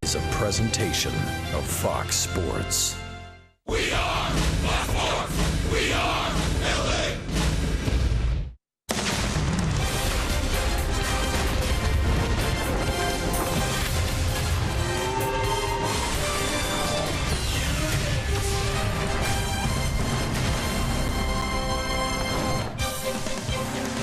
is a presentation of Fox Sports. We are Baltimore. We are LA.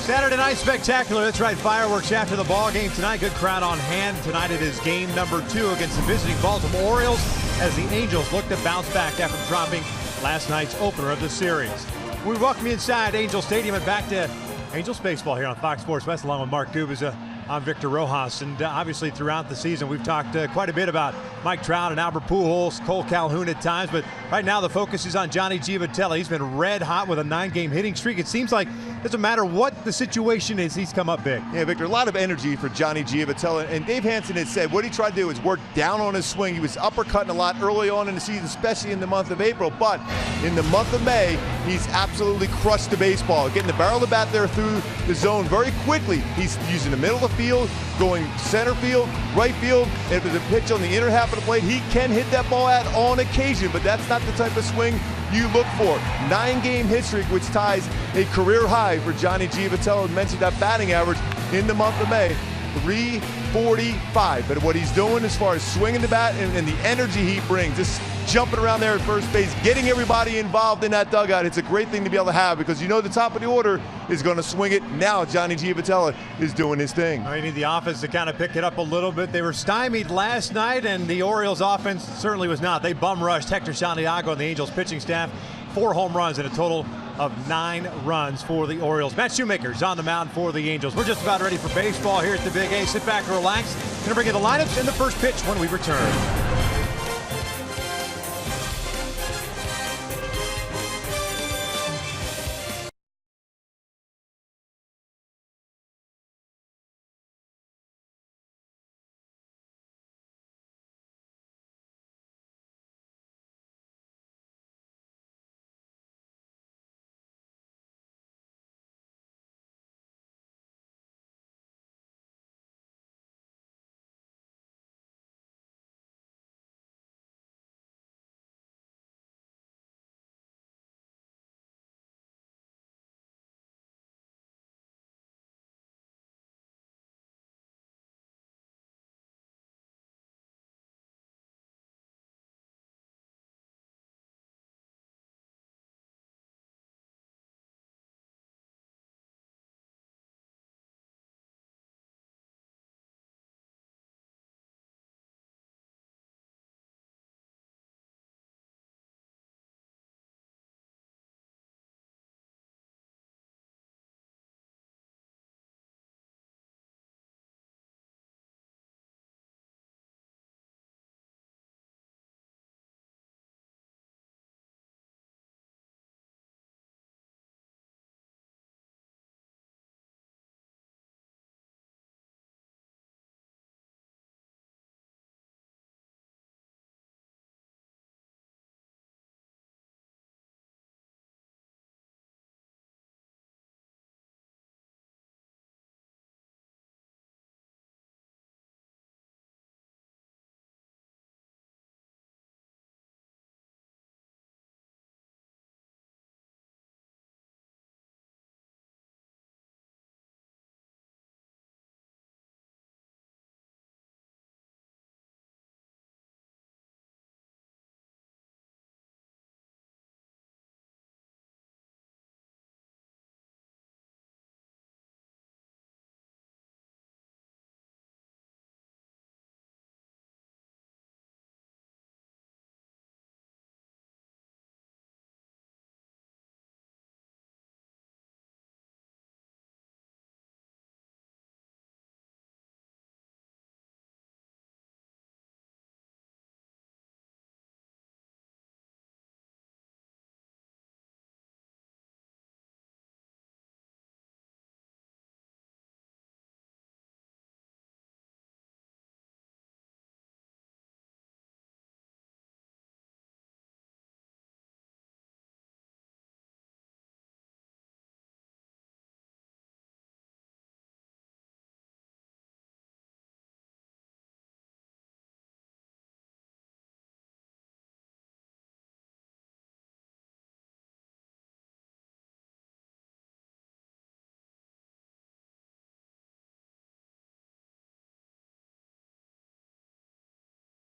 Saturday Night Spectacular. That's right, fireworks after the ball game tonight. Good crowd on hand. Tonight it is game number 2 against the visiting Baltimore Orioles as the Angels look to bounce back after dropping last night's opener of the series. We welcome you inside Angel Stadium and back to Angels baseball here on Fox Sports West along with Mark Gubiza. I'm Victor Rojas, and obviously throughout the season we've talked quite a bit about Mike Trout and Albert Pujols, Cole Calhoun at times, but right now the focus is on Johnny Giovatella. He's been red hot with a 9-game hitting streak. It seems like it doesn't matter what the situation is, he's come up big. Yeah, Victor, a lot of energy for Johnny Giovatella, and Dave Hansen had said what he tried to do is work down on his swing. He was uppercutting a lot early on in the season, especially in the month of April, but in the month of May, he's absolutely crushed the baseball, getting the barrel of the bat there through the zone very quickly. He's using the middle of the field, going center field, right field. If there's a pitch on the inner half of the plate, he can hit that ball out on occasion, but that's not the type of swing you look for. 9-game hit streak, which ties a career high for Johnny Giovatella. I mentioned that batting average in the month of May, 345. But what he's doing as far as swinging the bat and the energy he brings, just jumping around there at first base, getting everybody involved in that dugout, it's a great thing to be able to have because you know the top of the order is going to swing it. Now Johnny Giovatella is doing his thing. I need the offense to kind of pick it up a little bit. They were stymied last night, and the Orioles offense certainly was not. They bum rushed Hector Santiago and the Angels pitching staff. 4 home runs and a total of 9 runs for the Orioles. Matt Shoemaker's on the mound for the Angels. We're just about ready for baseball here at the Big A. Sit back and relax. Going to bring you the lineups and the first pitch when we return.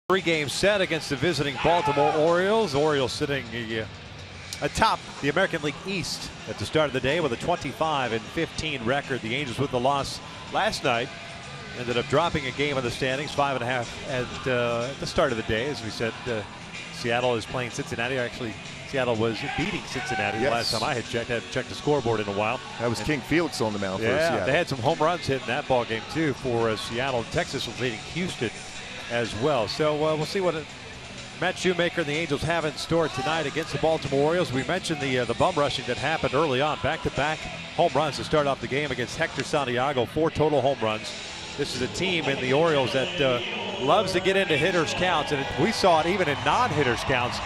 Three-game set against the visiting Baltimore Orioles. Orioles sitting atop the American League East at the start of the day with a 25-15 record. The Angels, with the loss last night, ended up dropping a game in the standings, 5.5 at the start of the day. As we said, Seattle is playing Cincinnati. Actually, Seattle was beating Cincinnati the last time I had checked. I hadn't checked the scoreboard in a while. That was King Felix on the mound for Seattle. They had some home runs hit in that ball game too for Seattle. Texas was leading Houston as well. So we'll see what Matt Shoemaker and the Angels have in store tonight against the Baltimore Orioles. We mentioned the bum rushing that happened early on. Back-to-back home runs to start off the game against Hector Santiago. 4 total home runs. This is a team in the Orioles that loves to get into hitters' counts, and we saw it even in non-hitters' counts.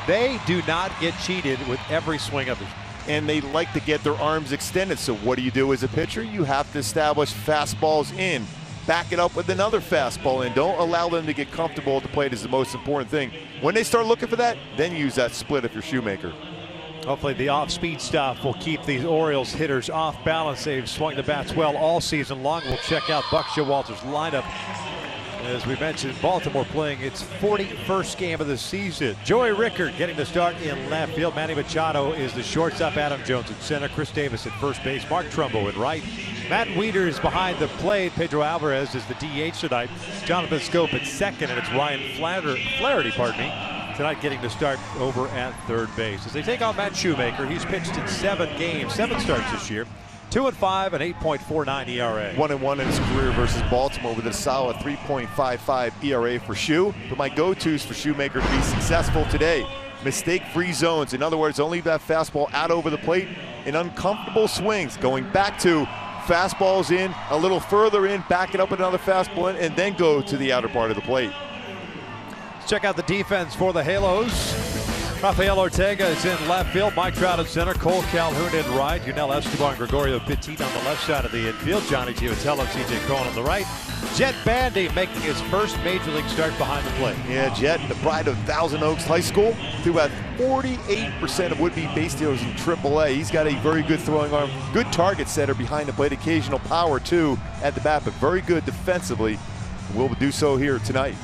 They do not get cheated with every swing of it. And they like to get their arms extended. So what do you do as a pitcher? You have to establish fastballs in. Back it up with another fastball in. Don't allow them to get comfortable at the plate is the most important thing. When they start looking for that, then use that split if you're Shoemaker. Hopefully the off-speed stuff will keep these Orioles hitters off balance. They've swung the bats well all season long. We'll check out Buck Showalter's lineup. As we mentioned, Baltimore playing its 41st game of the season. Joey Rickard getting the start in left field. Manny Machado is the shortstop. Adam Jones at center. Chris Davis at first base. Mark Trumbo at right. Matt Wieters is behind the plate. Pedro Alvarez is the DH tonight. Jonathan Scope at second, and it's Ryan Flaherty, tonight getting the start over at third base. As they take on Matt Shoemaker, he's pitched in 7 games, 7 starts this year. 2-5, an 8.49 ERA. 1-1 in his career versus Baltimore with a solid 3.55 ERA for Shoe. But my go-tos for Shoemaker to be successful today: mistake-free zones. In other words, don't leave that fastball out over the plate in uncomfortable swings. Going back to fastballs in, a little further in, back it up with another fastball in, and then go to the outer part of the plate. Let's check out the defense for the Halos. Rafael Ortega is in left field. Mike Trout at center. Cole Calhoun in right. Yunel Escobar and Gregorio Petit on the left side of the infield. Johnny Giavitello and C.J. Cohen on the right. Jet Bandy making his first major league start behind the plate. Yeah, Jet, the pride of Thousand Oaks High School, threw out 48% of would-be base stealers in AAA. He's got a very good throwing arm, good target setter behind the plate, occasional power too at the bat, but very good defensively. Will do so here tonight.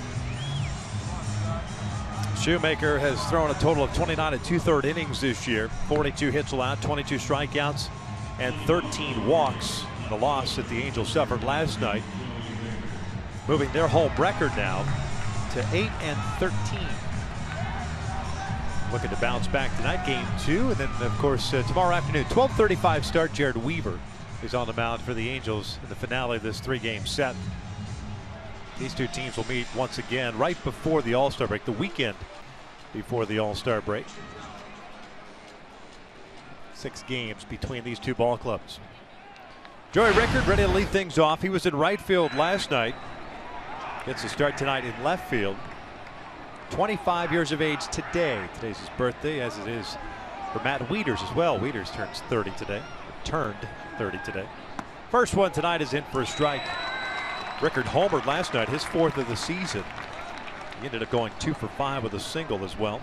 Shoemaker has thrown a total of 29 2/3 innings this year. 42 hits allowed, 22 strikeouts, and 13 walks. The loss that the Angels suffered last night, moving their home record now to 8-13. Looking to bounce back tonight, game 2, and then of course tomorrow afternoon, 12:35 start. Jared Weaver is on the mound for the Angels in the finale of this 3-game set. These two teams will meet once again right before the All-Star break, the weekend before the All-Star break. 6 games between these two ball clubs. Joey Rickard ready to lead things off. He was in right field last night. Gets a start tonight in left field. 25 years of age today. Today's his birthday, as it is for Matt Wieters as well. Wieters turns 30 today. Turned 30 today. First one tonight is in for a strike. Rickard homered last night, his 4th of the season. He ended up going 2 for 5 with a single as well.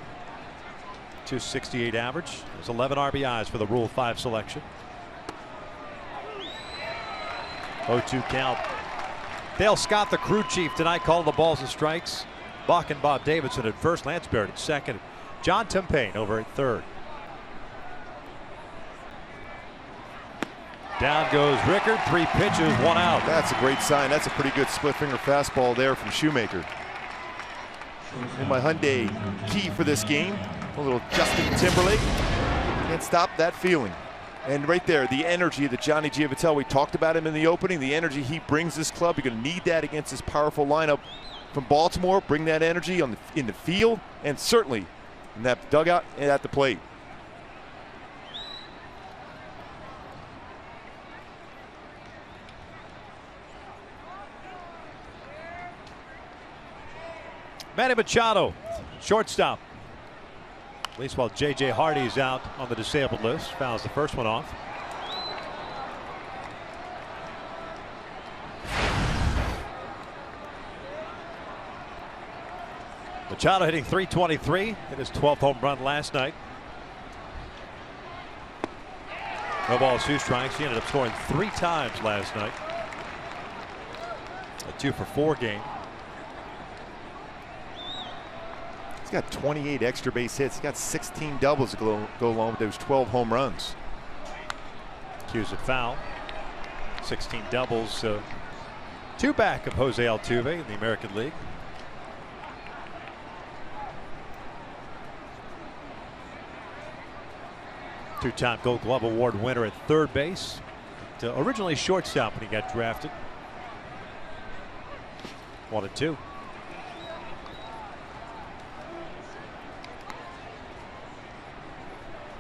268 average. There's 11 RBIs for the Rule 5 selection. 0-2 count. Dale Scott, the crew chief tonight, calling the balls and strikes. Bach and Bob Davidson at first. Lance Barrett at second. John Tumpain over at third. Down goes Rickard. 3 pitches, 1 out. That's a great sign. That's a pretty good split finger fastball there from Shoemaker. And my Hyundai key for this game, a little Justin Timberlake. Can't stop that feeling. And right there, the energy that Johnny Giavitello, we talked about him in the opening, the energy he brings this club. You're going to need that against this powerful lineup from Baltimore. Bring that energy in the field and certainly in that dugout and at the plate. Manny Machado, shortstop. At least while J.J. Hardy's out on the disabled list. Fouls the first one off. Machado hitting .323. Hit his 12th home run last night. No balls, 2 strikes. He ended up scoring 3 times last night. A 2 for 4 game. He's got 28 extra base hits. He's got 16 doubles to go along with those 12 home runs. Cues it foul. 16 doubles. Two back of Jose Altuve in the American League. Two-time Gold Glove Award winner at third base. Originally shortstop when he got drafted. 1-2.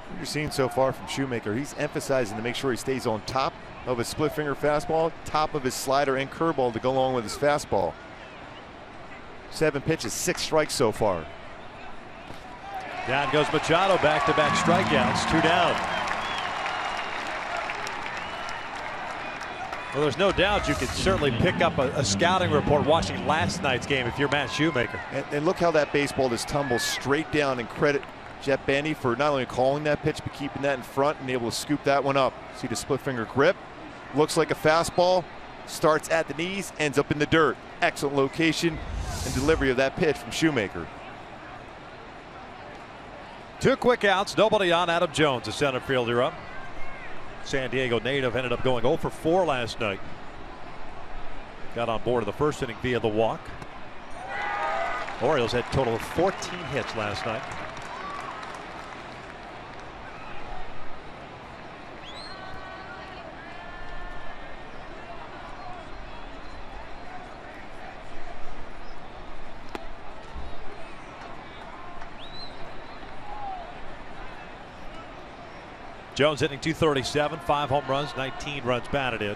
What you're seeing so far from Shoemaker, he's emphasizing to make sure he stays on top of his split finger fastball, top of his slider and curveball to go along with his fastball. 7 pitches, 6 strikes so far. Down goes Machado, back-to-back strikeouts, 2 down. Well, there's no doubt you could certainly pick up a scouting report watching last night's game if you're Matt Shoemaker. And look how that baseball just tumbles straight down, and credit Jet Bandy for not only calling that pitch but keeping that in front and able to scoop that one up. See the split finger grip, looks like a fastball, starts at the knees, ends up in the dirt. Excellent location and delivery of that pitch from Shoemaker. 2 quick outs, nobody on. Adam Jones, the center fielder, up. San Diego native ended up going 0 for 4 last night. Got on board in the first inning via the walk. Orioles had a total of 14 hits last night. Jones hitting .237, 5 home runs, 19 runs batted in.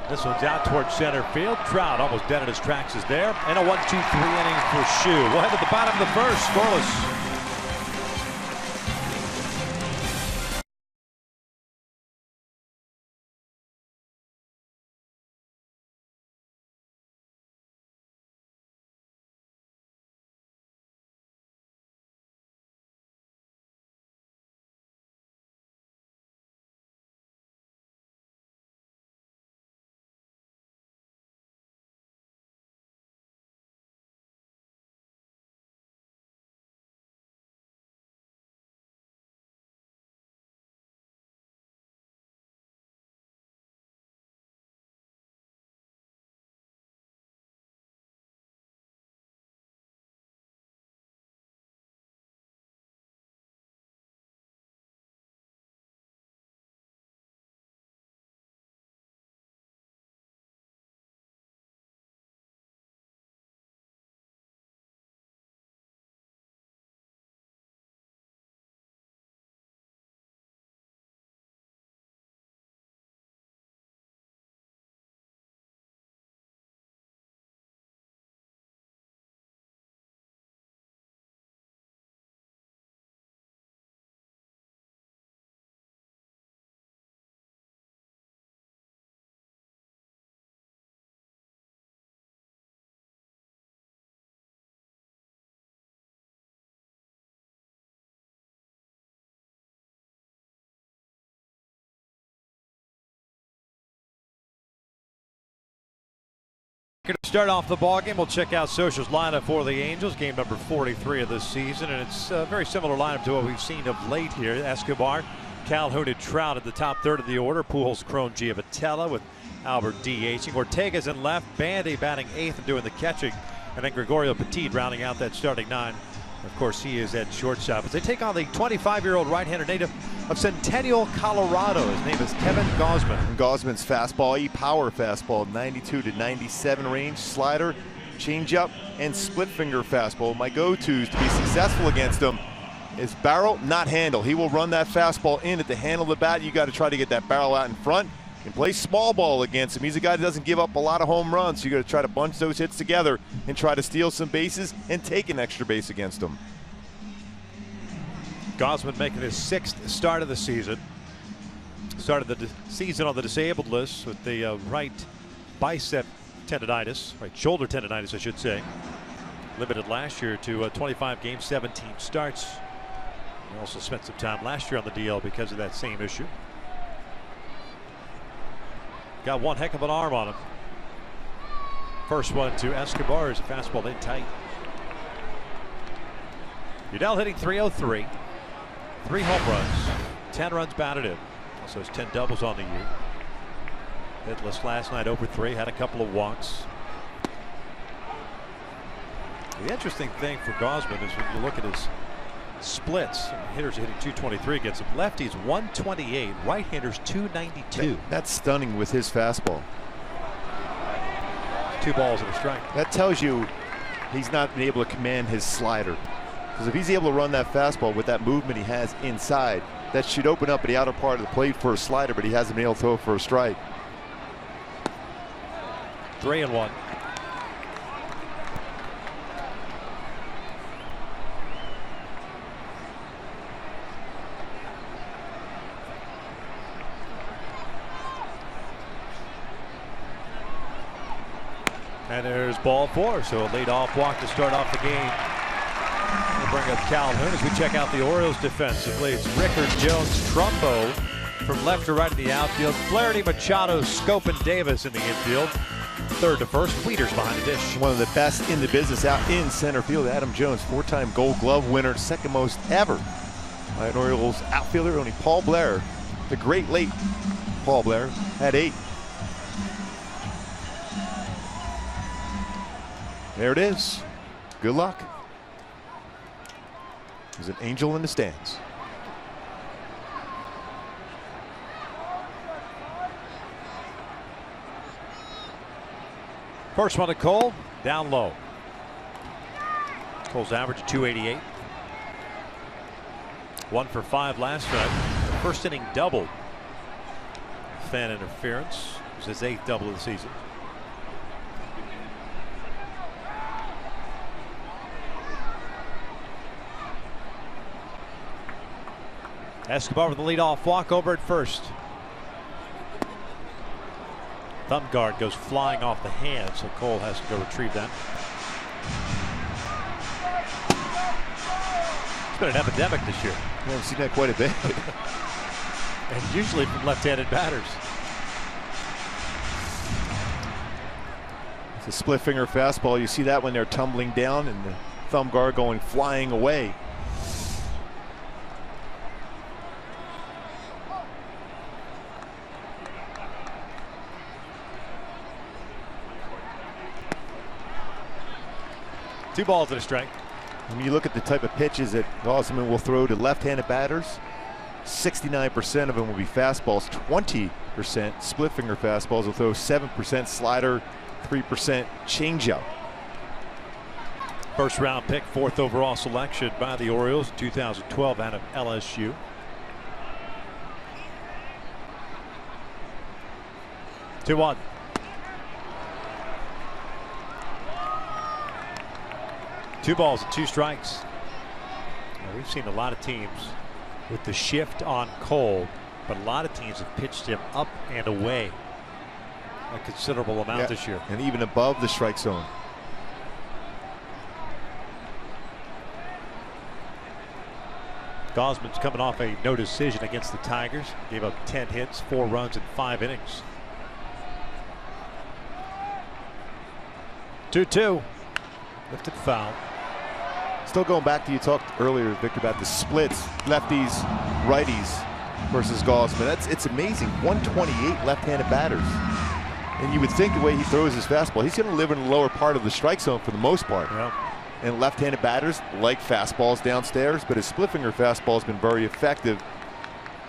This one's out towards center field. Trout almost dead in his tracks is there. And a 1-2-3 inning for Shue. We'll head to the bottom of the first, scoreless. Going to start off the ball game. We'll check out Social's lineup for the Angels, game number 43 of this season, and it's a very similar lineup to what we've seen of late here. Escobar, Calhoun, and Trout at the top third of the order. Pujols, Cron, Giavotella with Albert DHing. Ortega's in left, Bandy batting 8th and doing the catching, and then Gregorio Petit rounding out that starting 9. Of course, he is at shortstop as they take on the 25-year-old right-hander native of Centennial, Colorado. His name is Kevin Gausman. And Gausman's fastball, power fastball, 92 to 97 range, slider, changeup, and split finger fastball. My go-tos to be successful against him is barrel, not handle. He will run that fastball in at the handle of the bat. You got to try to get that barrel out in front and play small ball against him. He's a guy that doesn't give up a lot of home runs, so you got to try to bunch those hits together and try to steal some bases and take an extra base against him. Gausman making his 6th start of the season. Started the season on the disabled list with the right bicep tendonitis, right shoulder tendonitis, I should say. Limited last year to 25 games, 17 starts. He also spent some time last year on the DL because of that same issue. Got one heck of an arm on him. First one to Escobar is a fastball in tight. Udell hitting .303. 3 home runs, 10 runs batted in. Also has 10 doubles on the year. Hitless last night over 3, had a couple of walks. The interesting thing for Gausman is when you look at his splits, hitters are hitting .223 against him. Lefties 128, right-handers .292. That's stunning with his fastball. 2 balls and a strike. That tells you he's not been able to command his slider. Because if he's able to run that fastball with that movement he has inside, that should open up at the outer part of the plate for a slider, but he hasn't been able to throw it for a strike. 3-1. And there's ball 4, so a leadoff walk to start off the game. We'll bring up Calhoun as we check out the Orioles defensively. It's Rickard, Jones, Trumbo from left to right in the outfield. Flaherty, Machado, Scope, and Davis in the infield. Third to first, Wieters behind the dish. One of the best in the business out in center field. Adam Jones, 4-time Gold Glove winner, second most ever by an Orioles outfielder. Only Paul Blair, the great late Paul Blair, had 8. There it is. Good luck. There's an angel in the stands. First one to Cole, down low. Cole's average of .288. 1 for 5 last night. The first inning double. Fan interference. It was his 8th double of the season. Escobar with the leadoff walk over at first. Thumb guard goes flying off the hand, so Cole has to go retrieve that. It's been an epidemic this year. Well, we've seen that quite a bit. And usually from left-handed batters. It's a split finger fastball. You see that when they're tumbling down and the thumb guard going flying away. Two balls and a strike. When you look at the type of pitches that Gausman will throw to left-handed batters, 69% of them will be fastballs, 20% split finger fastballs. Will throw 7% slider, 3% changeup. First round pick, 4th overall selection by the Orioles in 2012 out of LSU. Two one. Two balls and 2 strikes. Now, we've seen a lot of teams with the shift on Cole, but a lot of teams have pitched him up and away a considerable amount this year. And even above the strike zone. Gausman's coming off a no decision against the Tigers. Gave up 10 hits, 4 runs in 5 innings. 2-2. Lifted foul. Still going back to you talked earlier, Victor, about the splits, lefties, righties versus Gausman. It's amazing. 128 left-handed batters. And you would think the way he throws his fastball, he's going to live in the lower part of the strike zone for the most part. Yeah. And left-handed batters like fastballs downstairs, but his split finger fastball has been very effective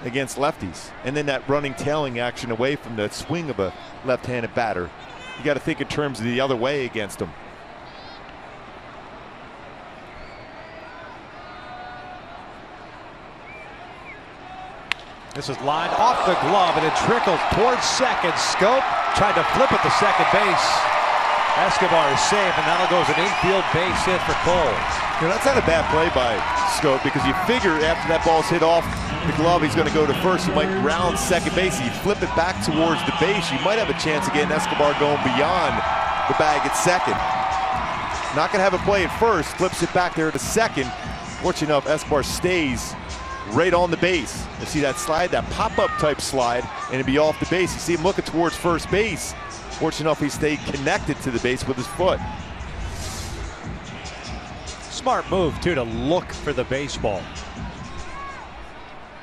against lefties. And then that running tailing action away from the swing of a left-handed batter. You got to think in terms of the other way against him. This is lined off the glove and it trickles towards second. Scope tried to flip it to second base. Escobar is safe, and that'll go as an infield base hit for Cole. You know, that's not a bad play by Scope, because you figure after that ball's hit off the glove, he's going to go to first. He might round second base. You flip it back towards the base, you might have a chance of getting Escobar going beyond the bag at second. Not going to have a play at first, flips it back there to second. Fortunate enough, Escobar stays right on the base. You see that slide, that pop-up type slide, and it'd be off the base. You see him looking towards first base. Fortunate enough, he stayed connected to the base with his foot. Smart move, too, to look for the baseball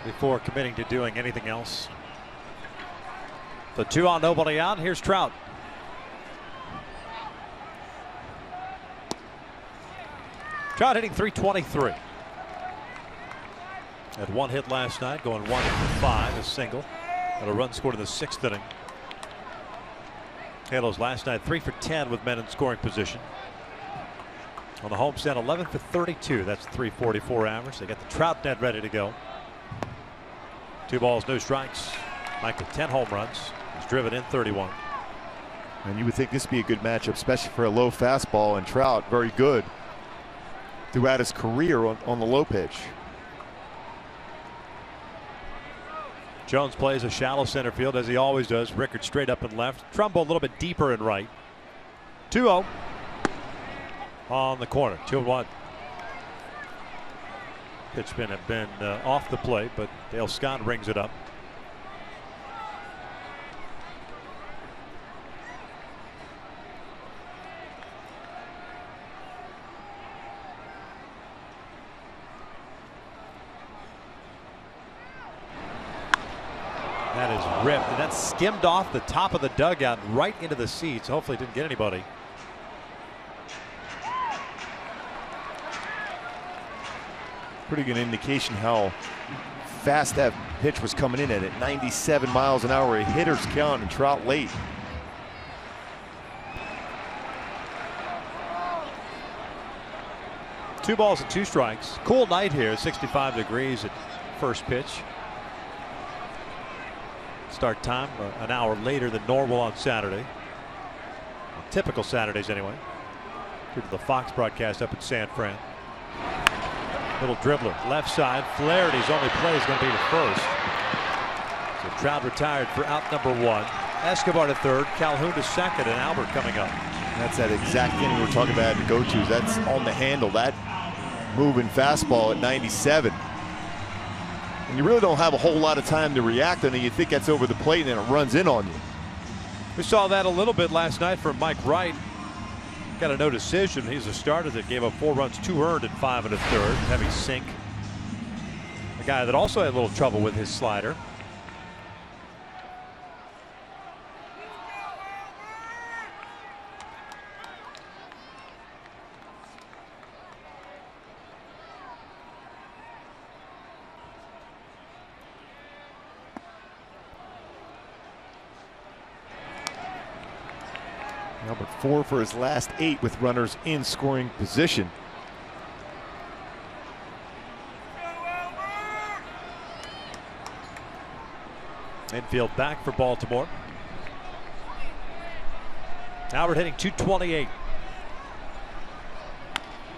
before committing to doing anything else. The 2 on, nobody out. Here's Trout. Trout hitting .323. Had 1 hit last night, going 1 for 5, a single. And a run scored in the 6th inning. Halos last night 3 for 10 with men in scoring position. On the homestand, 11 for 32. That's .344 average. They got the Trout net ready to go. 2 balls, no strikes. Mike with 10 home runs. He's driven in 31. And you would think this would be a good matchup, especially for a low fastball, and Trout very good throughout his career on the low pitch. Jones plays a shallow center field as he always does. Rickard straight up and left. Trumbo a little bit deeper and right. 2-0 on the corner. 2-1. Pitch spin had been off the plate, but Dale Scott rings it up. That is ripped, and that skimmed off the top of the dugout right into the seats. Hopefully it didn't get anybody. Pretty good indication how fast that pitch was coming in at 97 miles an hour. A hitter's count, and Trout late. Two balls and 2 strikes. Cool night here, 65 degrees at first pitch. Start time an hour later than normal on Saturday. On typical Saturdays anyway. Due to the Fox broadcast up in San Fran. Little dribbler, left side. Flaherty's only play is going to be to first. So Trout retired for out number 1. Escobar to third, Calhoun to second, and Albert coming up. That's that exact thing we were talking about at the go-tos. That's on the handle. That moving fastball at 97. And you really don't have a whole lot of time to react on it. You think that's over the plate, and then it runs in on you. We saw that a little bit last night from Mike Wright. Got a no decision. He's a starter that gave up 4 runs, 2 earned in 5 1/3. Heavy sink. A guy that also had a little trouble with his slider. Number 4 for his last 8 with runners in scoring position. Infield back for Baltimore. Albert hitting .228.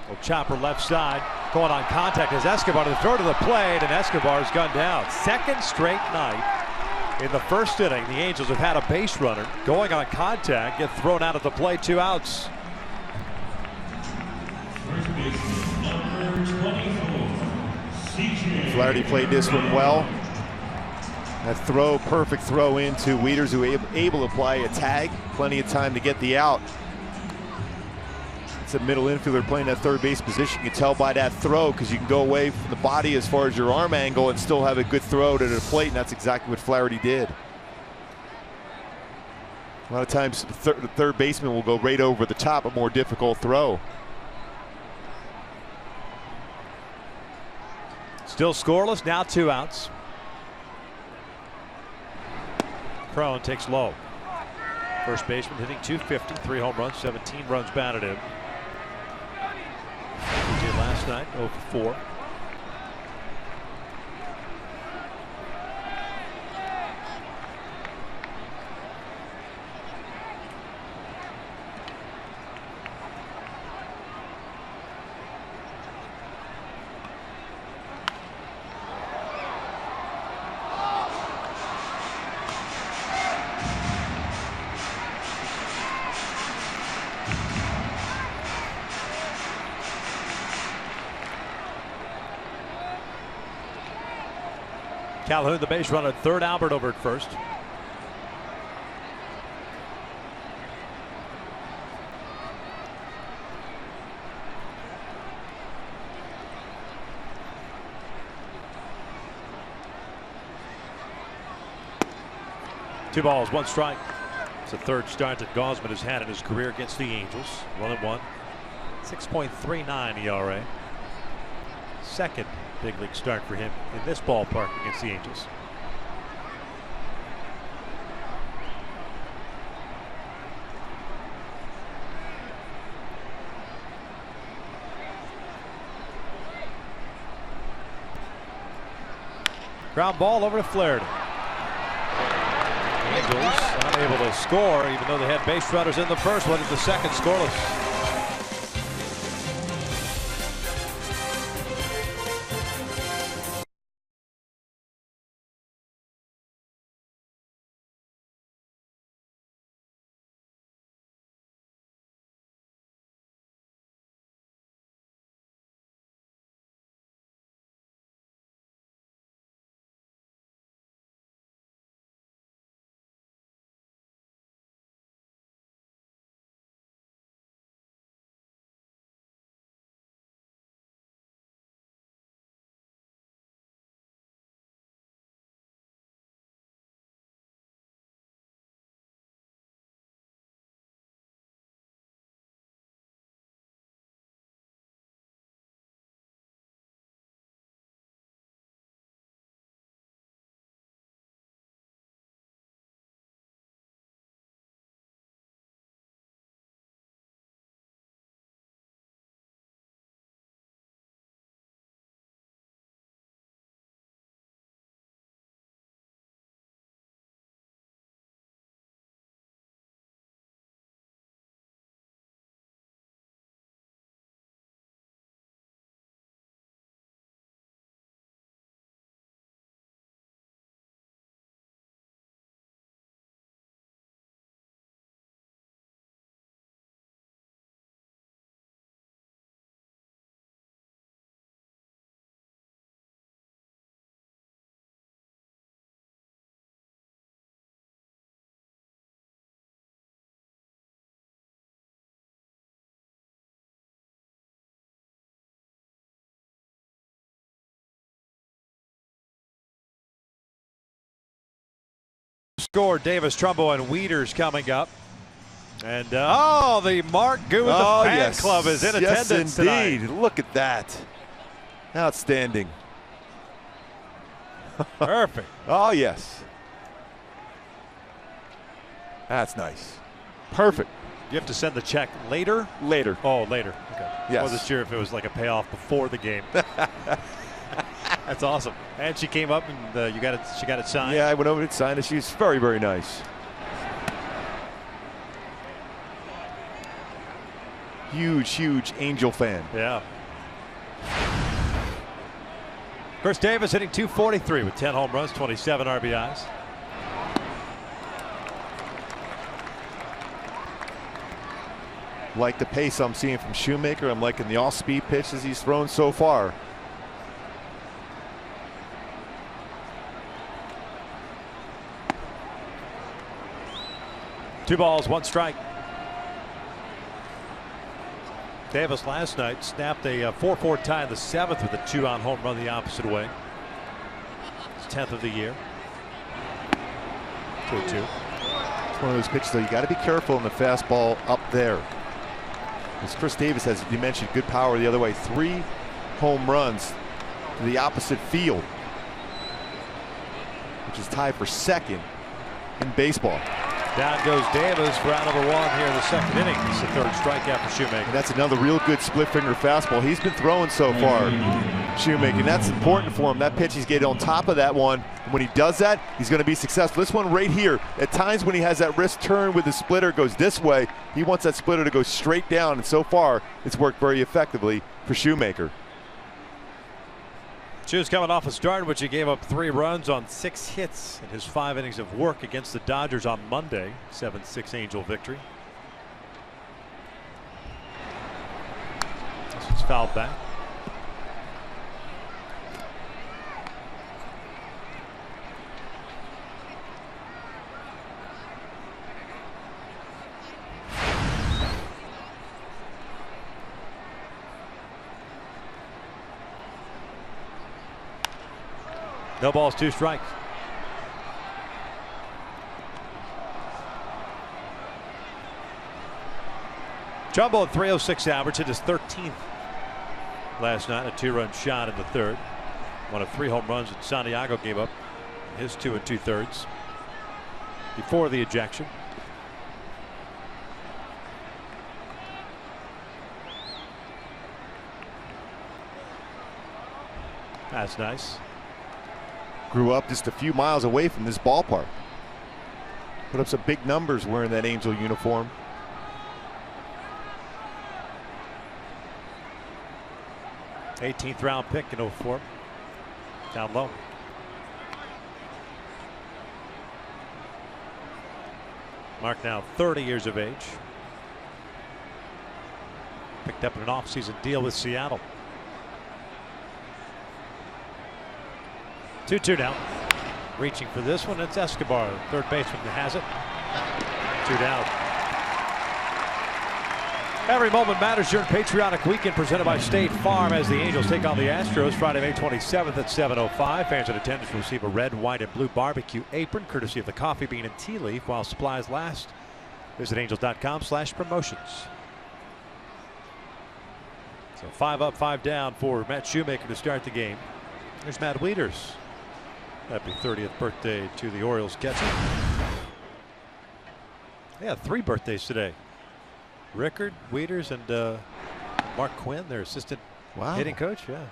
Little chopper left side, going on contact as Escobar to throw to the plate, and Escobar's gunned down. Second straight night. In the first inning, the Angels have had a base runner going on contact, get thrown out at the plate, 2 outs. Flaherty played this one well. That throw, perfect throw into Wieters, who was able to apply a tag. Plenty of time to get the out. It's a middle infielder playing that third base position. You can tell by that throw, because you can go away from the body as far as your arm angle and still have a good throw to the plate, and that's exactly what Flaherty did. A lot of times the third baseman will go right over the top, a more difficult throw. Still scoreless, now 2 outs. Crone takes low. First baseman hitting .250, 3 home runs, 17 runs batted in. He did last night, 0 for 4. Calhoun, the base runner at third. Albert over at first. Two balls, one strike. It's the third start that Gausman has had in his career against the Angels. 1-1. 6.39 ERA. Second big league start for him in this ballpark against the Angels. Ground ball over to Flaherty. Angels unable to score, even though they had base runners in the first one. It's the second scoreless. Score Davis, Trumbo, and Wieters coming up. And the Mark Goon fan club is in attendance indeed. tonight. Look at that. Outstanding. Perfect. Oh, yes. That's nice. Perfect. You have to send the check later? Later. Oh, later. Okay. Yes. I wasn't sure if it was like a payoff before the game. That's awesome. And she came up and she got it signed. Yeah, I went over and signed it. She's very, very nice. Huge, huge Angel fan. Yeah. Chris Davis hitting .243 with 10 home runs, 27 RBIs. Like the pace I'm seeing from Shoemaker. I'm liking the off-speed pitches he's thrown so far. Two balls, one strike. Davis last night snapped a 4-4 tie in the seventh with a 2-out home run the opposite way. His 10th of the year. 2-2. It's one of those pitches, though, you got to be careful in the fastball up there. As Chris Davis has, you mentioned, good power the other way. 3 home runs to the opposite field, which is tied for second in baseball. Down goes Davis for out number 1 here in the second inning. It's the third strikeout for Shoemaker. And that's another real good split finger fastball he's been throwing so far, Shoemaker. And that's important for him. That pitch, he's getting on top of that one. And when he does that, he's going to be successful. This one right here, at times when he has that wrist turn with the splitter goes this way, he wants that splitter to go straight down. And so far, it's worked very effectively for Shoemaker. Shoes coming off a start in which he gave up 3 runs on 6 hits in his 5 innings of work against the Dodgers on Monday. 7-6 Angel victory. This one's fouled back. No balls, 2 strikes. Jumbo at 306 average, hit his 13th last night. A 2-run shot in the 3rd. One of 3 home runs that Santiago gave up. His 2 2/3 before the ejection. That's nice. Grew up just a few miles away from this ballpark. Put up some big numbers wearing that Angel uniform. '18th round pick in 04. Down low. Mark now 30 years of age. Picked up in an offseason deal with Seattle. 2-2 now. Reaching for this one. It's Escobar, third baseman, that has it. 2 down. Every moment matters during Patriotic Weekend presented by State Farm as the Angels take on the Astros Friday, May 27th at 7:05. Fans in attendance will receive a red, white, and blue barbecue apron courtesy of the Coffee Bean and Tea Leaf while supplies last. Visit angels.com/promotions. So 5 up, 5 down for Matt Shoemaker to start the game. There's Matt Wieters. Happy 30th birthday to the Orioles catcher. Yeah, 3 birthdays today. Rickard, Wieters, and Mark Quinn, their assistant hitting coach. Yeah.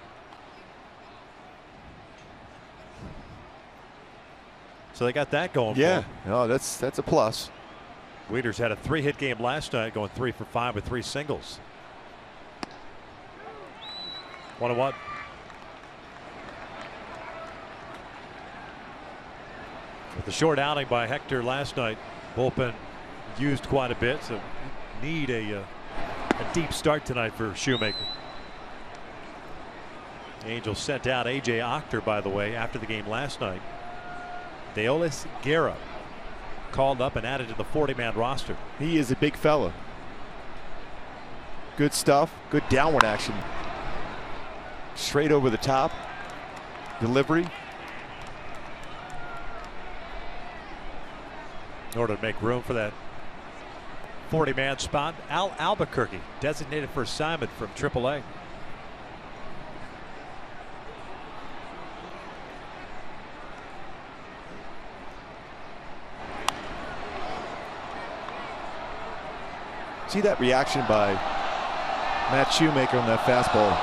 So they got that going. Yeah, no, that's a plus. Wieters had a 3-hit game last night, going 3 for 5 with 3 singles. 1-1. With the short outing by Hector last night, bullpen used quite a bit, so need a deep start tonight for Shoemaker. The Angels sent out A.J. Ochter, by the way, after the game last night. Deolis Guerra called up and added to the 40-man roster. He is a big fella. Good stuff. Good downward action. Straight over the top. Delivery. In order to make room for that 40-man spot, Al Albuquerque designated for assignment from AAA. See that reaction by Matt Shoemaker on that fastball.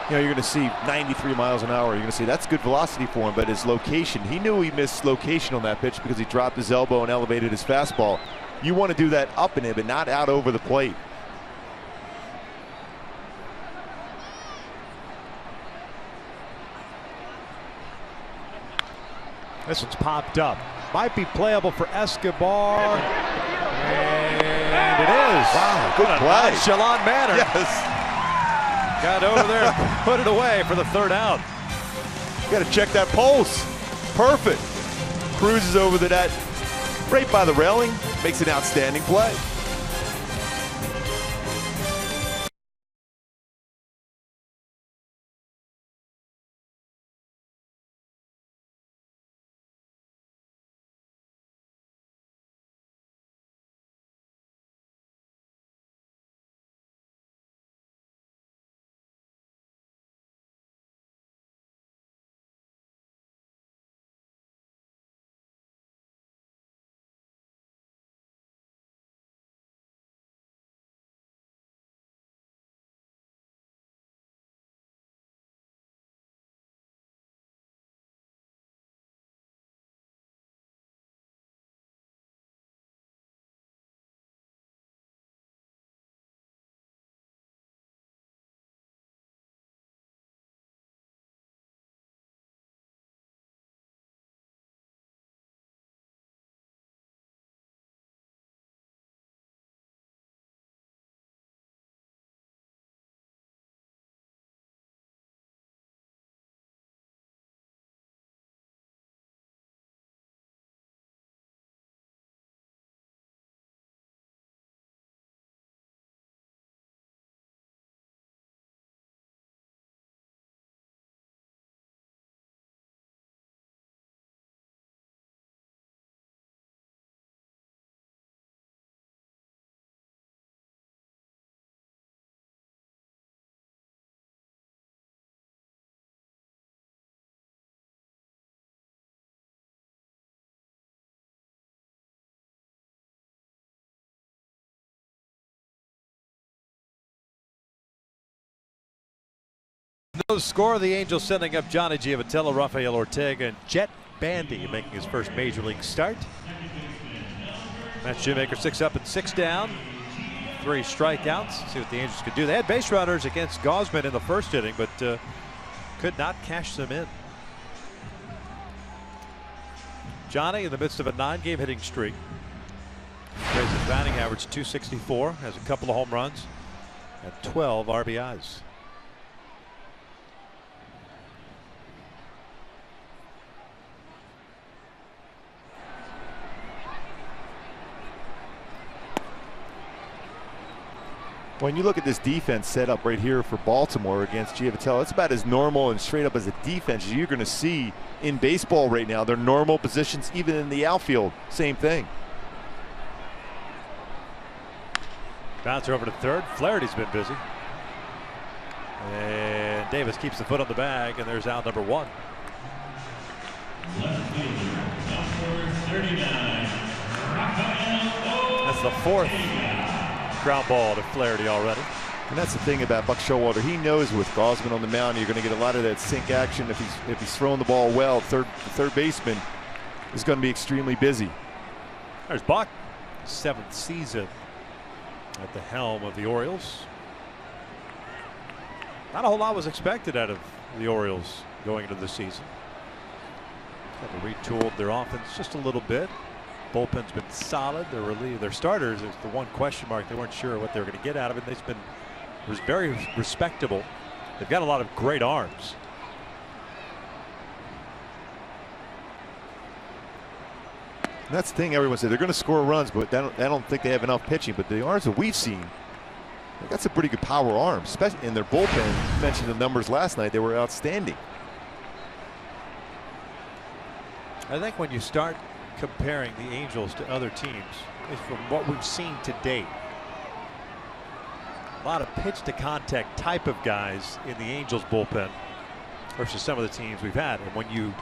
You know, you're going to see 93 miles an hour. You're going to see that's good velocity for him, but his location, he knew he missed location on that pitch because he dropped his elbow and elevated his fastball. You want to do that up and in, but not out over the plate. This one's popped up. Might be playable for Escobar. And it is. Wow, good play. Nonchalant manner. Yes. Got over there and put it away for the 3rd out. You got to check that pulse. Perfect. Cruises over to that right by the railing. Makes an outstanding play. No score. The Angels sending up Johnny Giavatello, Rafael Ortega, and Jet Bandy making his first major league start. Matt Shoemaker 6 up and 6 down. 3 strikeouts. See what the Angels could do. They had base runners against Gausman in the first inning, but could not cash them in. Johnny in the midst of a 9-game hitting streak. Raised his batting average .264, has a couple of home runs and 12 RBIs. When you look at this defense set up right here for Baltimore against Giavatello, it's about as normal and straight up as a defense as you're going to see in baseball right now. They're normal positions, even in the outfield. Same thing. Bouncer over to third. Flaherty's been busy. And Davis keeps the foot on the bag, and there's out number 1. Left fielder, number 39. That's the 4th ground ball to Flaherty already. And that's the thing about Buck Showalter. He knows with Gausman on the mound, you're going to get a lot of that sink action. If he's throwing the ball well, the third baseman is going to be extremely busy. There's Buck, 7th season at the helm of the Orioles. Not a whole lot was expected out of the Orioles going into the season. Had to retool their offense just a little bit. Bullpen's been solid. Their starters is the one question mark. They weren't sure what they were going to get out of it. It was very respectable. They've got a lot of great arms. And that's the thing everyone said. They're going to score runs, but I don't think they have enough pitching. But the arms that we've seen, that's a pretty good power arm, especially in their bullpen. You mentioned the numbers last night. They were outstanding. I think when you start comparing the Angels to other teams, is from what we've seen to date. A lot of pitch to contact type of guys in the Angels bullpen versus some of the teams we've had. And when you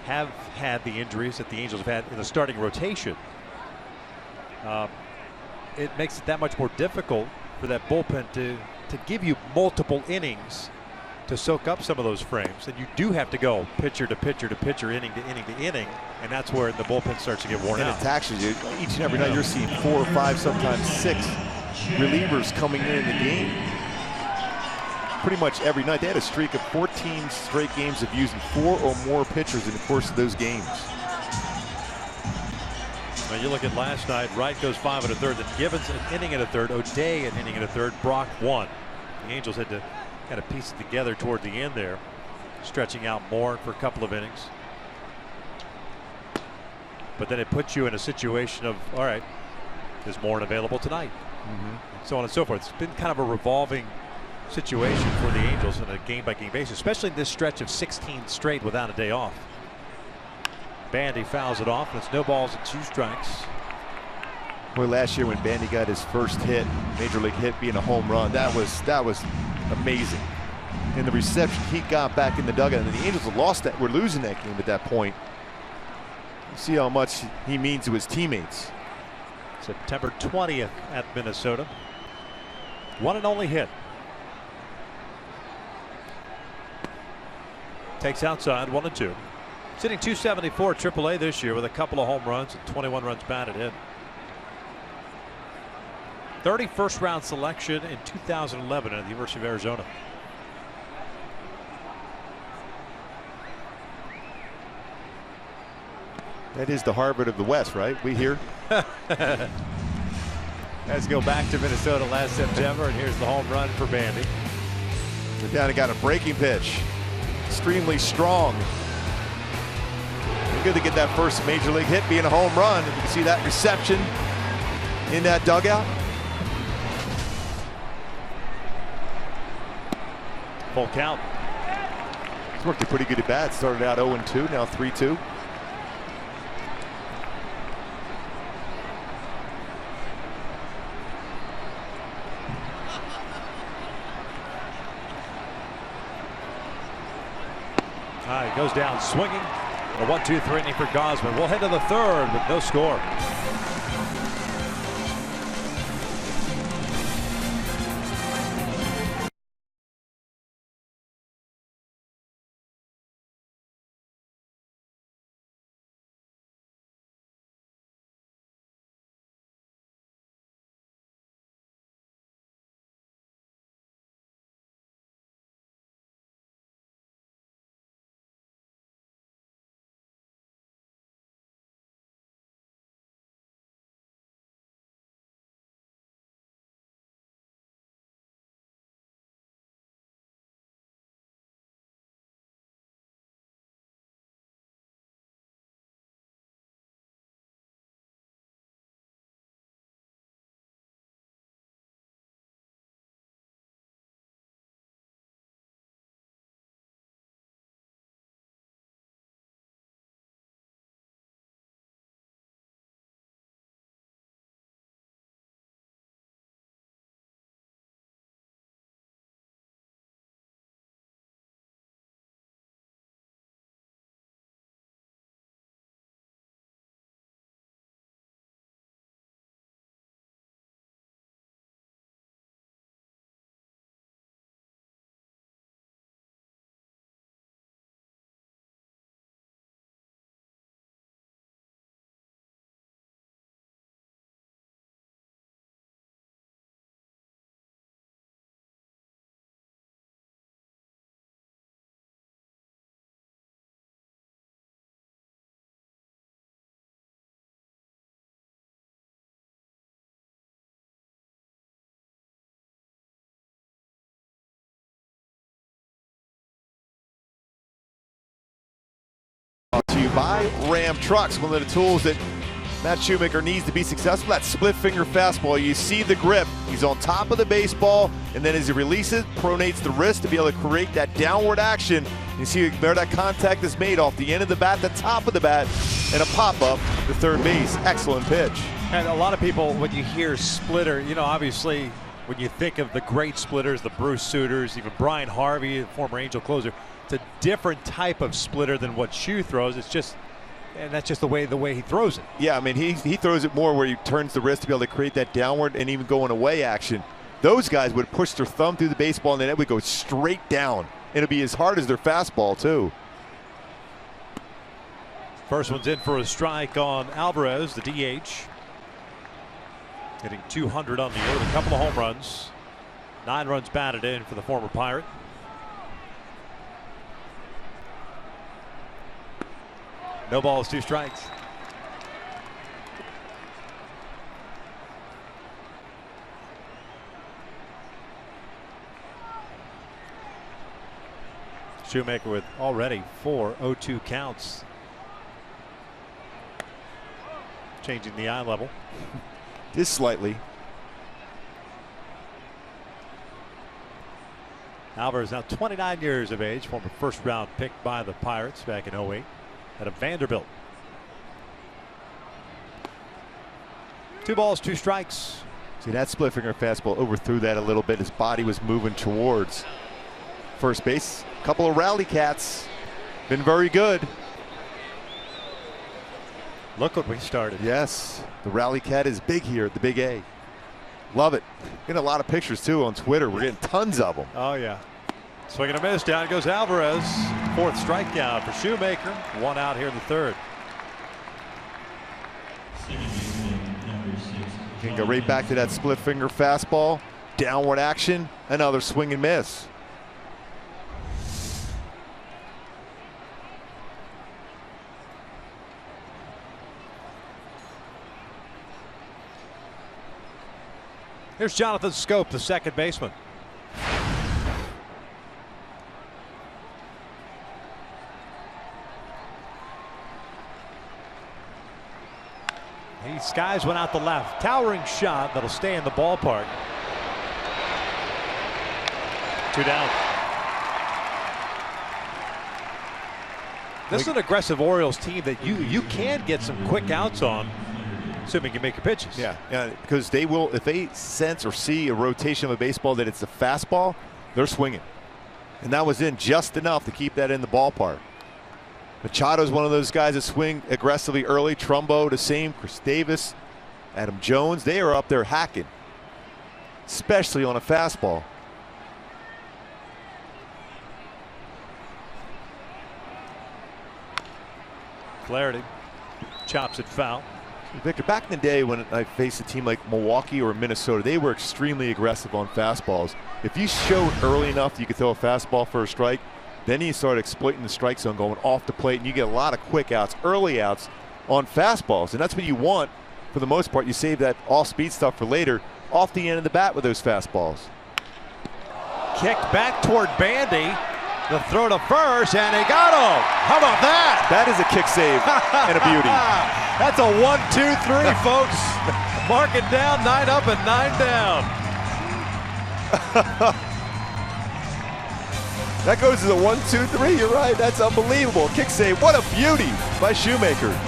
have had the injuries that the Angels have had in the starting rotation, it makes it that much more difficult for that bullpen to give you multiple innings to soak up some of those frames. And you do have to go pitcher to pitcher to pitcher, inning to inning to inning, and that's where the bullpen starts to get worn out. And it taxes you. Each and every night you're seeing 4 or 5, sometimes 6 relievers coming in the game. Pretty much every night. They had a streak of 14 straight games of using 4 or more pitchers in the course of those games. When you look at last night, Wright goes 5 1/3, then Givens an inning and a third, O'Day an inning and a third, Brock 1. The Angels had to kind of piece it together toward the end there, stretching out Moore for a couple of innings. But then it puts you in a situation of, all right, is Moore available tonight? And so on and so forth. It's been kind of a revolving situation for the Angels on a game-by-game basis, especially in this stretch of 16 straight without a day off. Bandy fouls it off, and it's no balls and 2 strikes. Boy, last year when Bandy got his first hit, major league hit, being a home run, that was amazing. And the reception he got back in the dugout, and the Angels had lost that. We're losing that game at that point. You see how much he means to his teammates. September 20th at Minnesota. 1 and only hit. Takes outside, 1-2. Sitting .274 AAA this year with a couple of home runs and 21 runs batted in. 31st round selection in 2011 at the University of Arizona. That is the Harvard of the West, right? We hear. Let's go back to Minnesota last September, and here's the home run for Bandy. They're down and got a breaking pitch. Extremely strong. Good to get that first major league hit being a home run. You can see that reception in that dugout. Full count. He's worked pretty good at bat. Started out 0-2, now 3-2. He goes down swinging. A 1-2-3 inning for Gausman. We'll head to the third with no score. you by Ram Trucks. One of the tools that Matt Shoemaker needs to be successful. That split finger fastball. You see the grip. He's on top of the baseball, and then as he releases, pronates the wrist to be able to create that downward action. You see where that contact is made off the end of the bat, the top of the bat, and a pop-up to third base. Excellent pitch. And a lot of people, when you hear splitter, you know, obviously, when you think of the great splitters, the Bruce Sutters, even Brian Harvey, the former Angel closer, it's a different type of splitter than what Shoe throws. It's just, and that's just the way he throws it. Yeah, I mean, he throws it more where he turns the wrist to be able to create that downward and even go in away action. Those guys would push their thumb through the baseball and then it would go straight down. It'll be as hard as their fastball, too. First one's in for a strike on Alvarez, the DH. Hitting 200 on the year with a couple of home runs. 9 runs batted in for the former Pirate. No balls, 2 strikes. Shoemaker with already 4 0-2 counts. Changing the eye level. Just slightly. Alvarez now 29 years of age, former first-round pick by the Pirates back in 08 out of Vanderbilt. 2 balls, 2 strikes. See, that split finger fastball overthrew that a little bit. His body was moving towards first base. A couple of rally cats. Been very good. Look what we started. Yes, the rally cat is big here at the Big A. Love it. Getting a lot of pictures too on Twitter. We're getting tons of them. Oh yeah. Swing and a miss. Down goes Alvarez. 4th strikeout for Shoemaker. 1 out here in the 3rd. Can go right back to that split finger fastball. Downward action. Another swing and miss. Here's Jonathan Scope, the second baseman. He skies one out the left. Towering shot that'll stay in the ballpark. 2 down. This is an aggressive Orioles team that you can get some quick outs on, assuming you make your pitches. Yeah, because they will, if they sense or see a rotation of a baseball that it's a fastball, they're swinging. And that was in just enough to keep that in the ballpark. Machado's one of those guys that swing aggressively early. Trumbo the same. Chris Davis, Adam Jones, they are up there hacking, especially on a fastball. Flaherty chops it foul. Victor, back in the day when I faced a team like Milwaukee or Minnesota, they were extremely aggressive on fastballs. If you showed early enough that you could throw a fastball for a strike, then you start exploiting the strike zone, going off the plate, and you get a lot of quick outs, early outs on fastballs. And that's what you want for the most part. You save that off-speed stuff for later, off the end of the bat with those fastballs. Kicked back toward Bandy. The throw to first, and he got him. How about that? That is a kick save and a beauty. That's a 1, 2, 3, folks. Mark it down, 9 up and 9 down. That goes to the 1, 2, 3. You're right. That's unbelievable. Kick save. What a beauty by Shoemaker.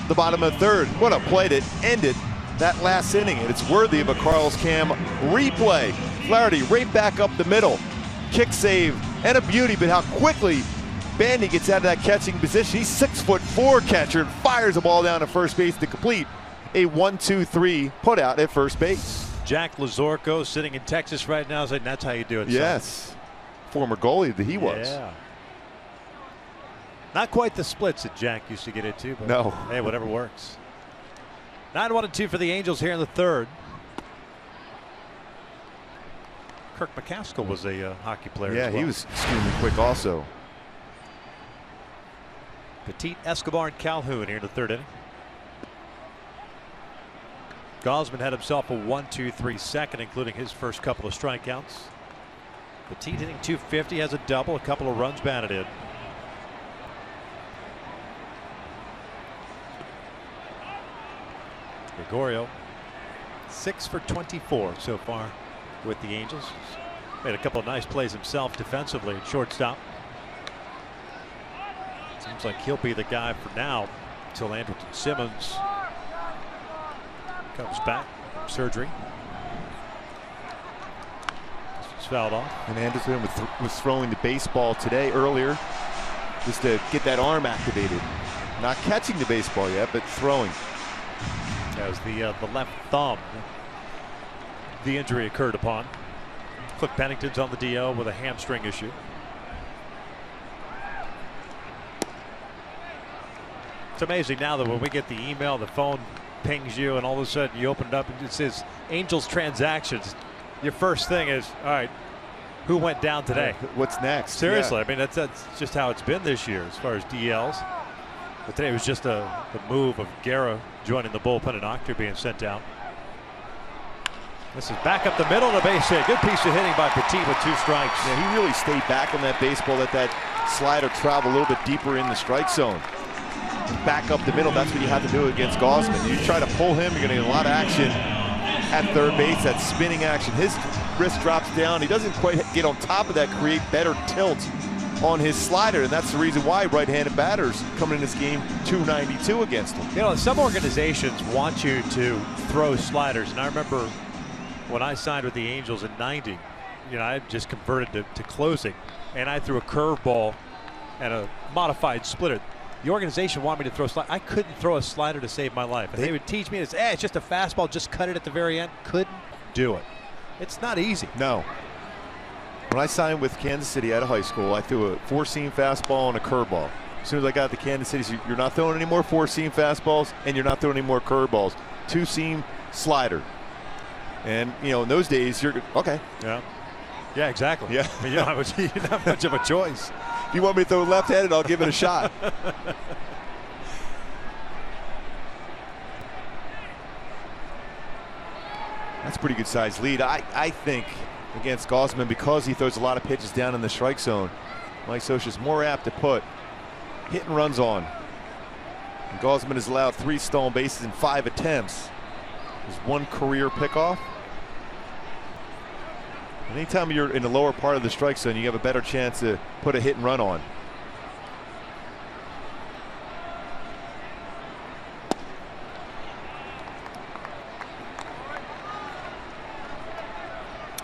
the bottom of the third. What a play to end it, that last inning, and it's worthy of a Carlos Cam replay. Flaherty right back up the middle. Kick save and a beauty, but how quickly Bandy gets out of that catching position. He's 6'4" catcher and fires the ball down to first base to complete a 1-2-3 put out at first base. Jack Lazorko sitting in Texas right now saying that's how you do it. Yes. Son. Former goalie that he was. Yeah. Not quite the splits that Jack used to get into, but no. Hey, whatever works. 9-1-2 for the Angels here in the third. Kirk McCaskill was a hockey player. Yeah, as well. he was extremely quick also. Petit, Escobar, and Calhoun here in the third inning. Gausman had himself a 1-2-3 second, including his first couple of strikeouts. Petit hitting .250, has a double, a couple of runs batted in. Gregorio 6 for 24 so far with the Angels. Made a couple of nice plays himself defensively at shortstop. Seems like he'll be the guy for now until Andrelton Simmons comes back from surgery. This was fouled off. And Anderson was throwing the baseball today earlier just to get that arm activated. Not catching the baseball yet, but throwing. As the left thumb the injury occurred upon. Cliff Pennington's on the DL with a hamstring issue. It's amazing now that when we get the email, the phone pings you, and all of a sudden you open it up and it says Angels transactions. Your first thing is, all right, who went down today? What's next? Seriously, yeah. I mean that's just how it's been this year as far as DLs. But today was just the move of Guerra joining the bullpen and Octor being sent down. This is back up the middle of the base hit. Good piece of hitting by Petit with 2 strikes. Yeah, he really stayed back on that baseball, let that slider travel a little bit deeper in the strike zone. Back up the middle, that's what you have to do against Gausman. You try to pull him, you're going to get a lot of action at third base, that spinning action. His wrist drops down. He doesn't quite get on top of that, create better tilt on his slider, and that's the reason why right-handed batters coming in this game 292 against him. You know, some organizations want you to throw sliders, and I remember when I signed with the Angels in '90, you know, I just converted to closing, and I threw a curveball and a modified splitter. The organization wanted me to throw slider. I couldn't throw a slider to save my life, and they would teach me, it's just a fastball, just cut it at the very end. Couldn't do it. It's not easy. No. When I signed with Kansas City out of high school, I threw a 4-seam fastball and a curveball. As soon as I got to Kansas City, you're not throwing any more 4-seam fastballs and you're not throwing any more curveballs. 2-seam slider. And, you know, in those days, you're okay. Yeah. Yeah, exactly. Yeah. I mean, you don't have much of a choice. If you want me to throw left-handed, I'll give it a shot. That's a pretty good sized lead. I think against Gausman, because he throws a lot of pitches down in the strike zone, Mike Scioscia's more apt to put hit and runs on. And Gausman has allowed 3 stolen bases in 5 attempts. There's 1 career pickoff. Anytime you're in the lower part of the strike zone, you have a better chance to put a hit and run on.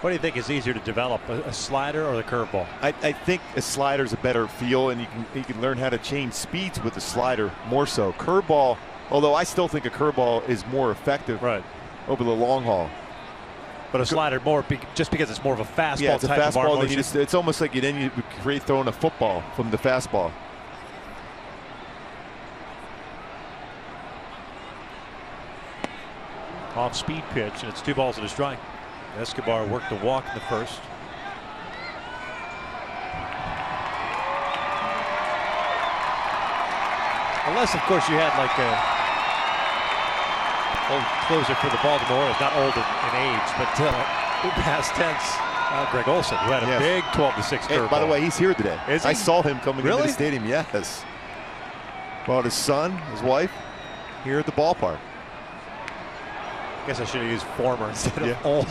What do you think is easier to develop, a slider or the curveball? I think a slider is a better feel, and you can learn how to change speeds with the slider more so. Curveball, although I still think a curveball is more effective over the long haul. But a slider more just because it's more of a fastball. Yeah, it's a type fastball. Of Then it's almost like you create throwing a football from the fastball. Off speed pitch, and it's 2 balls and a strike. Escobar worked the walk in the first. Unless, of course, you had like a old closer for the Baltimore Orioles, not old in age, but past tense, Greg Olson, who had a big 12-6 curveball. By the way, he's here today. Is he? I saw him coming into the stadium. Yes. Brought his son, his wife, here at the ballpark. I guess I should have used former instead of old.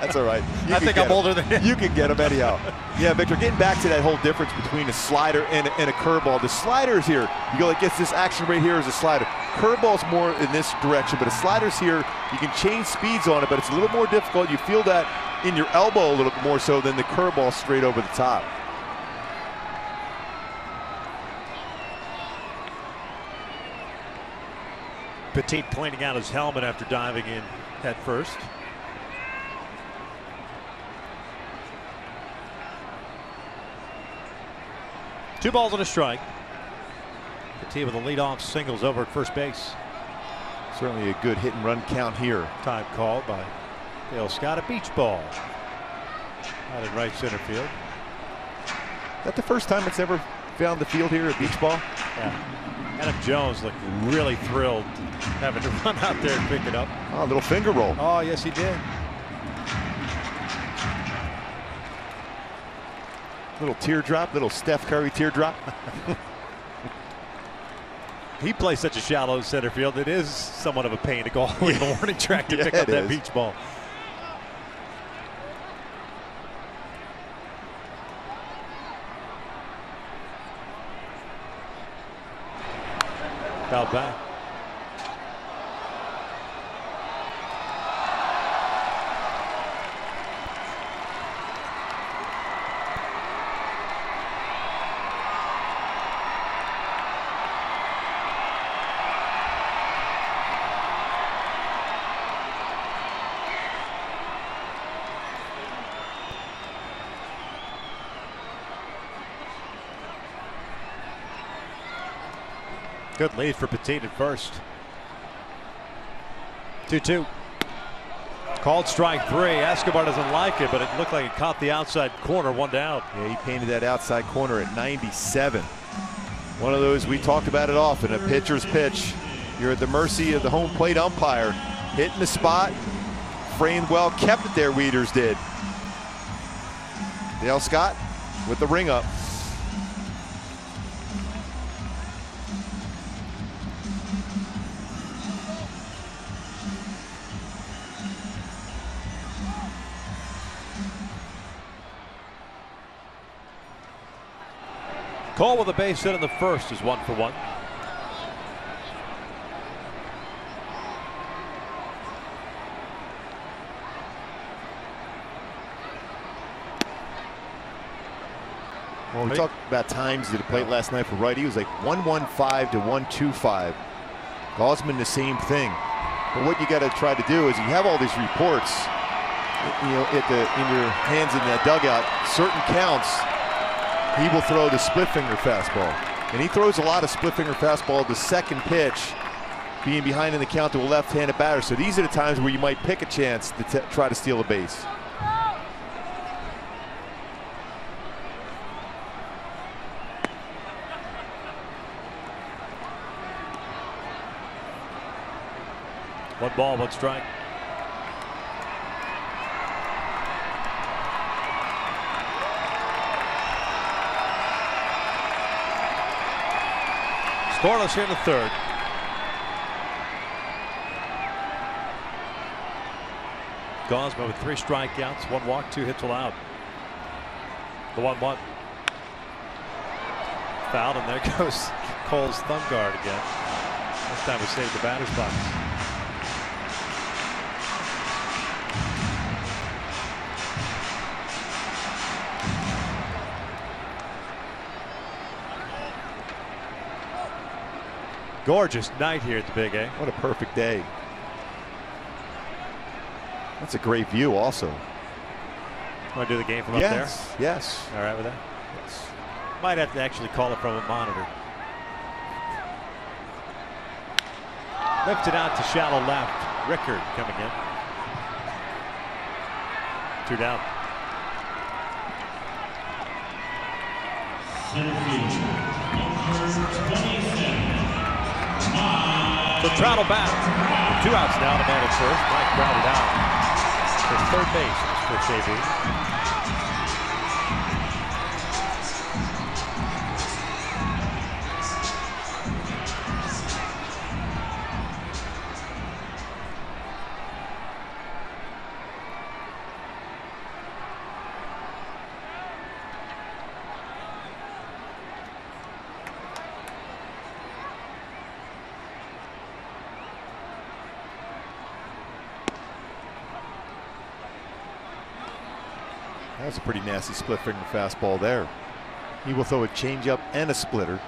That's all right. I think I'm older than him. You can get them anyhow. Yeah, Victor, getting back to that whole difference between a slider and a curveball. The slider's here. You go like gets this action right here as a slider. Curveball's more in this direction, but a slider's here. You can change speeds on it, but it's a little more difficult. You feel that in your elbow a little bit more so than the curveball straight over the top. Petit pointing out his helmet after diving in head first. Two balls and a strike. Petit with a leadoff singles over at first base. Certainly a good hit and run count here. Time called by Dale Scott. A beach ball out in right center field. Is that the first time it's ever found the field here, a beach ball? Yeah. Adam Jones looked really thrilled having to run out there and pick it up. Oh, a little finger roll. Oh, yes, he did. Little teardrop, little Steph Curry teardrop. He plays such a shallow center field. It is somewhat of a pain to go all the way to the warning track to pick up that beach ball. Foul back. Good lead for Petit at first. 2-2. Called strike three. Escobar doesn't like it, but it looked like it caught the outside corner, one down. Yeah, he painted that outside corner at 97. One of those, we talked about it often, a pitcher's pitch. You're at the mercy of the home plate umpire. Hitting the spot, framed well, kept it there, Wieters did. Dale Scott with the ring up. Cole with a base hit in the first is 1 for 1. Well, we talked about times at the plate last night for Wright. He was like 115 to 125. Gausman the same thing. But what you got to try to do is you have all these reports, you know, in your hands in that dugout. Certain counts, he will throw the split finger fastball, and he throws a lot of split finger fastball. The second pitch, being behind in the count to a left-handed batter. So these are the times where you might pick a chance to try to steal a base. One ball, one strike. Scoreless here in the third. Gausman with 3 strikeouts, 1 walk, 2 hits allowed. The 1-1. Fouled, and there goes Cole's thumb guard again. This time he saved the batter's box. Gorgeous night here at the Big A. What a perfect day. That's a great view also. Want to do the game from up there? Yes. All right with that? Yes. Might have to actually call it from a monitor. Lifted out to shallow left. Rickard coming in. 2 down. Center field, number 27. So Trout back. 2 outs now, the man at first. Mike grounded out to third base in his first debut. That was a pretty nasty split finger fastball there. He will throw a changeup and a splitter.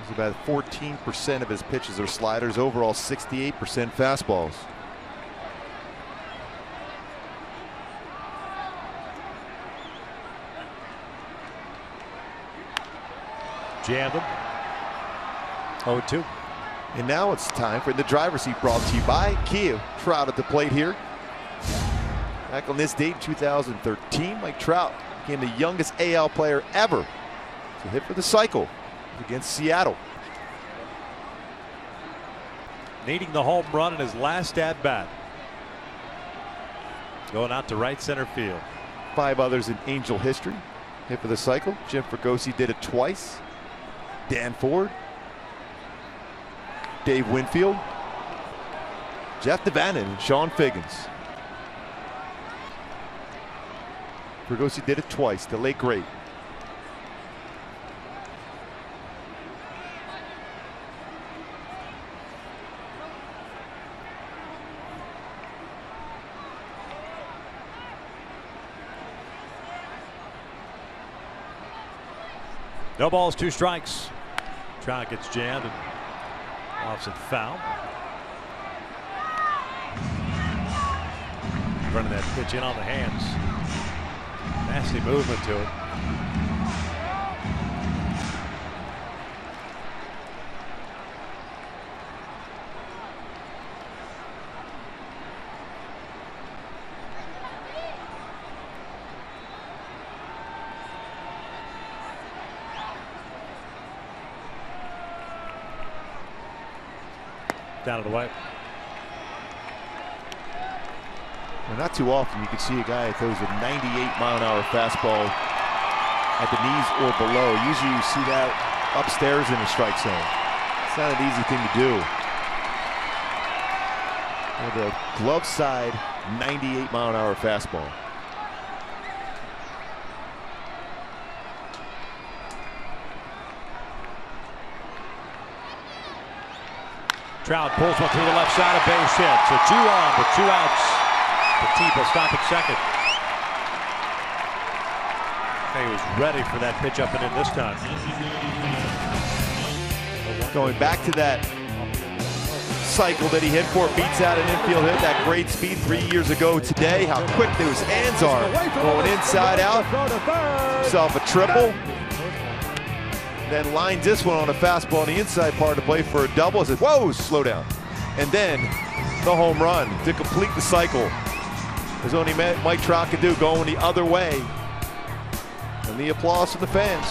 He's about 14% of his pitches are sliders. Overall, 68% fastballs. Jammed him. 0-2. And now it's time for the driver's seat, brought to you by Kia. Trout at the plate here. Back on this date, 2013, Mike Trout became the youngest AL player ever to hit for the cycle against Seattle. Needing the home run in his last at bat. Going out to right center field. 5 others in Angel history hit for the cycle. Jim Fregosi did it twice. Dan Ford, Dave Winfield, Jeff Devannon, and Sean Figgins. Fregosi did it twice, the late great. No balls, 2 strikes. Trout gets jammed and offset foul. Running that pitch in on the hands. Nasty movement to it. Down to the white. Well, not too often you can see a guy that throws a 98-mile-an-hour fastball at the knees or below. Usually you see that upstairs in the strike zone. It's not an easy thing to do. With a glove side 98-mile-an-hour fastball. Trout pulls one through the left side, a base hit. So 2 on with 2 outs. Petit will stop at second. He was ready for that pitch up and in this time. Going back to that cycle that he hit for, beats out an infield hit, that great speed 3 years ago today. How quick those hands are. Going inside out. Himself a triple. Then lines this one on a fastball on the inside part of the play for a double. Says, whoa, slow down. And then the home run to complete the cycle. As only Mike Trout could do, going the other way. And the applause from the fans.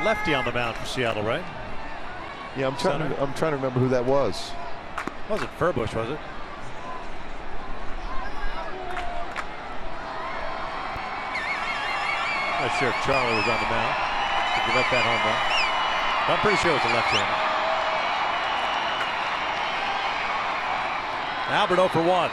Lefty on the mound for Seattle, right? Yeah, I'm trying to remember who that was. Wasn't Furbush, was it? Not sure if Charlie was on the mound. Did you let that home run? I'm pretty sure it was a left-hander. Albert 0 for 1.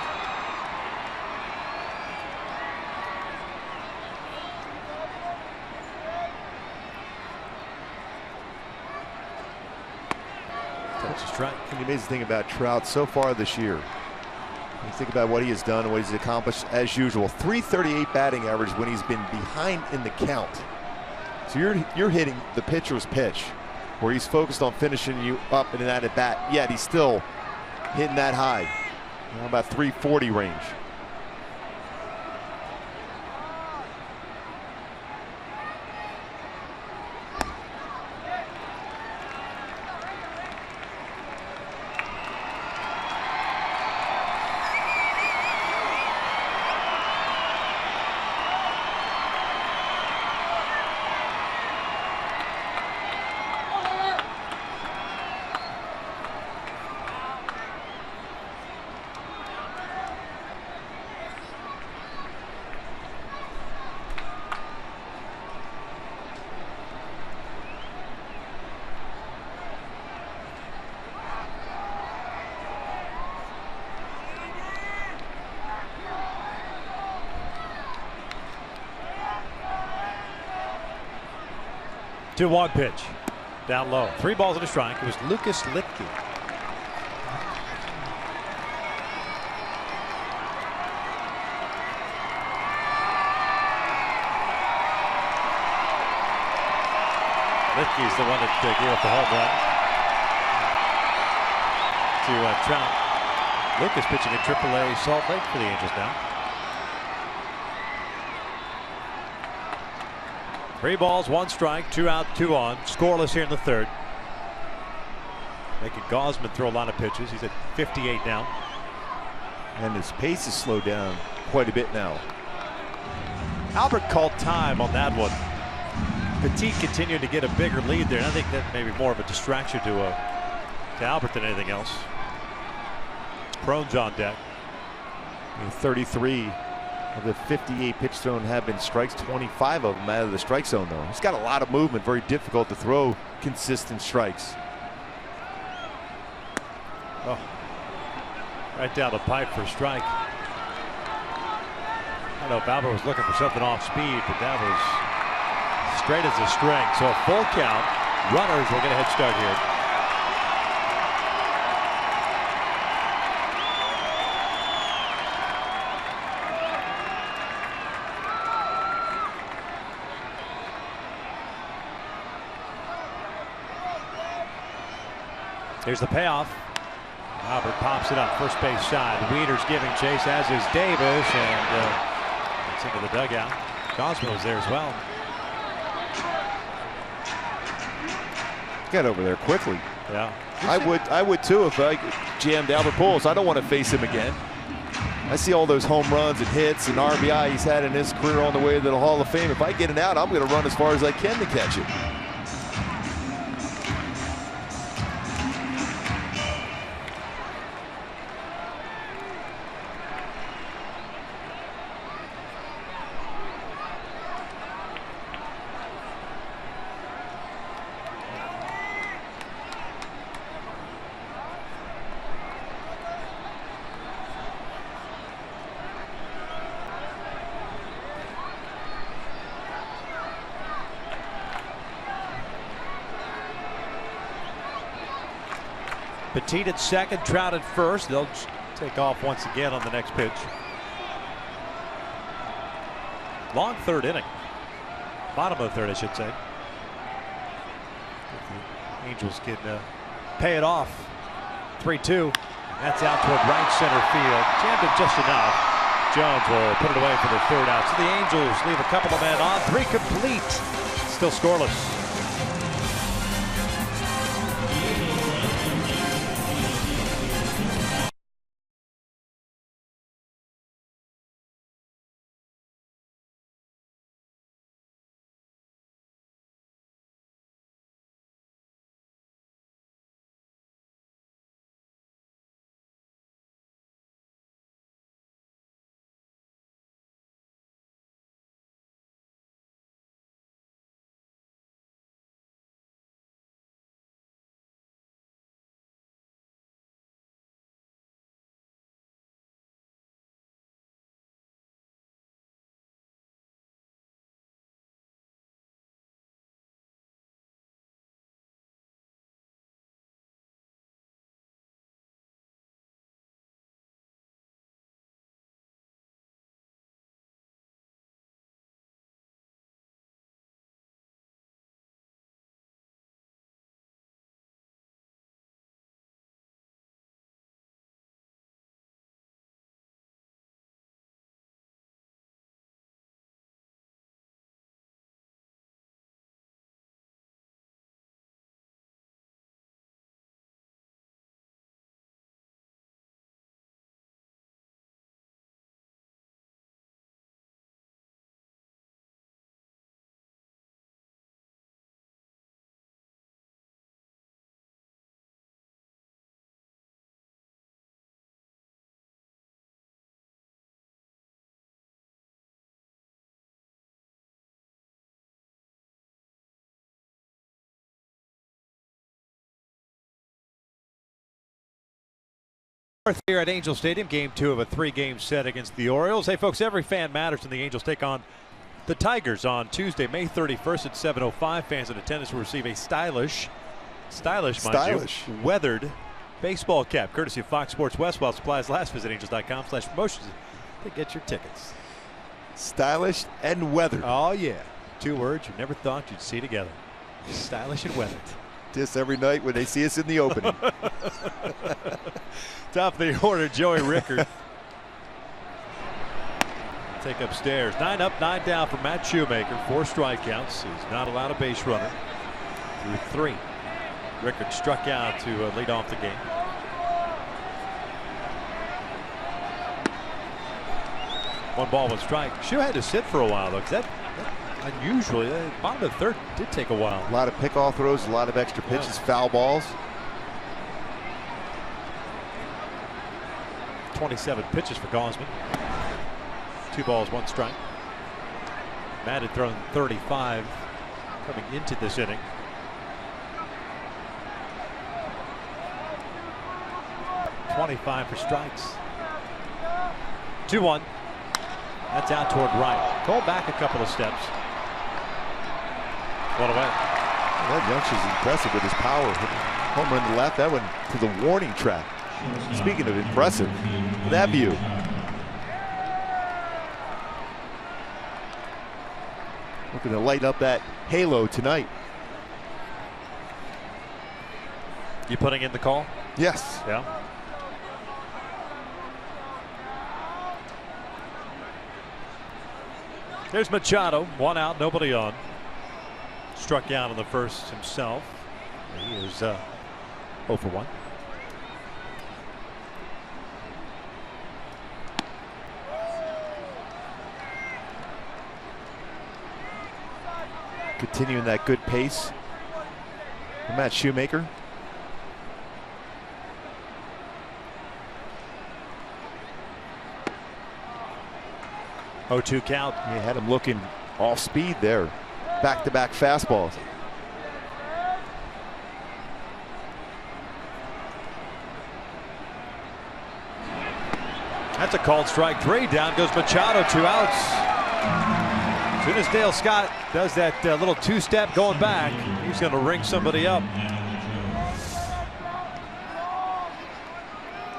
Touch a strike. And the amazing thing about Trout so far this year, you think about what he has done and what he's accomplished as usual. .338 batting average when he's been behind in the count. So you're hitting the pitcher's pitch, where he's focused on finishing you up in an at bat. Yet he's still hitting that high, about 340 range. Two 1 pitch. Down low. 3 balls and a strike. It was Lucas Litke. Litkey's the one that gave up the home run to Trout. Lucas pitching at AAA Salt Lake for the Angels now. 3 balls, 1 strike, 2 out, 2 on. Scoreless here in the third. Making Gausman throw a lot of pitches. He's at 58 now. And his pace has slowed down quite a bit now. Albert called time on that one. Petit continued to get a bigger lead there, and I think that may be more of a distraction to Albert than anything else. Crone's on deck. 33 of the 58 pitch thrown have been strikes, 25 of them out of the strike zone though. He's got a lot of movement, very difficult to throw consistent strikes. Oh, right down the pipe for a strike. I don't know if Albert was looking for something off speed, but that was straight as a string. So a full count. Runners will get a head start here. Here's the payoff. Albert pops it up first base side. Weeder's giving chase, as is Davis, and it's into the dugout. Gausman was there as well. Got over there quickly. Yeah, I would too if I jammed Albert Pujols. I don't want to face him again. I see all those home runs and hits and RBI he's had in his career on the way to the Hall of Fame. If I get it out, I'm going to run as far as I can to catch it. Petit at second, Trout at first. They'll take off once again on the next pitch. Long third inning. Bottom of the third, I should say. If the Angels can pay it off. 3-2. That's out toward right center field. Jammed it just enough. Jones will put it away for the third out. So the Angels leave a couple of men on. 3 complete. Still scoreless. Here at Angel Stadium, game 2 of a 3-game set against the Orioles. Hey folks, every fan matters, and the Angels take on the Tigers on Tuesday, May 31st at 7:05. Fans in attendance will receive a stylish, mind you, weathered baseball cap, courtesy of Fox Sports West. While supplies last, visit angels.com/promotions to get your tickets. Stylish and weathered. Oh yeah, 2 words you never thought you'd see together. Stylish and weathered. This every night when they see us in the opening. Top of the order, Joey Rickard. Take upstairs. 9 up, 9 down for Matt Shoemaker. 4 strikeouts. He's not allowed a base runner through 3. Rickard struck out to lead off the game. One ball, one strike. Shoe had to sit for a while though, because that unusually, bottom of the third did take a while. A lot of pickoff throws, a lot of extra pitches, foul balls. 27 pitches for Gausman. 2 balls, 1 strike. Matt had thrown 35 coming into this inning. .25 for strikes. 2-1. That's out toward right. Called back a couple of steps. 1 away. That youngster's impressive with his power. Home run to left. That went to the warning track. Speaking of impressive, that view. Looking to light up that halo tonight. You putting in the call? Yes. Yeah. There's Machado. 1 out, nobody on. Struck out in the first himself. He is 0 for 1. Continuing that good pace for Matt Shoemaker. Oh, 2 count. He had him looking off speed there. Back-to-back fastballs. That's a called strike 3. Down goes Machado. 2 outs. As soon as Dale Scott does that little 2-step going back, he's going to ring somebody up.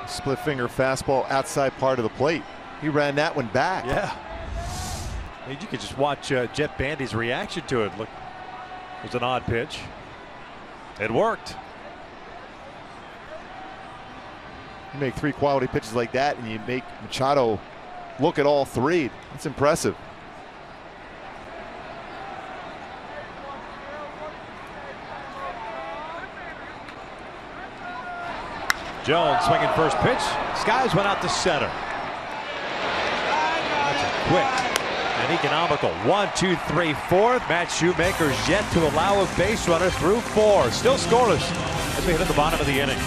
Split finger fastball outside part of the plate. He ran that one back. Yeah. I mean, you could just watch Jet Bandy's reaction to it. Look, it was an odd pitch. It worked. You make 3 quality pitches like that and you make Machado look at all 3. That's impressive. Jones swinging first pitch. Skies went out to center. That's a quick and economical 1, 2, 3, 4. Matt Shoemaker's yet to allow a base runner through 4. Still scoreless as we hit at the bottom of the inning.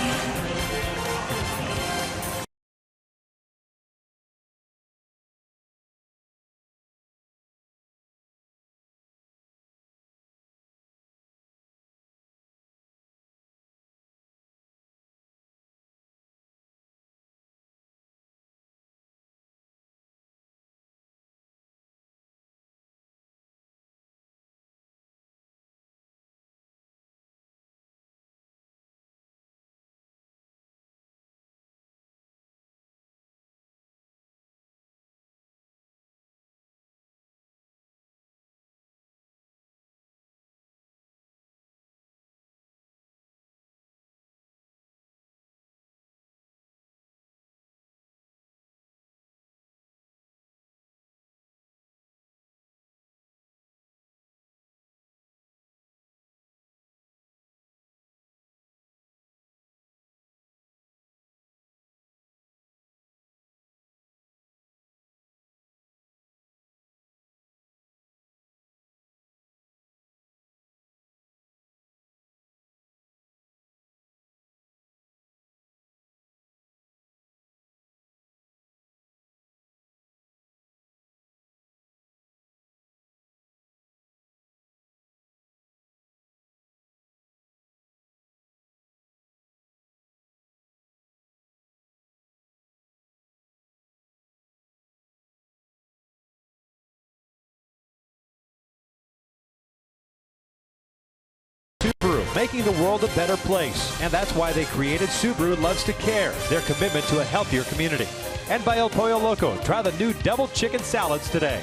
Subaru, making the world a better place. And that's why they created Subaru Loves to Care, their commitment to a healthier community. And by El Pollo Loco, try the new double chicken salads today.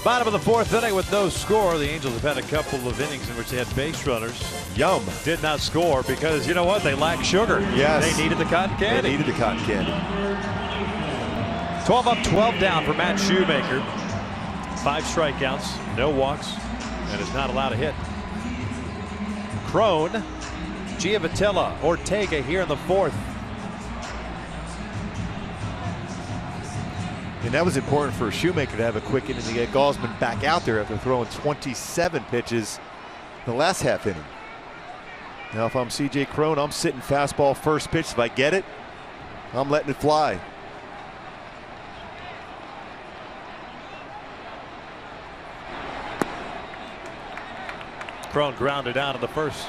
Bottom of the fourth inning with no score. The Angels have had a couple of innings in which they had base runners. Yum. Did not score because, you know what, they lack sugar. Yes. They needed the cotton candy. They needed the cotton candy. 12 up, 12 down for Matt Shoemaker. 5 strikeouts, no walks, and is not allowed a hit. Crone, Giavotella, Ortega here in the fourth. And that was important for Shoemaker to have a quick inning to get Gausman back out there after throwing 27 pitches in the last half inning. Now if I'm CJ Crone, I'm sitting fastball first pitch. If I get it, I'm letting it fly. Crone grounded out of the first.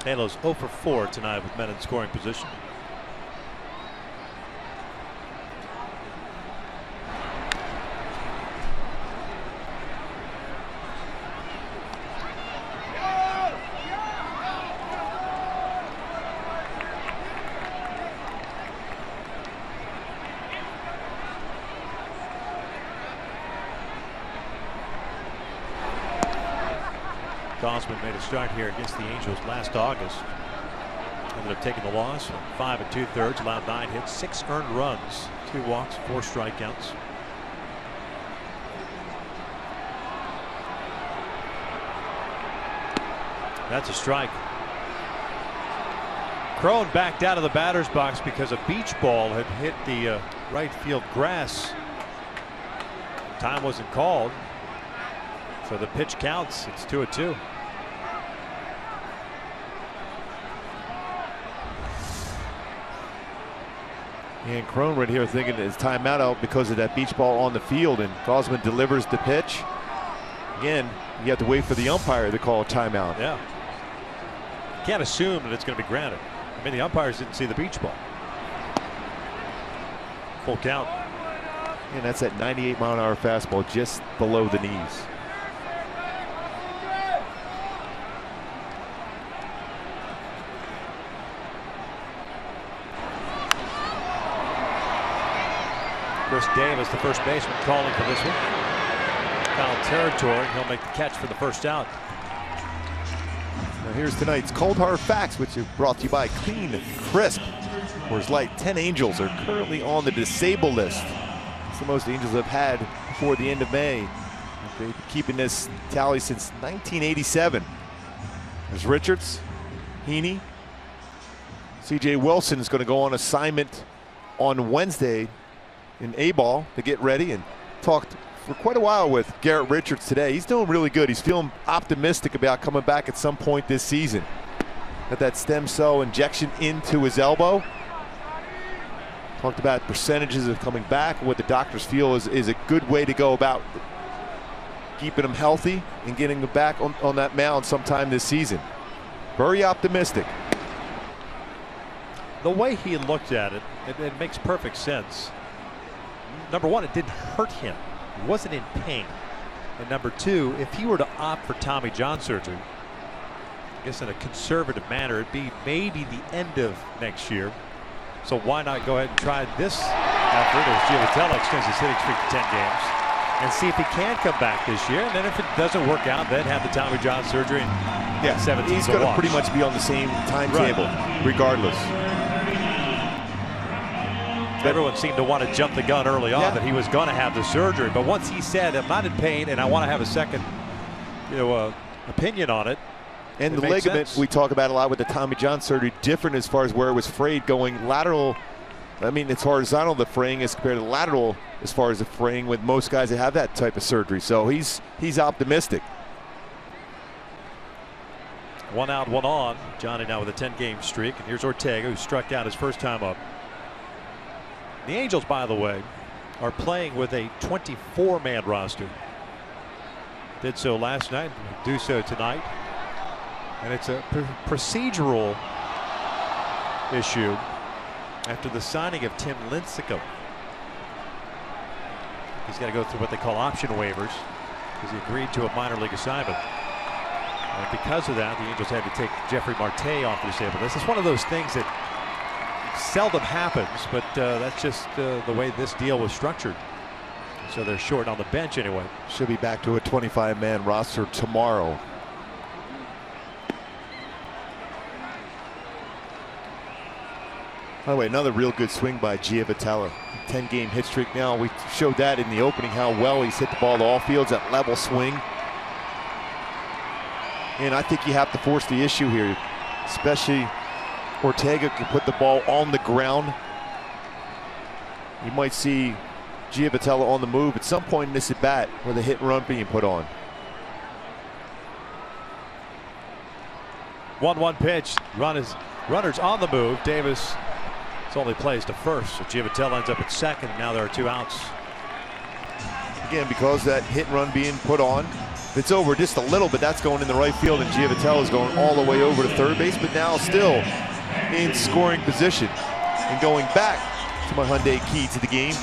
Halos 0 for 4 tonight with men in scoring position. Gausman made a start here against the Angels last August. Ended up taking the loss. 5 2/3, allowed 9 hits, 6 earned runs, 2 walks, 4 strikeouts. That's a strike. Crone backed out of the batter's box because a beach ball had hit the right field grass. Time wasn't called, so the pitch counts. It's 2-2. And Crone right here thinking his timeout out because of that beach ball on the field, and Gausman delivers the pitch. Again, you have to wait for the umpire to call a timeout. Yeah. Can't assume that it's going to be granted. I mean, the umpires didn't see the beach ball. Full count. And that's that 98-mile-an-hour fastball just below the knees. Chris Davis, the first baseman, calling for this one. Foul territory. He'll make the catch for the first out. Now here's tonight's Cold Hard Facts, which are brought to you by Clean Crisp. Coors Light, 10 Angels are currently on the disabled list. It's the most Angels have had before the end of May. They've been keeping this tally since 1987. There's Richards, Heaney. C.J. Wilson is going to go on assignment on Wednesday in A-ball to get ready, and talked for quite a while with Garrett Richards today. He's doing really good. He's feeling optimistic about coming back at some point this season. Got that stem cell injection into his elbow. Talked about percentages of coming back and what the doctors feel is a good way to go about keeping him healthy and getting him back on that mound sometime this season. Very optimistic. The way he looked at it, it makes perfect sense. Number one, it didn't hurt him. He wasn't in pain. And number two, if he were to opt for Tommy John surgery, I guess in a conservative manner, it'd be maybe the end of next year. So why not go ahead and try this effort as Giavotella extends his hitting streak to 10 games and see if he can come back this year. And then if it doesn't work out, then have the Tommy John surgery and 17. He's going to pretty much be on the same timetable, regardless. Everyone seemed to want to jump the gun early on that he was going to have the surgery, but once he said, "I'm not in pain and I want to have a second, opinion on it," and the ligament we talk about a lot with the Tommy John surgery, different as far as where it was frayed going lateral. I mean, it's horizontal, the fraying is compared to lateral as far as the fraying with most guys that have that type of surgery. So he's optimistic. 1 out, 1 on. Johnny now with a 10-game streak, and here's Ortega, who struck out his first time up. The Angels, by the way, are playing with a 24-man roster. Did so last night, do so tonight. And it's a procedural issue after the signing of Tim Lincecum. He's got to go through what they call option waivers because he agreed to a minor league assignment. And because of that, the Angels had to take Jeffrey Marte off the disabled list. It's one of those things that seldom happens, but that's just the way this deal was structured. So they're short on the bench anyway. Should be back to a 25-man roster tomorrow. By the way, another real good swing by Giavotella. 10-game hit streak now. We showed that in the opening, how well he's hit the ball to all fields, that level swing. And I think you have to force the issue here, especially Ortega can put the ball on the ground. You might see Giavotella on the move at some point in this at bat with a hit and run being put on. 1-1 pitch. Runners on the move. Davis only plays to first, so Giavotella ends up at second. Now there are 2 outs. Again, because that hit and run being put on, if it's over just a little bit, that's going in the right field, and Giavotella is going all the way over to third base, but now still in scoring position. And going back to my Hyundai key to the game,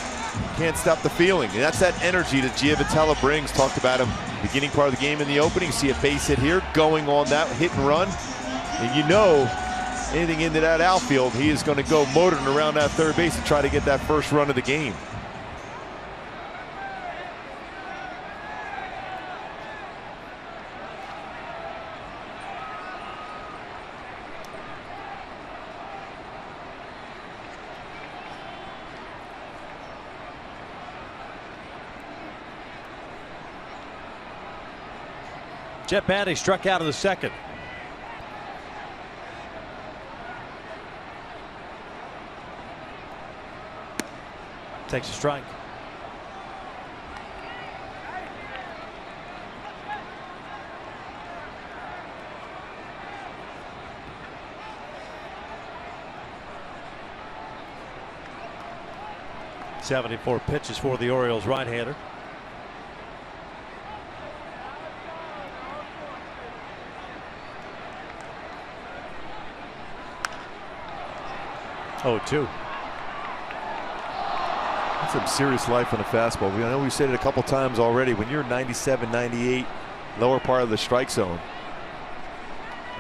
can't stop the feeling, and that's that energy that Giavotella brings. Talked about him beginning part of the game in the opening. See a base hit here, going on that hit and run, and you know anything into that outfield, he is going to go motoring around that third base and try to get that first run of the game. Jet Bandy struck out in the second. Takes a strike. .74 pitches for the Orioles right-hander. Oh, 2. That's some serious life on a fastball. I know we've said it a couple times already. When you're 97, 98, lower part of the strike zone,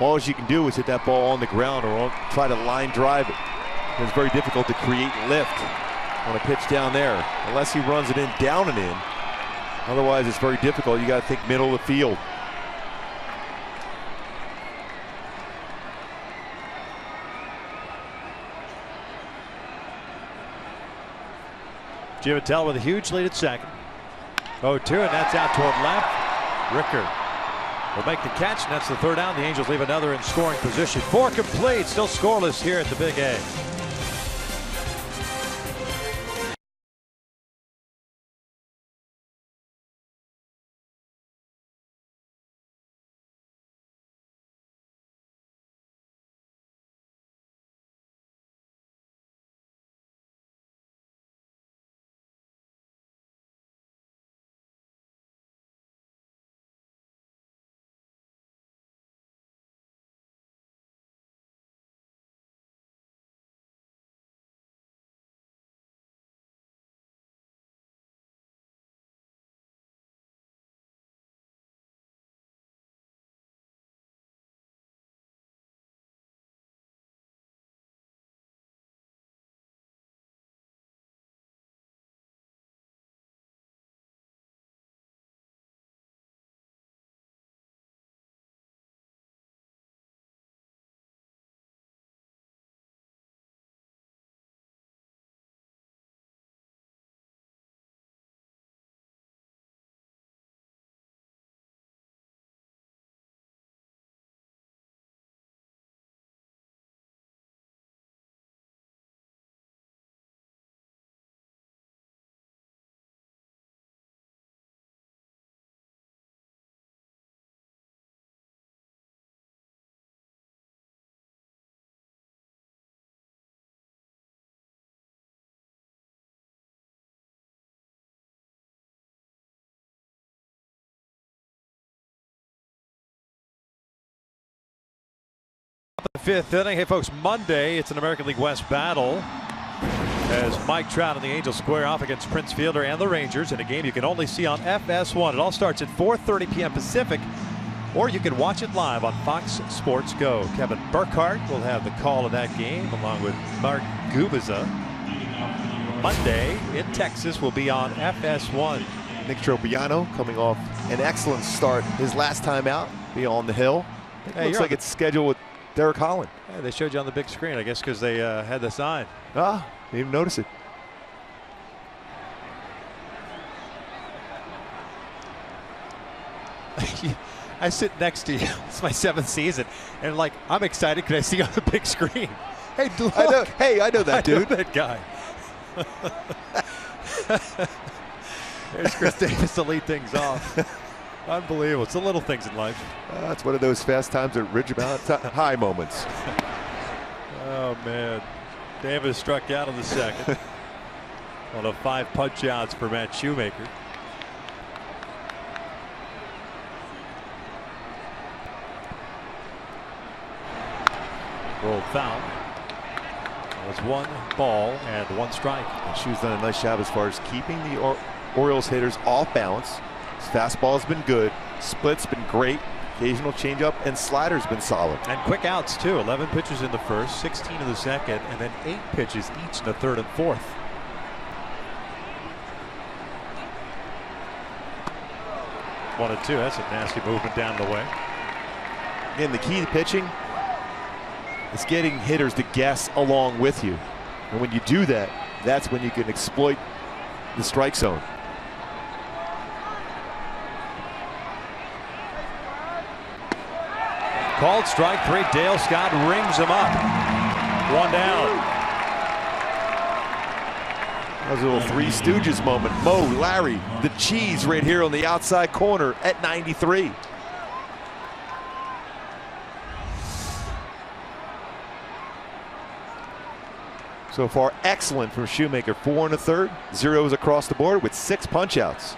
all you can do is hit that ball on the ground or try to line drive it. It's very difficult to create lift on a pitch down there, unless he runs it in down and in. Otherwise, it's very difficult. You got to think middle of the field. Giavotella with a huge lead at second. 0-2, and that's out toward left. Ricker will make the catch, and that's the third down. The Angels leave another in scoring position. 4 complete, still scoreless here at the Big A. The 5th inning. Hey folks, Monday it's an American League West battle as Mike Trout and the Angels square off against Prince Fielder and the Rangers in a game you can only see on FS1. It all starts at 4:30 p.m. Pacific, or you can watch it live on Fox Sports Go. Kevin Burkhardt will have the call of that game along with Mark Gubiza. Monday in Texas will be on FS1. Nick Tropiano coming off an excellent start his last time out, be on the hill. It looks like it's scheduled with Derek Holland. Yeah, they showed you on the big screen, I guess, because they had the sign. Ah, didn't even notice it. I sit next to you. It's my 7th season, and like I'm excited because I see you on the big screen. Hey, look. I know that dude. I know that guy. There's Chris Davis to lead things off. Unbelievable. It's the little things in life. It's one of those fast times at Ridgemount High moments. Oh, man. Davis struck out on the second. One of 5 punch outs for Matt Shoemaker. Rolled foul. That was 1 ball and 1 strike. And Shoe's done a nice job as far as keeping the Orioles hitters off balance. His fastball's been good. Split's been great. Occasional changeup and slider's been solid. And quick outs too. 11 pitches in the first, 16 in the second, and then 8 pitches each in the third and fourth. One and two. That's a nasty movement down the way. And the key to pitching is getting hitters to guess along with you. And when you do that, that's when you can exploit the strike zone. Called strike 3. Dale Scott rings him up. 1 down. That was a little Three Stooges moment. Mo, Larry, the cheese right here on the outside corner at 93. So far, excellent from Shoemaker. 4 1/3, zeros across the board with 6 punch-outs.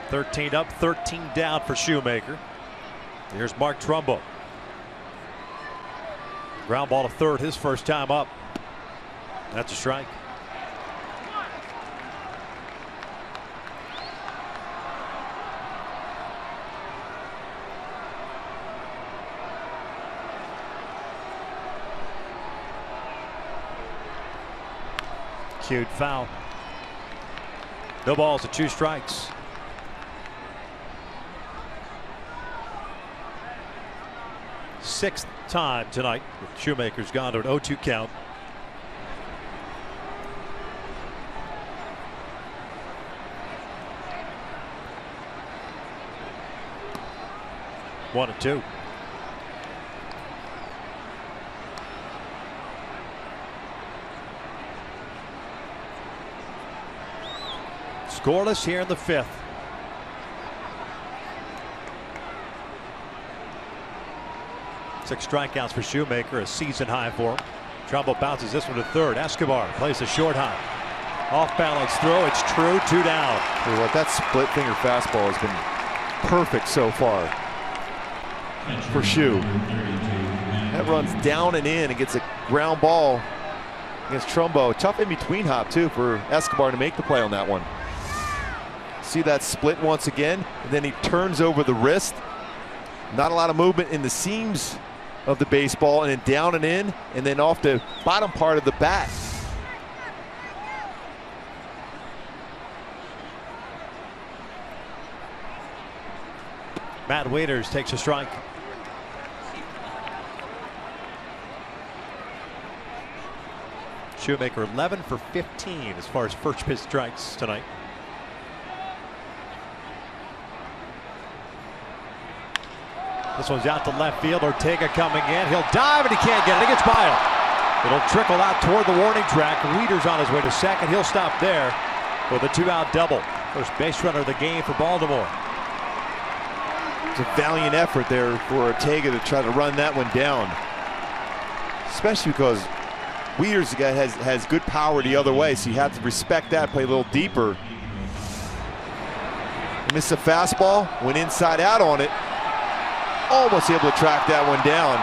13 up, 13 down for Shoemaker. Here's Mark Trumbo. Ground ball to third, his first time up. That's a strike. Cued foul. No balls and 2 strikes. Sixth time tonight. Shoemaker's gone to an 0-2 count. One and 2. Scoreless here in the 5th. Six strikeouts for Shoemaker, a season high for him. Trumbo bounces this one to third. Escobar plays a short high. Off balance throw. It's true. 2 down. Tell you what, that split finger fastball has been perfect so far for Shoe. That runs down and in and gets a ground ball against Trumbo. Tough in between hop too for Escobar to make the play on that one. See that split once again, and then he turns over the wrist. Not a lot of movement in the seams of the baseball, and then down and in, and then off the bottom part of the bat. Matt Waiters takes a strike. Shoemaker 11 for 15 as far as first pitch strikes tonight. This one's out to left field. Ortega coming in. He'll dive and he can't get it. He gets by him. It'll trickle out toward the warning track. Wieters on his way to second. He'll stop there with a 2-out double. First base runner of the game for Baltimore. It's a valiant effort there for Ortega to try to run that one down. Especially because Wieters has good power the other way, so you have to respect that, play a little deeper. He missed a fastball, went inside out on it. Almost able to track that one down.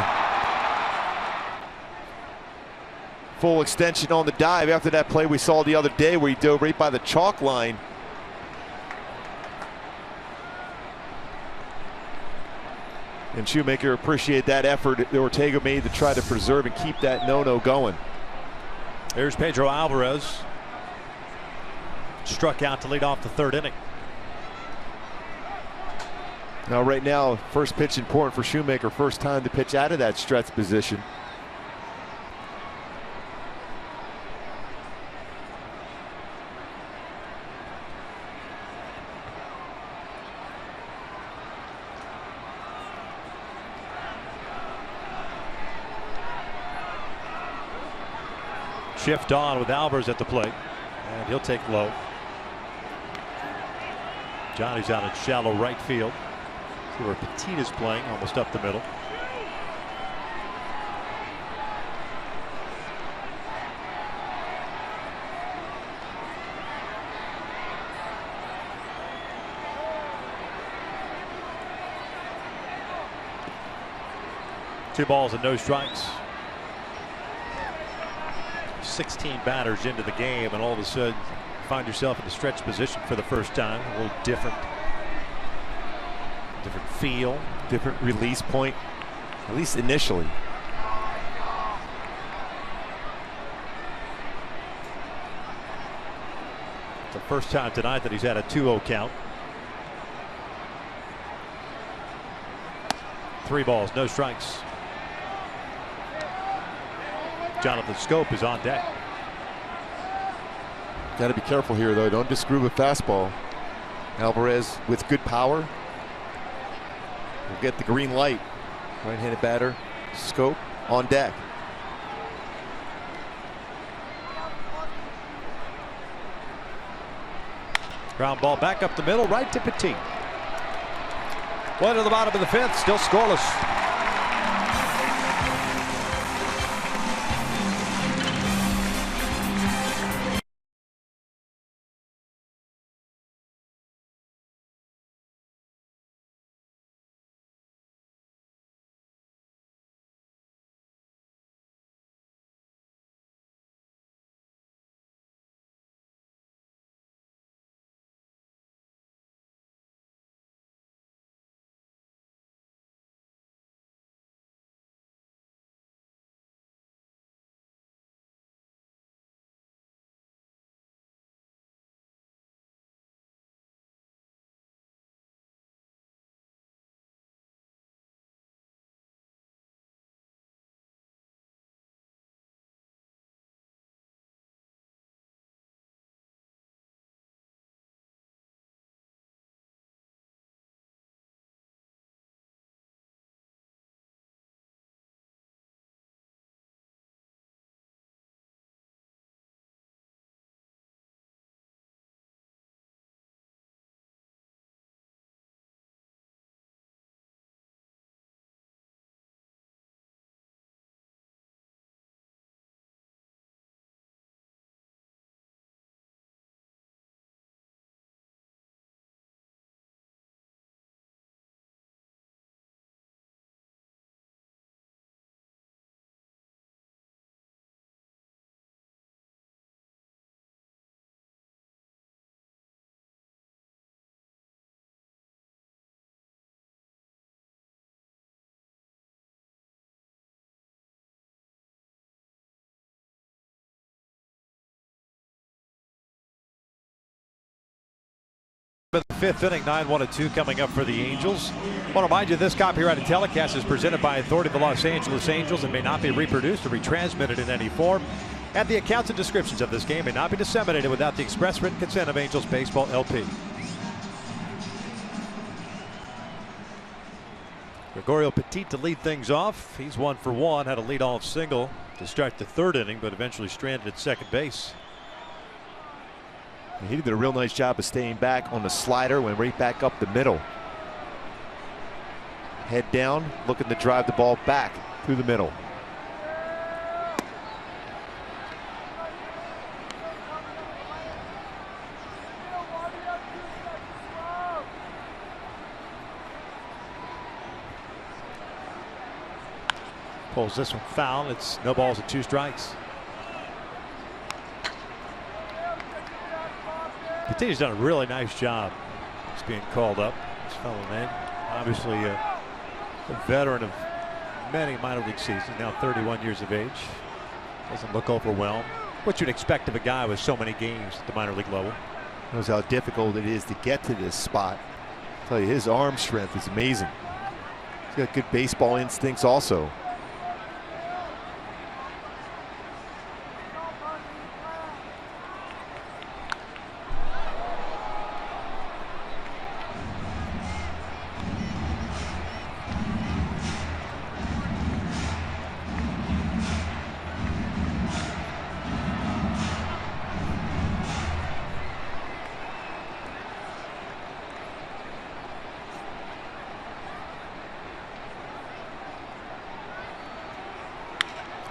Full extension on the dive after that play we saw the other day where he dove right by the chalk line. And Shoemaker appreciate that effort that Ortega made to try to preserve and keep that no-no going. Here's Pedro Alvarez. Struck out to lead off the third inning. Now right now, first pitch important for Shoemaker. First time to pitch out of that stretch position. Shift on with Alvarez at the plate, and he'll take low. Johnny's out in shallow right field. See where Petit is playing, almost up the middle. Two balls and no strikes. 16 batters into the game, and all of a sudden you find yourself in the stretch position for the first time. A little different feel, different release point, at least initially. It's the first time tonight that he's had a 2-0 count. 3 balls, no strikes. Jonathan Scope is on deck. Got to be careful here, though. Don't disgroove a fastball. Alvarez with good power will get the green light. Right-handed batter, Scope on deck. Ground ball back up the middle, right to Petit. One to the bottom of the 5th, still scoreless. In the 5th inning, 9-1-2 coming up for the Angels. I want to remind you this copyrighted telecast is presented by authority of the Los Angeles Angels and may not be reproduced or retransmitted in any form. And the accounts and descriptions of this game may not be disseminated without the express written consent of Angels Baseball LP. Gregorio Petit to lead things off. He's 1 for 1, had a leadoff single to start the 3rd inning, but eventually stranded at second base. He did a real nice job of staying back on the slider, went right back up the middle. Head down, looking to drive the ball back through the middle. Pulls this one foul. It's no balls and 2 strikes. Petit's done a really nice job. He's being called up. This fellow man, obviously a A veteran of many minor league seasons, now 31 years of age. Doesn't look overwhelmed. What you'd expect of a guy with so many games at the minor league level. Knows how difficult it is to get to this spot. I'll tell you, his arm strength is amazing. He's got good baseball instincts also.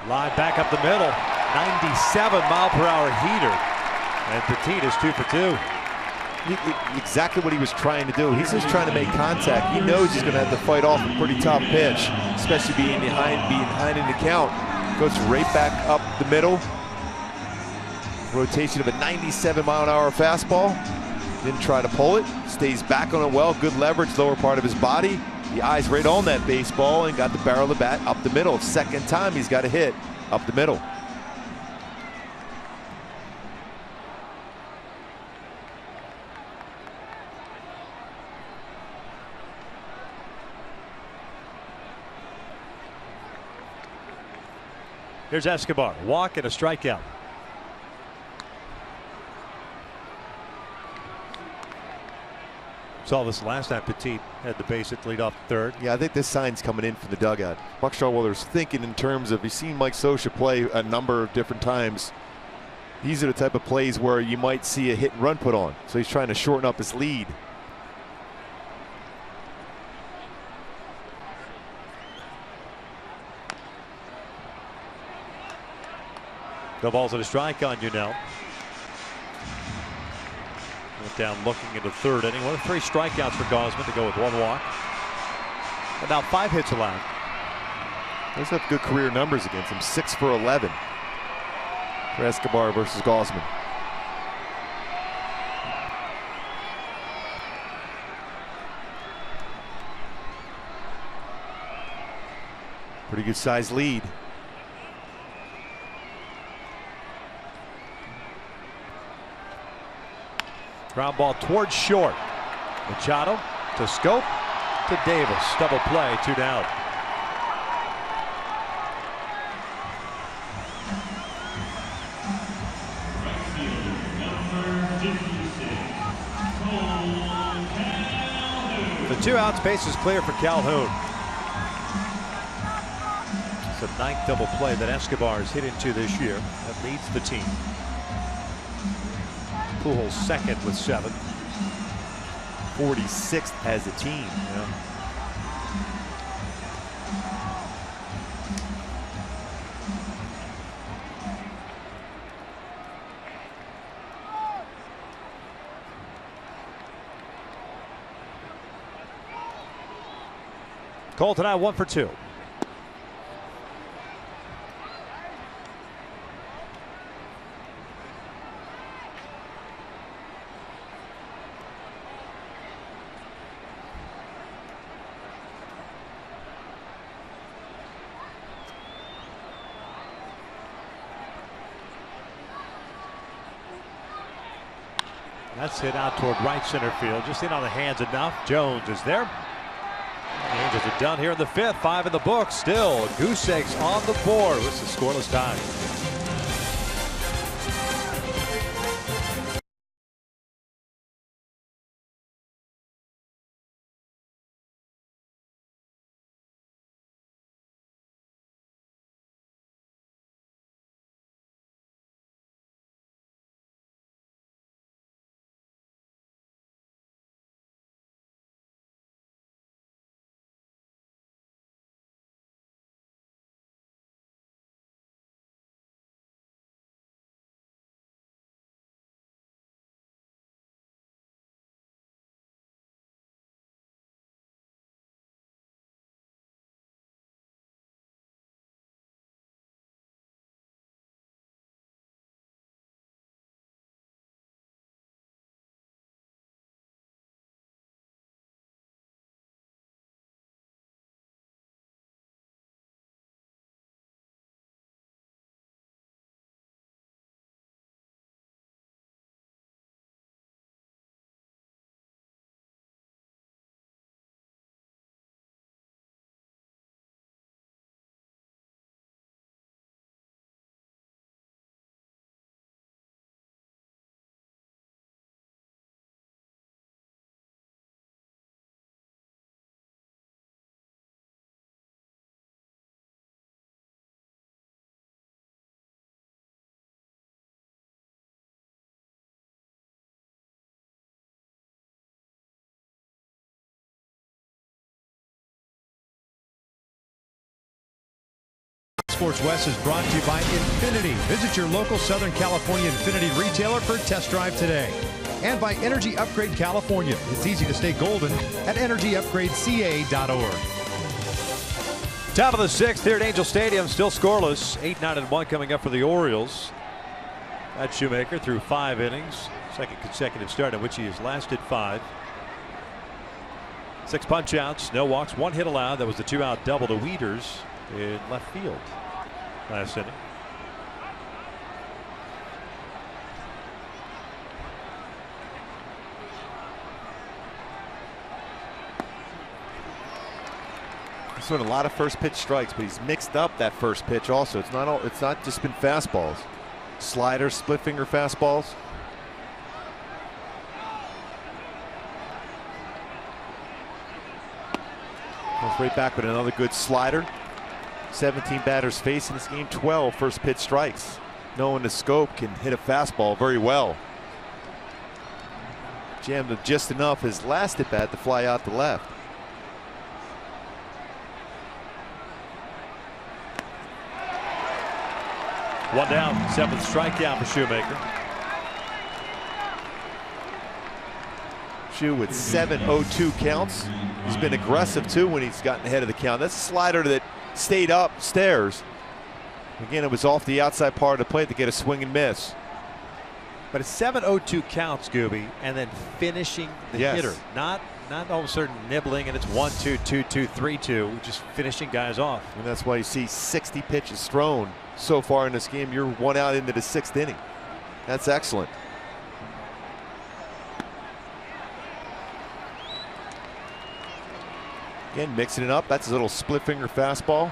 Line back up the middle. 97-mile-per-hour heater. And Petit is 2 for 2. Exactly what he was trying to do. He's just trying to make contact. He knows he's going to have to fight off a pretty tough pitch, especially being behind in the count. Goes right back up the middle. Rotation of a 97-mile-an-hour fastball. Didn't try to pull it. Stays back on it well. Good leverage, lower part of his body. The eyes right on that baseball and got the barrel of the bat up the middle. Second time he's got a hit up the middle. Here's Escobar. Walk and a strikeout. Saw this last time Petit had the base hit lead off third. Yeah, I think this sign's coming in from the dugout. Buck Showalter's thinking in terms of, he's seen Mike Scioscia play a number of different times. These are the type of plays where you might see a hit and run put on. So he's trying to shorten up his lead. No balls and a strike on you now. Went down looking into third inning. 3 strikeouts for Gausman to go with 1 walk. And now 5 hits allowed. Those have good career numbers against him. 6 for 11 for Escobar versus Gausman. Pretty good sized lead. Ground ball towards short. Machado to Scope to Davis. Double play, 2 down. Right fielder, number 56, Calhoun. The 2 outs, base is clear for Calhoun. It's the 9th double play that Escobar has hit into this year. That leads the team. Pujols second with 7. 46th as a team. Yeah. Cole tonight 1 for 2. That's hit out toward right center field. Just in on the hands enough. Jones is there. The Angels are done here in the 5th. 5 in the book. Still, goose eggs on the board. What's the scoreless tie? Sports West is brought to you by Infinity. Visit your local Southern California Infinity retailer for a test drive today. And by Energy Upgrade California. It's easy to stay golden at energyupgradeca.org. Top of the sixth here at Angel Stadium, still scoreless. 8-9-1 coming up for the Orioles. Matt Shoemaker threw 5 innings, second consecutive start in which he has lasted 5. 6 punch outs, no walks, 1 hit allowed. That was the 2-out double to Wieters in left field last inning. He's thrown a lot of first pitch strikes, but he's mixed up that first pitch also. It's not just been fastballs. Sliders, split finger fastballs. Goes right back with another good slider. 17 batters facing this game, 12 first pitch strikes. Knowing the scope, can hit a fastball very well. Jammed it just enough his last at bat to fly out to left. One down, 7th strikeout for Shoemaker. Shoe with 7-0-2 counts. He's been aggressive too when he's gotten ahead of the count. That's a slider that stayed upstairs. Again, it was off the outside part of the plate to get a swing and miss. But it's 7-0-2 counts, Scooby, and then finishing the hitter. Not all of a sudden nibbling and it's 1-2, 2-2, 3-2, just finishing guys off. And that's why you see 60 pitches thrown so far in this game. You're 1 out into the 6th inning. That's excellent. Again, mixing it up. That's his little split finger fastball.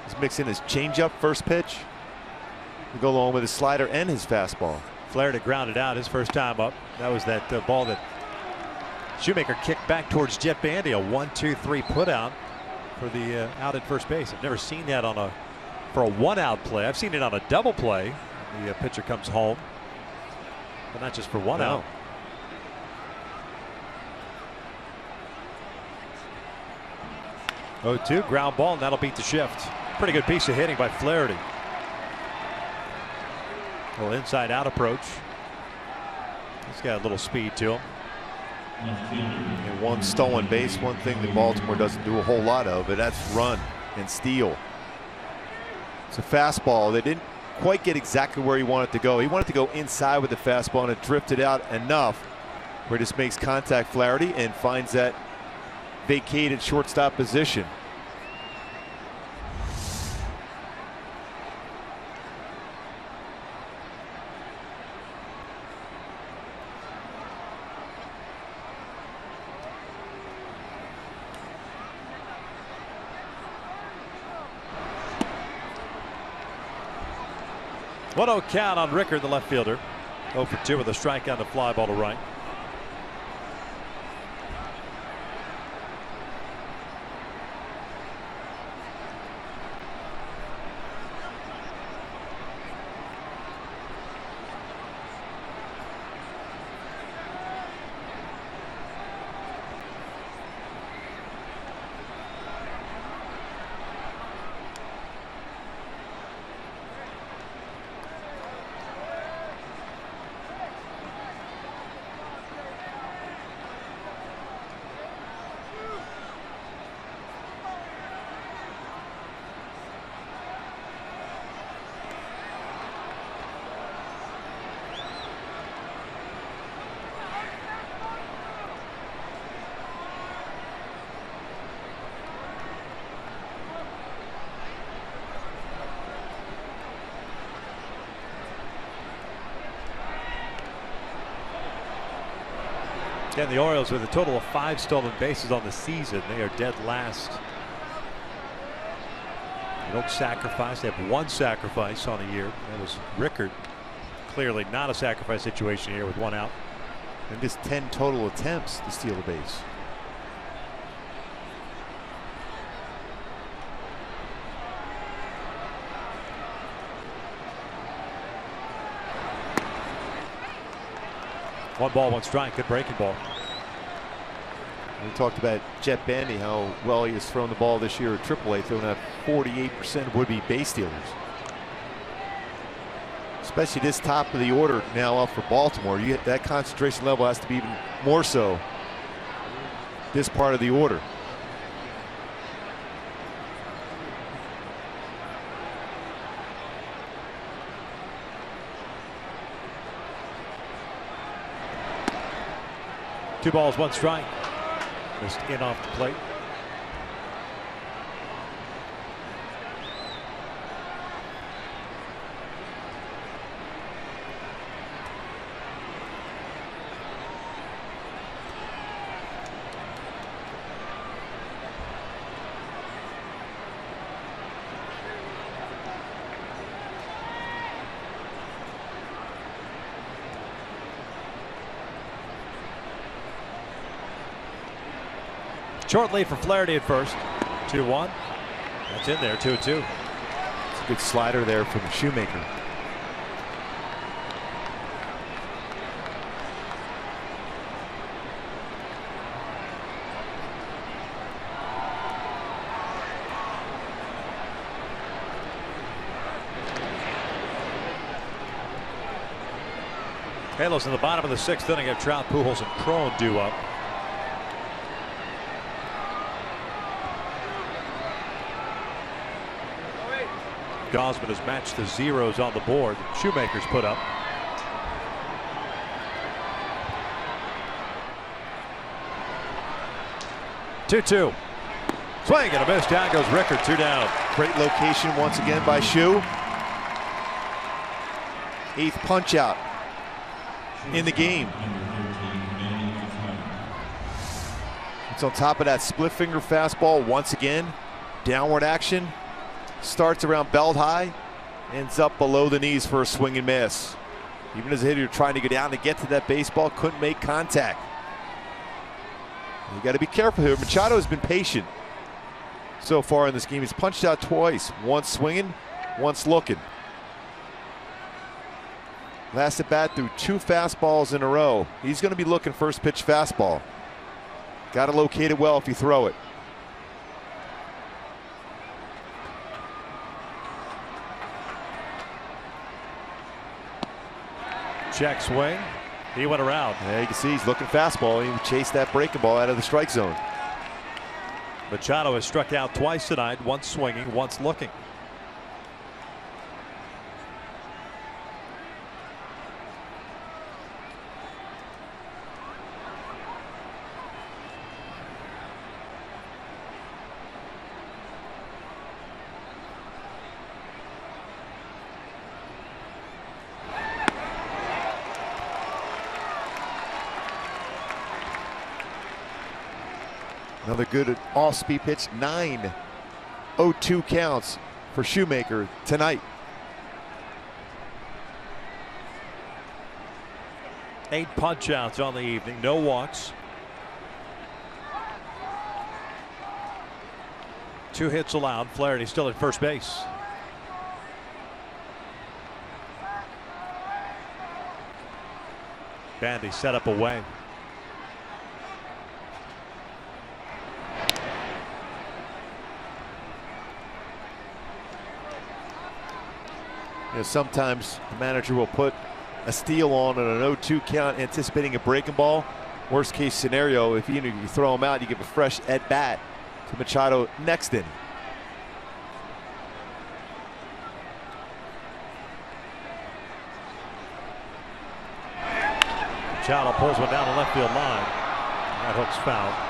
He's mixing his changeup first pitch to go along with his slider and his fastball. Flaherty grounded out his first time up. That was that ball that Shoemaker kicked back towards Jet Bandy. A 1-2-3 put out for the out at first base. I've never seen that for a 1-out play. I've seen it on a double play. The pitcher comes home, but not just for 1 out. 0-2 ground ball, and that'll beat the shift. Pretty good piece of hitting by Flaherty. A little inside out approach. He's got a little speed to him. And 1 stolen base, one thing that Baltimore doesn't do a whole lot of, but that's run and steal. It's a fastball that didn't quite get exactly where he wanted to go. He wanted to go inside with the fastball, and it drifted out enough where it just makes contact, Flaherty, and finds that vacated shortstop position. One 0 count on Rickard, the left fielder. 0 for 2 with a strikeout and a fly ball to right. And the Orioles, with a total of 5 stolen bases on the season, they are dead last. They don't sacrifice. They have 1 sacrifice on a year. That was Rickard. Clearly not a sacrifice situation here with 1 out. And just 10 total attempts to steal a base. One ball, 1 strike. Good breaking ball. We talked about Jet Bandy, how well he has thrown the ball this year at AAA, throwing out 48% would-be base stealers. Especially this top of the order now up for Baltimore. That concentration level has to be even more so this part of the order. Two balls, one strike. Just in off the plate. Short lead for Flaherty at first. 2-1. That's in there. 2-2. It's a good slider there from Shoemaker. Halos in the bottom of the 6th inning have Trout, Pujols, and Cron due up. Gosman has matched the zeros on the board. Shoemaker's put up. Two. Swing and a miss. Down goes Rickard. 2 down. Great location once again by Shoe. 8th punch out in the game. It's on top of that split finger fastball once again. Downward action. Starts around belt high, ends up below the knees for a swing and miss. Even as a hitter trying to get down to get to that baseball, couldn't make contact. You got to be careful here. Machado has been patient so far in this game. He's punched out twice, once swinging, once looking. Last at bat threw 2 fastballs in a row. He's going to be looking first pitch fastball. Got to locate it well if you throw it. Check swing. He went around. Yeah, you can see he's looking fastball. He chased that breaking ball out of the strike zone. Machado has struck out twice tonight, once swinging, once looking. Another good off-speed pitch. 9 0-2 counts for Shoemaker tonight. 8 punch outs on the evening. No walks. 2 hits allowed. Flaherty still at first base. Bandy set up away. You know, sometimes the manager will put a steal on an 0-2 count, anticipating a breaking ball. Worst case scenario, if you throw him out, you give a fresh at bat to Machado next inning. Machado pulls one down the left field line. That hook's foul.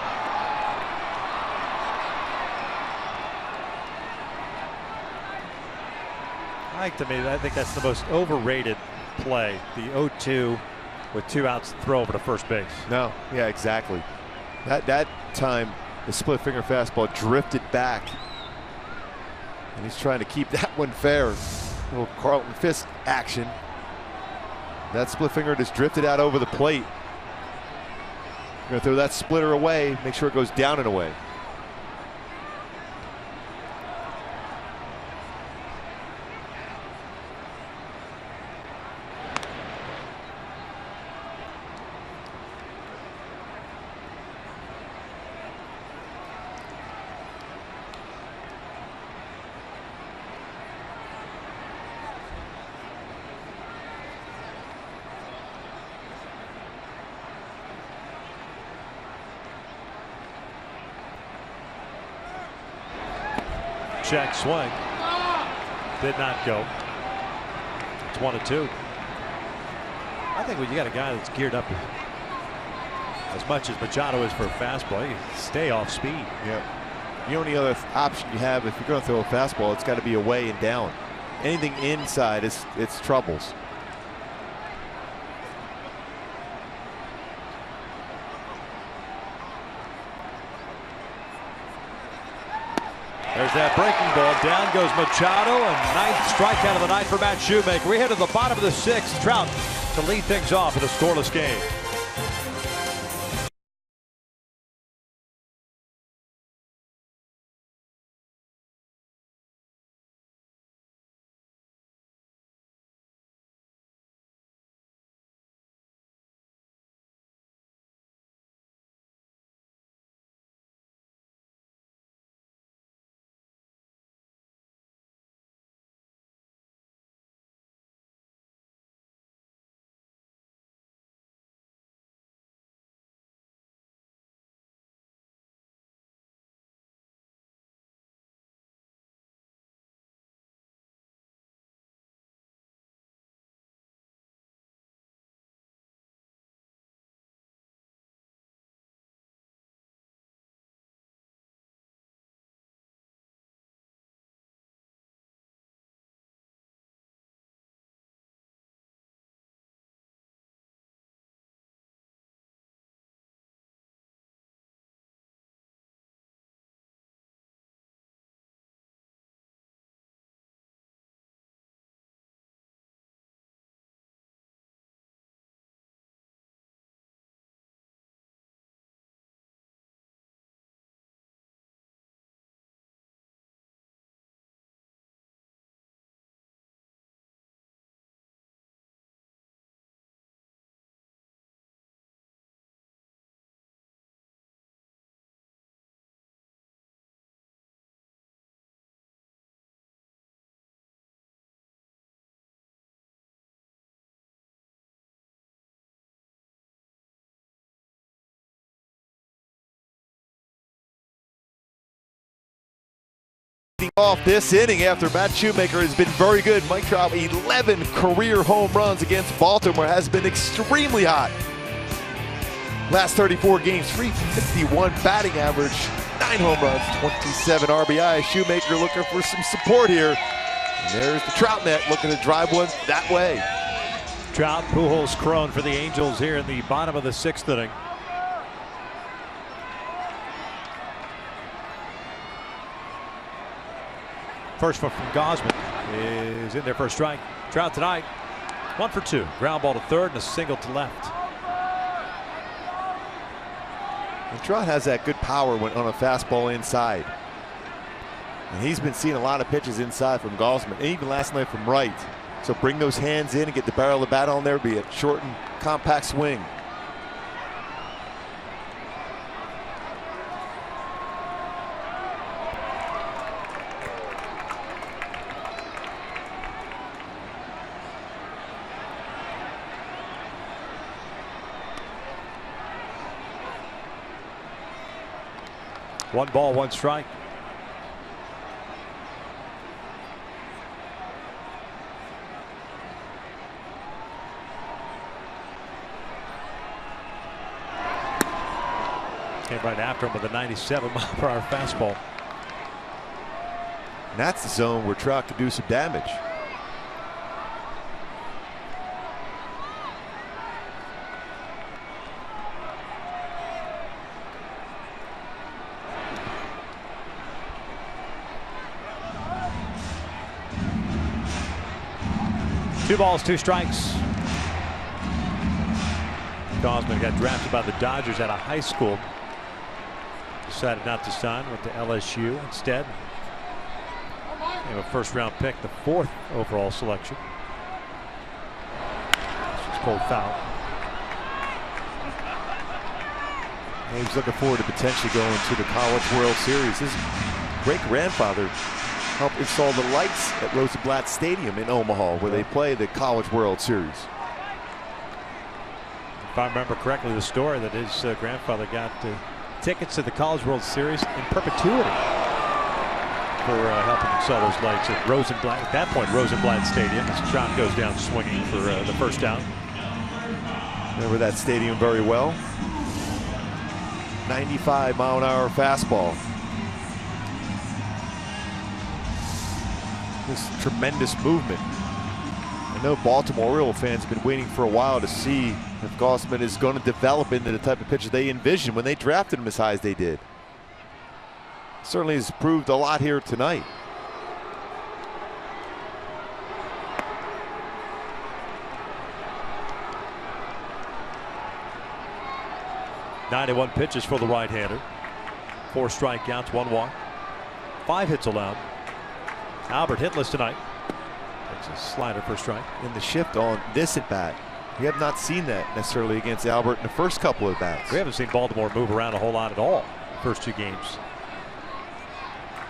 I think that's the most overrated play. The 0-2 with 2 outs to throw over to first base. No, yeah, exactly. That time the split finger fastball drifted back, and he's trying to keep that one fair. A little Carlton Fisk action. That split finger just drifted out over the plate. You're gonna throw that splitter away. Make sure it goes down and away. check swing. Did not go. It's 1-2. I think when you got a guy that's geared up as much as Machado is for a fastball, you stay off speed. Yep. The only other option you have if you're going to throw a fastball, it's got to be away and down. Anything inside is it's troubles. There's that breaking ball. Down goes Machado, and 9th strikeout of the night for Matt Shoemaker. We head to the bottom of the 6th. Trout to lead things off in a scoreless game. Off this inning after Matt Shoemaker has been very good. Mike Trout, 11 career home runs against Baltimore, has been extremely hot. Last 34 games, 351 batting average, 9 home runs, 27 RBI. Shoemaker looking for some support here. And there's the Trout net looking to drive one that way. Trout, Pujols, Cron for the Angels here in the bottom of the 6th inning. First one from Gausman is in there for a strike. Trout tonight, 1 for 2. Ground ball to third and a single to left. And Trout has that good power when on a fastball inside. And he's been seeing a lot of pitches inside from Gausman, and even last night from Wright. So bring those hands in and get the barrel of the bat on there, be a short and compact swing. One ball, one strike. Came right after him with a 97-mile-per-hour fastball. And that's the zone where Trout could do some damage. Two balls, two strikes. Gausman got drafted by the Dodgers out of high school. Decided not to sign, went to LSU instead. Became a first-round pick, the 4th overall selection. This is cold foul. He's looking forward to potentially going to the College World Series. His great-grandfather helped install the lights at Rosenblatt Stadium in Omaha, where they play the College World Series. If I remember correctly, the story that his grandfather got tickets to the College World Series in perpetuity. for helping him sell those legs at Rosenblatt. At that point, Rosenblatt Stadium. As John goes down swinging for the first down. Remember that stadium very well. 95-mile-an-hour fastball. This tremendous movement. I know Baltimore Orioles fans have been waiting for a while to see if Gausman is going to develop into the type of pitcher they envisioned when they drafted him as high as they did. Certainly has proved a lot here tonight. .91 pitches for the right-hander. 4 strikeouts, 1 walk. 5 hits allowed. Albert hitless tonight. Takes a slider for a strike. In the shift on this at bat, we have not seen that necessarily against Albert in the first couple of bats. We haven't seen Baltimore move around a whole lot at all first 2 games.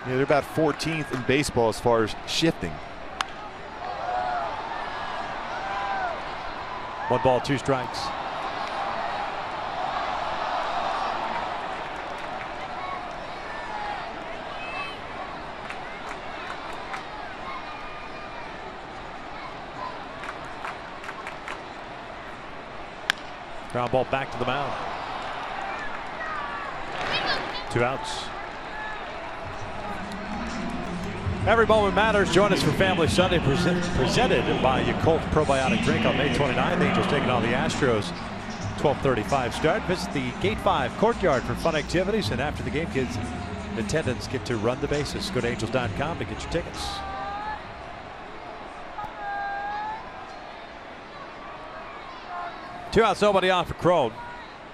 Yeah, they're about 14th in baseball as far as shifting. 1 ball, 2 strikes. Ground ball back to the mound. 2 outs. Every moment matters. Join us for Family Sunday presented by Yakult Probiotic Drink on May 29th. Angels taking on the Astros. 12:35 start. Visit the Gate 5 courtyard for fun activities. And after the game, kids in attendance get to run the bases. Go to angels.com to get your tickets. Two outs, nobody on for Crone.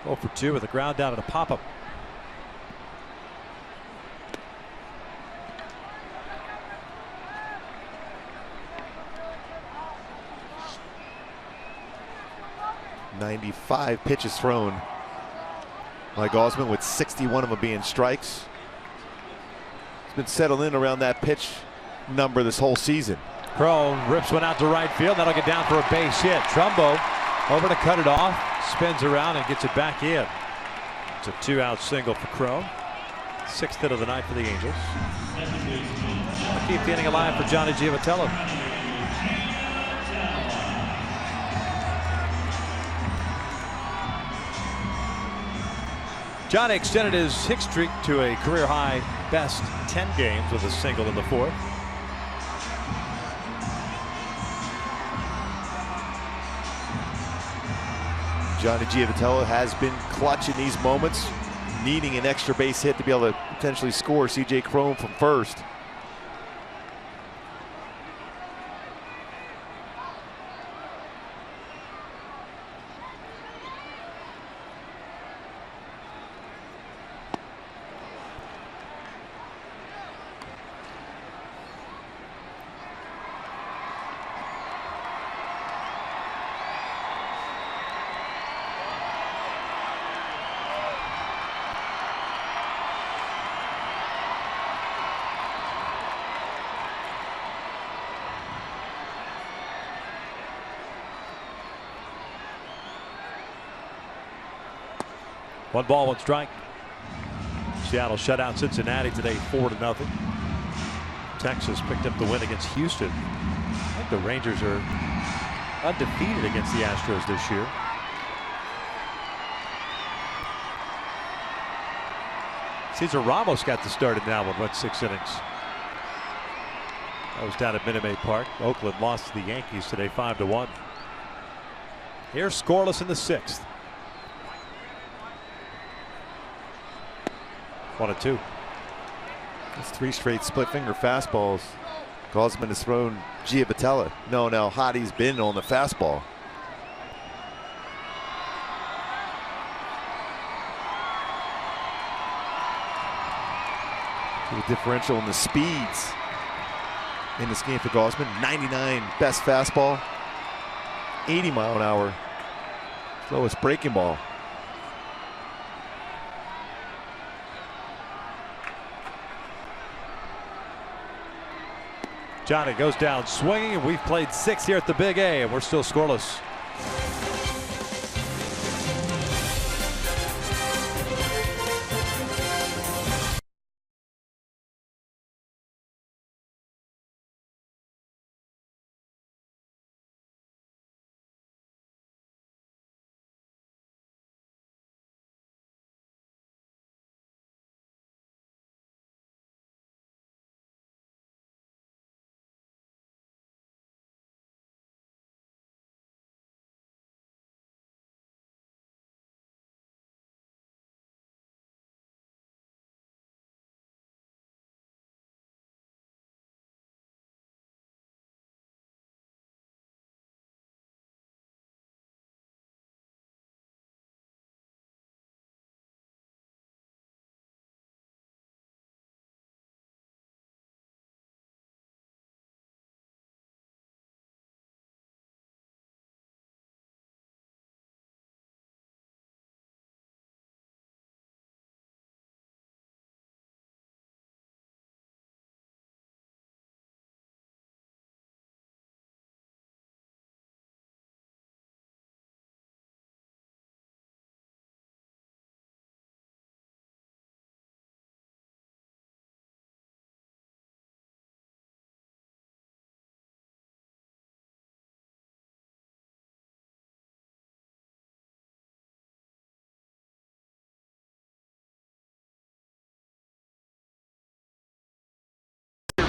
0 for 2 with a ground down and a pop-up. .95 pitches thrown by Gausman, with 61 of them being strikes. He's been settled in around that pitch number this whole season. Crone rips one out to right field. That'll get down for a base hit. Trumbo over to cut it off, spins around and gets it back in. It's a 2-out single for Crone. 6th hit of the night for the Angels. Keep the inning alive for Johnny Giavitello. Johnny extended his hit streak to a career high best 10 games with a single in the 4th. Johnny Giavitello has been clutch in these moments, needing an extra base hit to be able to potentially score C.J. Cron from first. One ball, 1 strike. Seattle shut out Cincinnati today 4-0. Texas picked up the win against Houston. I think the Rangers are undefeated against the Astros this year. Cesar Ramos got the start in that one, went 6 innings. That was down at Minute Maid Park. Oakland lost to the Yankees today 5-1. Here scoreless in the 6th. 1-2. That's 3 straight split finger fastballs Gausman has thrown Giavitello. No, how hot he's been on the fastball. The differential in the speeds in this game for Gausman. 99 best fastball, 80-mile-an-hour slowest breaking ball. Johnny goes down swinging, and we've played 6 here at the Big A, and we're still scoreless.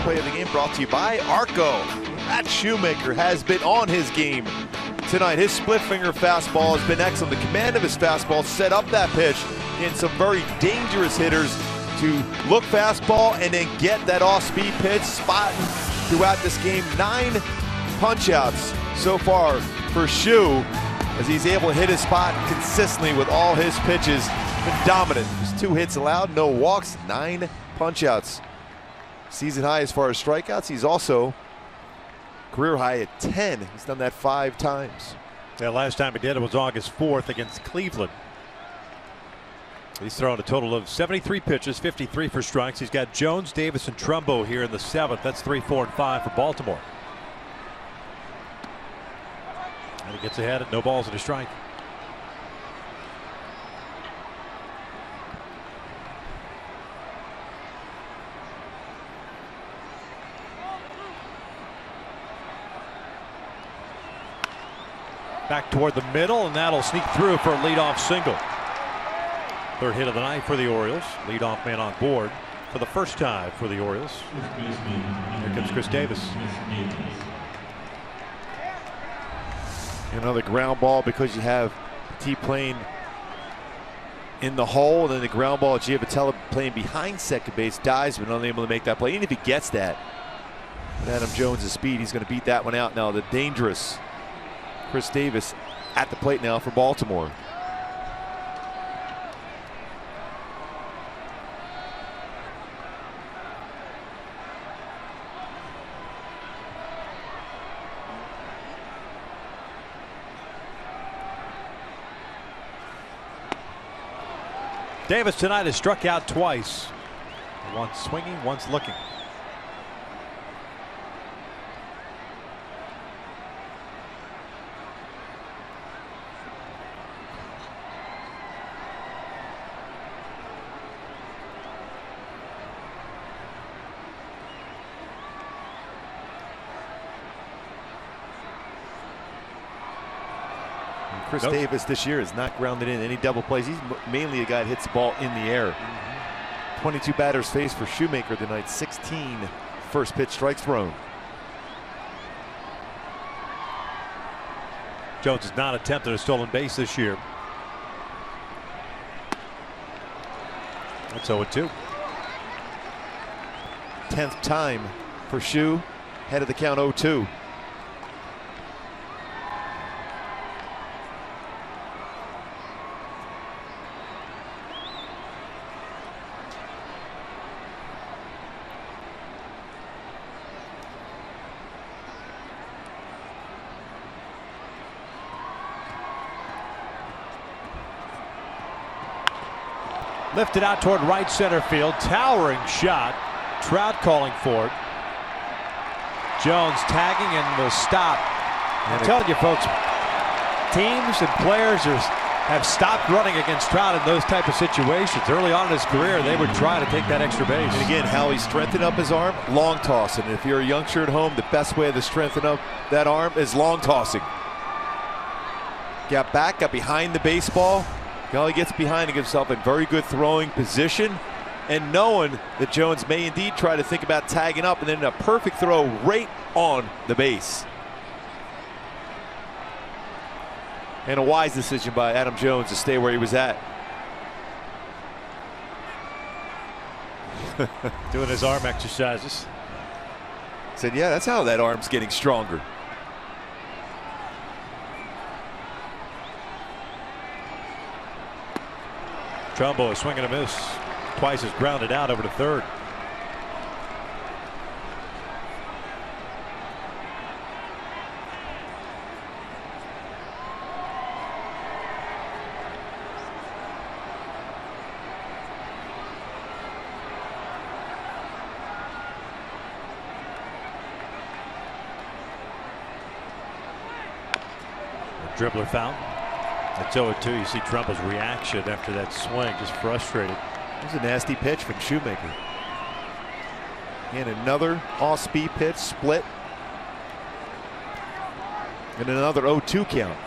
play of the game brought to you by Arco. Matt Shoemaker has been on his game tonight. His split finger fastball has been excellent. The command of his fastball set up that pitch in some very dangerous hitters to look fastball and then get that off-speed pitch, spotting throughout this game. 9 punch-outs so far for Shu, as he's able to hit his spot consistently with all his pitches. Been dominant. There's 2 hits allowed, no walks, 9 punch-outs. Season high as far as strikeouts. He's also career high at 10. He's done that 5 times. Yeah, last time he did it was August 4th against Cleveland. He's thrown a total of 73 pitches, 53 for strikes. He's got Jones, Davis, and Trumbo here in the 7th. That's 3, 4, and 5 for Baltimore. And he gets ahead at no balls and a strike. Back toward the middle, and that'll sneak through for a leadoff single. 3rd hit of the night for the Orioles. Leadoff man on board for the first time for the Orioles. Here comes Chris Davis. Another ground ball because you have T playing in the hole, and then the ground ball, Giavotella playing behind second base, dives but unable to make that play. Even if he gets that, with Adam Jones' speed, he's going to beat that one out. Now the dangerous Chris Davis at the plate now for Baltimore. Davis tonight has struck out twice. Once swinging, once looking. Chris Davis this year has not grounded in any double plays. He's mainly a guy that hits the ball in the air. 22 batters faced for Shoemaker tonight. 16 first pitch strikes thrown. Jones has not attempted a stolen base this year. That's 0-2. 10th time for Shu. Head of the count 0-2. Lifted out toward right center field. Towering shot. Trout calling for it. Jones tagging and will stop. I'm telling you, folks, teams and players have stopped running against Trout in those type of situations. Early on in his career, they would try to take that extra base. And again, how he strengthened up his arm, long toss. And if you're a youngster at home, the best way to strengthen up that arm is long tossing. Got back, got behind the baseball. He gets behind and gives himself in very good throwing position, and knowing that Jones may indeed try to think about tagging up, and then a perfect throw right on the base. And a wise decision by Adam Jones to stay where he was at. Doing his arm exercises. Said, yeah, that's how that arm's getting stronger. Trumbo is swinging a miss. Twice is grounded out over to 3rd. The dribbler found. At 0-2, you see Trumbo's reaction after that swing, just frustrated. It was a nasty pitch from Shoemaker. And another off-speed pitch, split. And another 0-2 count.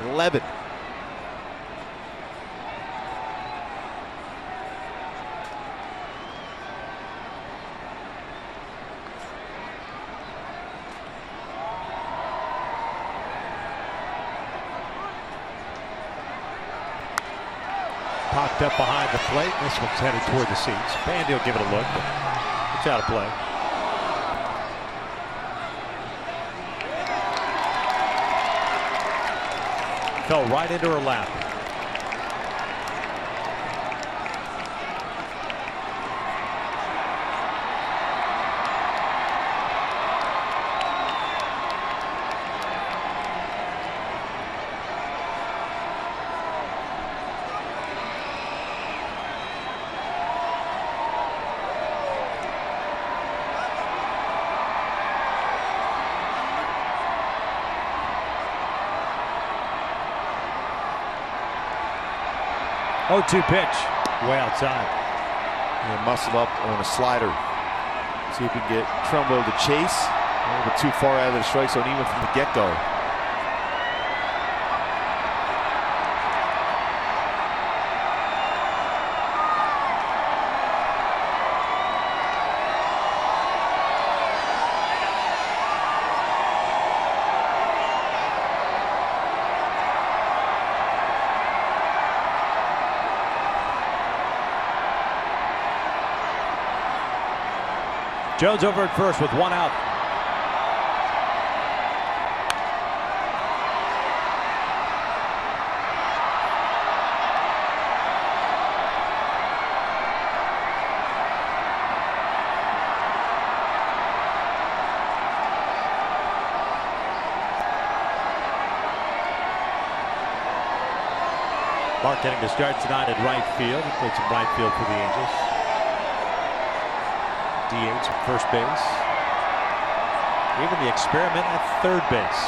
11. cocked up behind the plate. This one's headed toward the seats. Bandy will give it a look, but it's out of play. Fell right into her lap. Oh, 2 pitch. Way outside. And muscle up on a slider. See if we can get Trumbo to chase. A little bit too far out of the strike zone, even from the get-go. Jones over at first with 1 out. Mark getting to start tonight at right field. He played some right field for the Angels. DH at first base. Even the experiment at third base.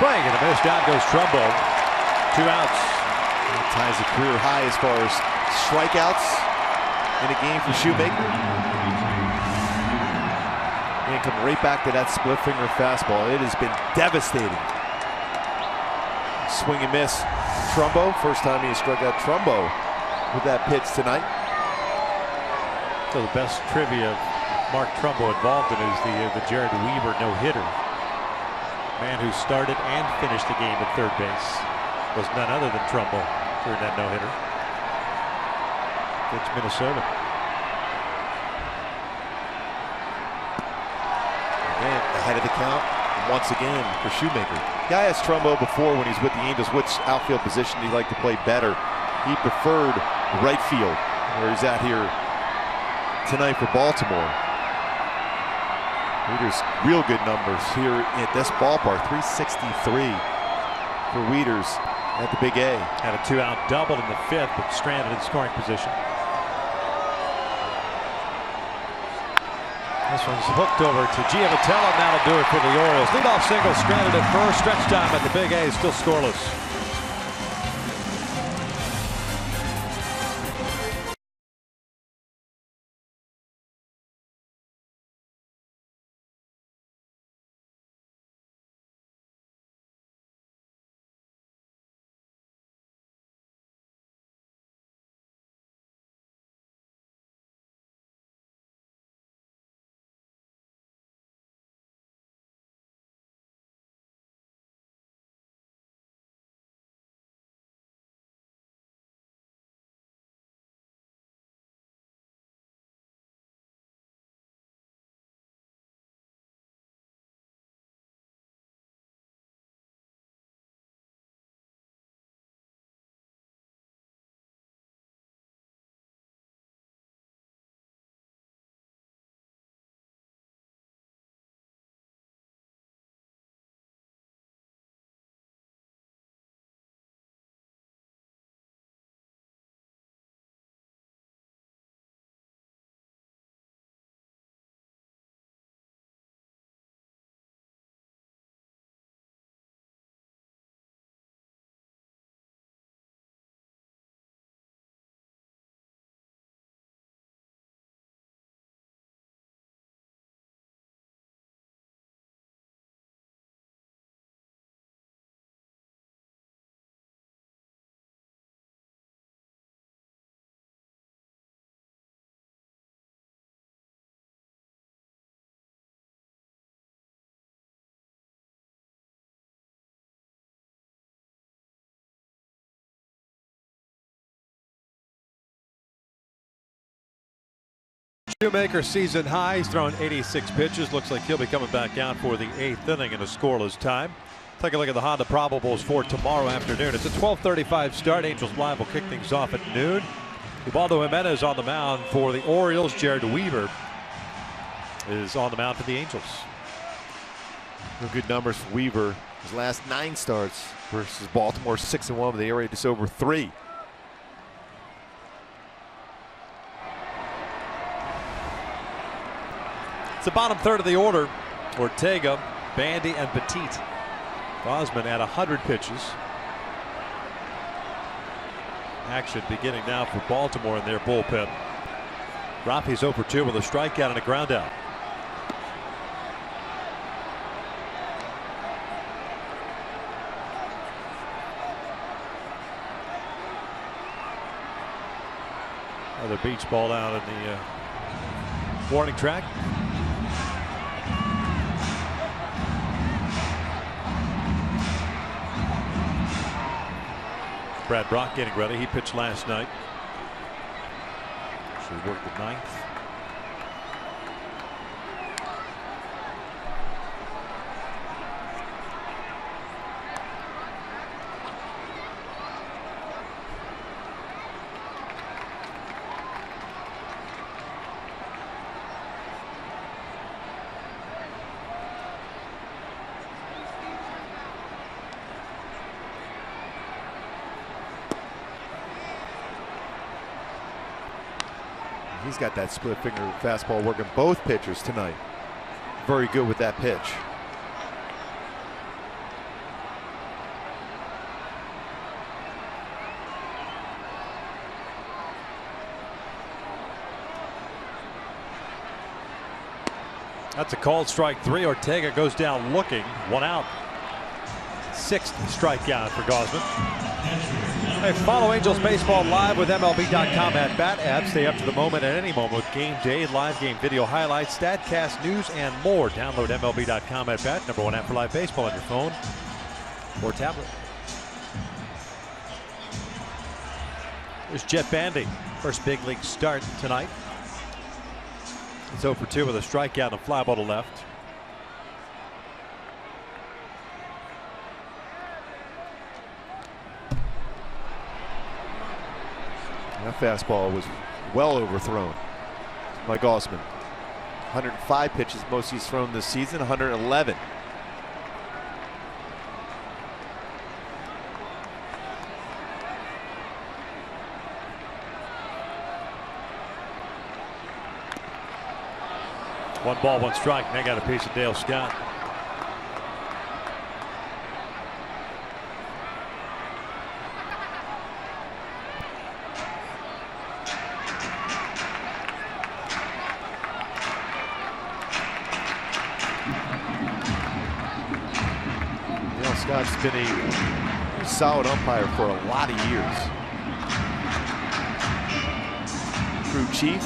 Swing and a miss. Down goes Trumbo. 2 outs. That ties a career high as far as strikeouts in a game for Shoemaker. And come right back to that split finger fastball. It has been devastating. Swing and miss. Trumbo, first time he has struck out Trumbo with that pitch tonight. So the best trivia Mark Trumbo involved in is the Jared Weaver no-hitter. Man who started and finished the game at third base was none other than Trumbo during that no-hitter against Minnesota. And ahead of the count once again for Shoemaker. Yeah, I asked Trumbo before when he's with the Angels which outfield position he'd like to play better. He preferred right field, where he's at here tonight for Baltimore. Wieters, real good numbers here at this ballpark. 363 for Wieters at the Big A. Had a 2-out double in the 5th, but stranded in scoring position. This one's hooked over to Giavitello, and that'll do it for the Orioles. Leadoff single, stranded at first. Stretch time at the Big A, still scoreless. Shoemaker season high. He's thrown 86 pitches. Looks like he'll be coming back out for the 8th inning in a scoreless time. Take a look at the Honda probables for tomorrow afternoon. It's a 12:35 start. Angels Live will kick things off at noon. Ubaldo Jimenez on the mound for the Orioles. Jared Weaver is on the mound for the Angels. No good numbers for Weaver. His last 9 starts versus Baltimore, 6-1 with the area just over 3. It's the bottom third of the order. Ortega, Bandy, and Petit. Gosman at 100 pitches. Action beginning now for Baltimore in their bullpen. Rafi's 0 for 2 with a strikeout and a ground out. Another beach ball out in the warning track. Brad Brock getting ready. He pitched last night. Should work the 9th. He's got that split finger fastball working both pitchers tonight. Very good with that pitch. That's a called strike 3. Ortega goes down looking. 1 out. 6th strikeout for Gosman. Hey, follow Angels Baseball live with MLB.com at BAT app. Stay up to the moment at any moment with game day, live game video highlights, StatCast, news, and more. Download MLB.com at BAT, #1 app for live baseball on your phone or tablet. There's Jet Bandy. First big league start tonight. He's 0 for 2 with a strikeout and a fly ball to left. That fastball was well overthrown by Gosman. 105 pitches, most he's thrown this season, 111. One ball, one strike. They got a piece of Dale Scott. Scott's been a solid umpire for a lot of years. Crew chief.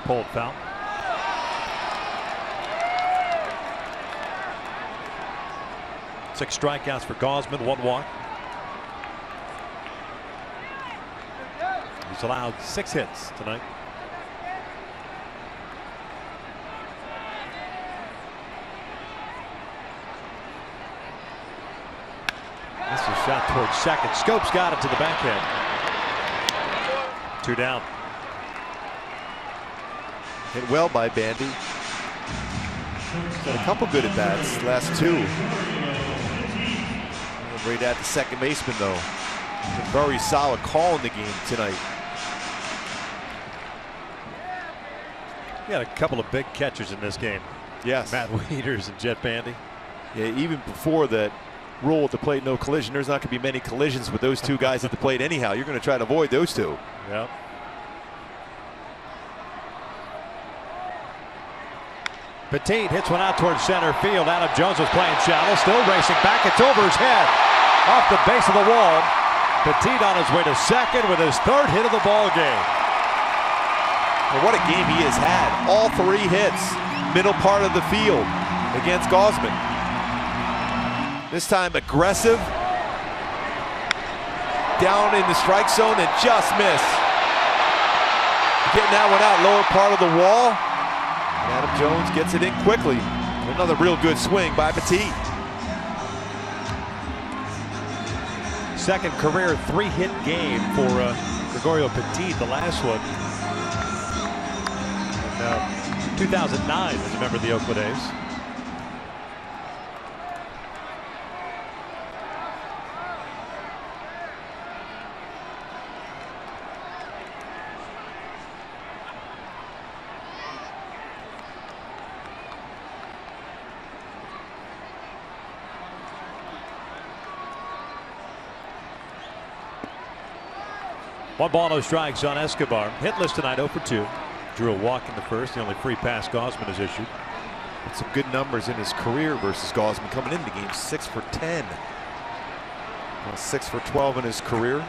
Pulled foul. Six strikeouts for Gosman, 1 walk. He's allowed 6 hits tonight. This is a shot towards second. Scopes got it to the backhand. 2 down. Hit well by Bandy. Got a couple good at bats, last 2. Right at the second baseman though. A very solid call in the game tonight. We had a couple of big catchers in this game. Yes. Matt Wieters and Jet Bandy. Yeah, even before that rule at the plate, no collision, there's not going to be many collisions with those 2 guys at the plate anyhow. You're going to try to avoid those 2. Yep. Petit hits one out towards center field. Adam Jones was playing shallow, still racing back. It's over his head, off the base of the wall. Petit on his way to second with his third hit of the ball game. Well, what a game he has had. All 3 hits, middle part of the field against Gausman. This time aggressive, down in the strike zone and just missed. Getting that one out, lower part of the wall. And Adam Jones gets it in quickly. Another real good swing by Petit. Second career 3-hit game for Gregorio Petit, the last one in 2009 as a member of the Oakland A's. One ball, no strikes on Escobar. Hitless tonight, 0 for 2. Drew a walk in the first, the only free pass Gausman has issued. Some good numbers in his career versus Gausman coming into the game. 6 for 10. 6 for 12 in his career.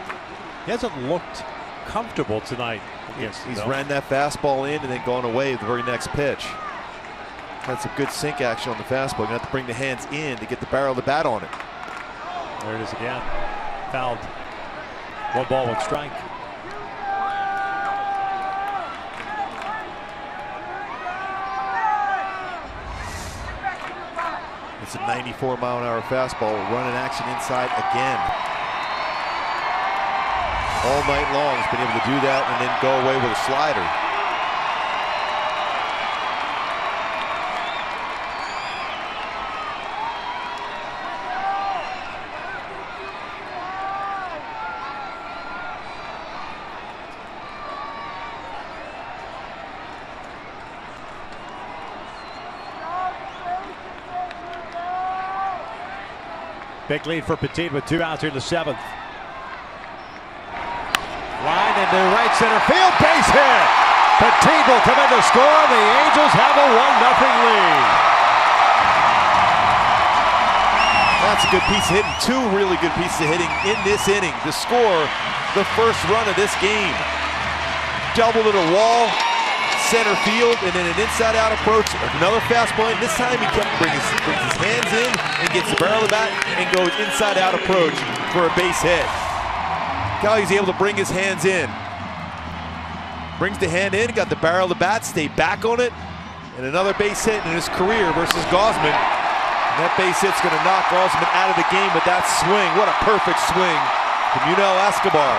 He hasn't looked comfortable tonight against him. He's ran that fastball in and then gone away with the very next pitch. Had some good sink action on the fastball. You have to bring the hands in to get the barrel of the bat on it. There it is again. Fouled. 1 ball, 1 strike. It's a 94-mile-an-hour fastball. Running action inside again. All night long, he's been able to do that and then go away with a slider. Big lead for Petit with 2 outs here in the 7th. Line into right center field, base hit. Petit will come in to score. The Angels have a 1-0 lead. That's a good piece of hitting. 2 really good pieces of hitting in this inning to score the first run of this game. Double to the wall, center field, and then an inside-out approach. Another fastball, and this time he brings his hands in and gets the barrel of the bat and goes inside-out approach for a base hit. He's able to bring his hands in. Brings the hand in, got the barrel of the bat, stay back on it, and another base hit in his career versus Gausman. And that base hit's going to knock Gausman out of the game, but that swing, what a perfect swing from Escobar,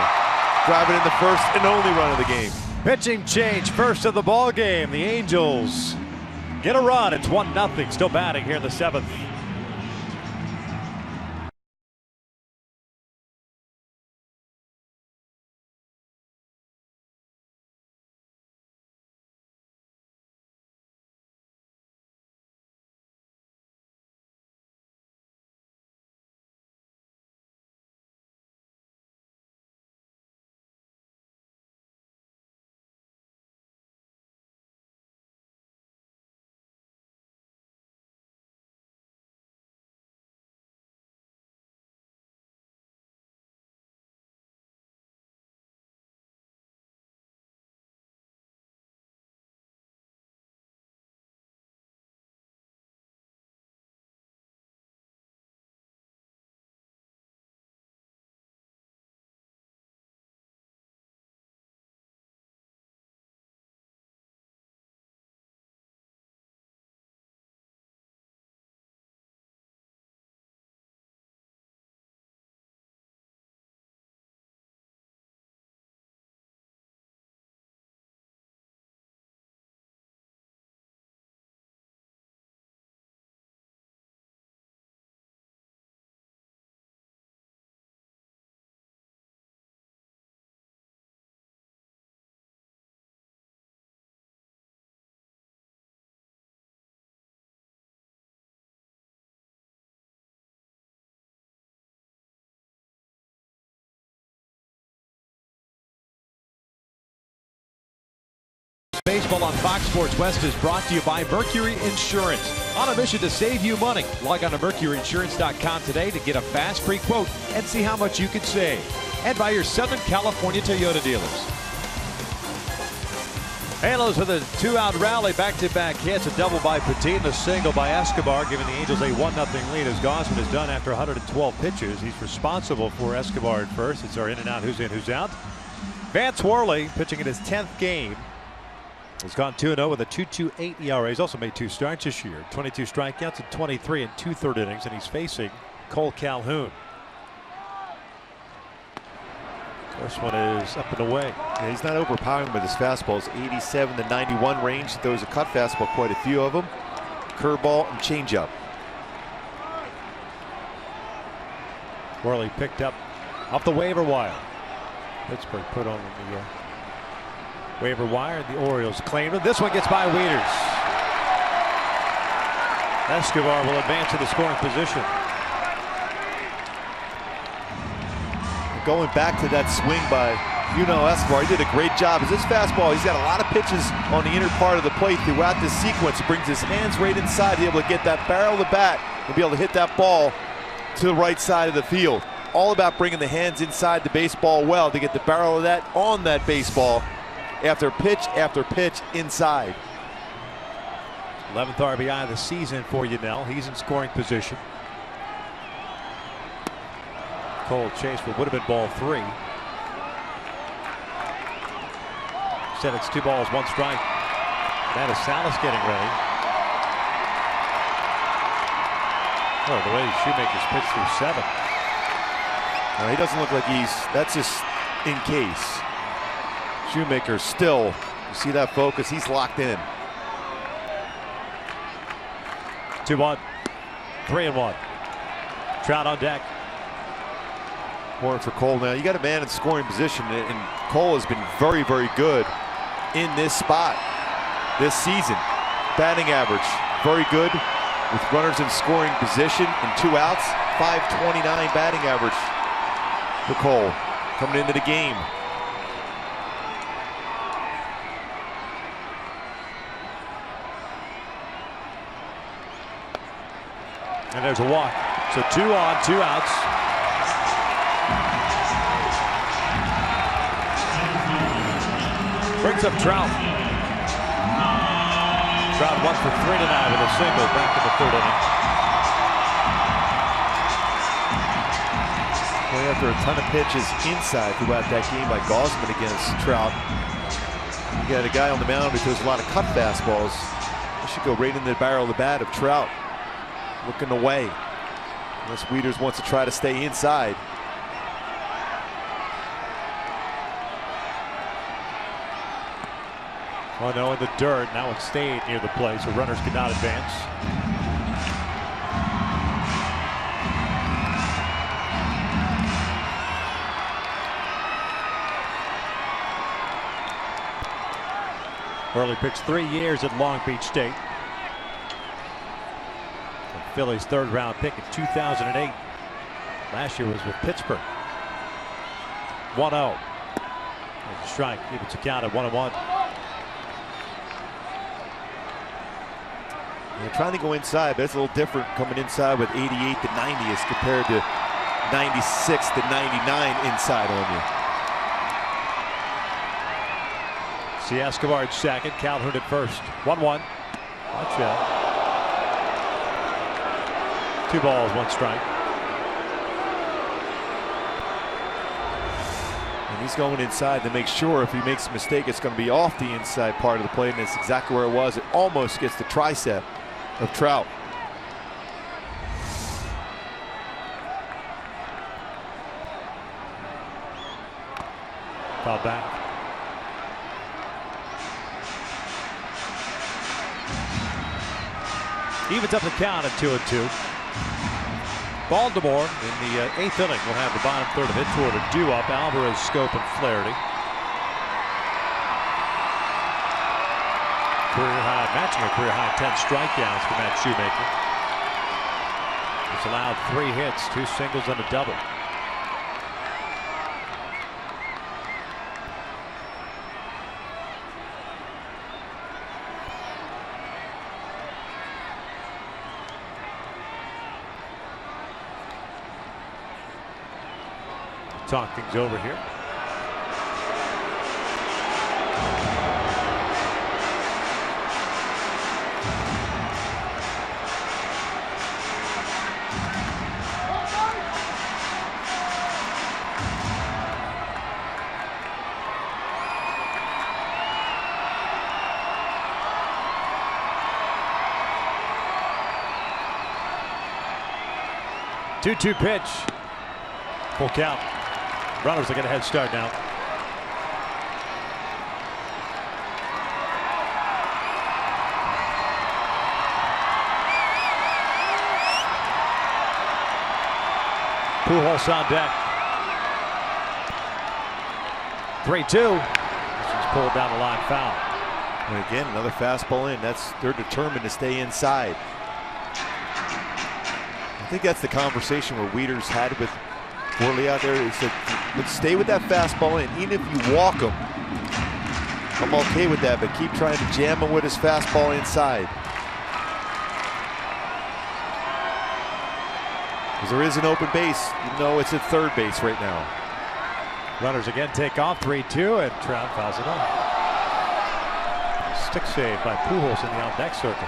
driving in the first and only run of the game. Pitching change, first of the ball game. The Angels get a run. It's 1-0. Still batting here in the 7th. Baseball on Fox Sports West is brought to you by Mercury Insurance. On a mission to save you money. Log on to MercuryInsurance.com today to get a fast free quote and see how much you could save. And by your Southern California Toyota dealers. Halos with a 2-out rally, back-to-back hits, a double by Petit and a single by Escobar, giving the Angels a 1-0 lead as Gausman is done after 112 pitches. He's responsible for Escobar at first. It's our in and out, who's in, who's out. Vance Worley pitching in his 10th game. He's gone 2-0 with a 2.28 ERA. He's also made 2 starts this year. 22 strikeouts in 23 and 2/3 innings, and he's facing Cole Calhoun. First one is up and away. Yeah, he's not overpowering with his fastballs. 87 to 91 range. Throws a cut fastball, quite a few of them. Curveball and changeup. Worley picked up off the waiver wire. Pittsburgh put on the waiver wire. The Orioles claimed it. This one gets by Wieters. Escobar will advance to the scoring position. Going back to that swing by Escobar, he did a great job. As his fastball, he's got a lot of pitches on the inner part of the plate throughout this sequence. He brings his hands right inside to be able to get that barrel of the bat and be able to hit that ball to the right side of the field. All about bringing the hands inside the baseball well to get the barrel of that on that baseball after pitch inside. 11th RBI of the season for Yanel. He's in scoring position. Cold chase would have been ball 3. Said it's 2 balls, 1 strike. That is Salas getting ready. Oh, the way Shoemaker's pitched through 7. No, he doesn't look like that's just in case. Shoemaker still, you see that focus, he's locked in. 2-1, 3-1. Trout on deck. Important for Cole now. You got a man in scoring position, and Cole has been very, very good in this spot this season. Batting average, very good with runners in scoring position and 2 outs. .529 batting average for Cole coming into the game. And there's a walk. So 2 on, 2 outs. Brings up Trout. Trout 1 for 3 tonight with a single back in the 3rd inning. Well, after a ton of pitches inside throughout that game by Gausman against Trout, you got a guy on the mound who throws a lot of cut fastballs. This should go right into the barrel of the bat of Trout. Looking away. Unless Wieters wants to try to stay inside. Oh no, in the dirt. Now it stayed near the plate, so runners could not advance. Worley pitched 3 years at Long Beach State. The Phillies' 3rd round pick in 2008. Last year was with Pittsburgh. 1-0. There's a strike. Evens a count at 1-1. They're trying to go inside, but it's a little different coming inside with 88 to 90 as compared to 96 to 99 inside on you. See Escobar at second, Calhoun at first. 1-1. Watch out. 2 balls, 1 strike. And he's going inside to make sure if he makes a mistake, it's going to be off the inside part of the plate, and that's exactly where it was. It almost gets the tricep of Trout. Foul back. Evens up the count at 2-2. Baltimore in the 8th inning will have the bottom third of it toward a due-up. Alvarez, Scope, and Flaherty. Career high, matching a career high 10 strikeouts for Matt Shoemaker. He's allowed 3 hits, 2 singles, and a double. talk things over here. Two-two pitch. Full count. Runners will get a head start now. Pujols on deck. 3-2. This is pulled down the line, foul. And again, another fastball in. They're determined to stay inside. I think that's the conversation where Wieters had with Worley out there. He said, let's stay with that fastball in. Even if you walk him, I'm okay with that, but keep trying to jam him with his fastball inside. Because there is an open base, even though it's at third base right now. Runners again take off, 3-2, and Trout fouls it off. Stick save by Pujols in the on-deck circle.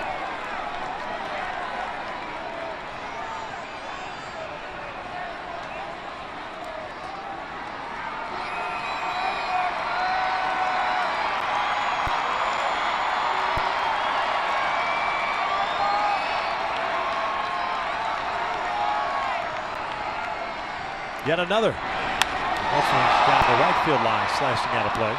Yet another. This one's down the right field line, slashing out of play.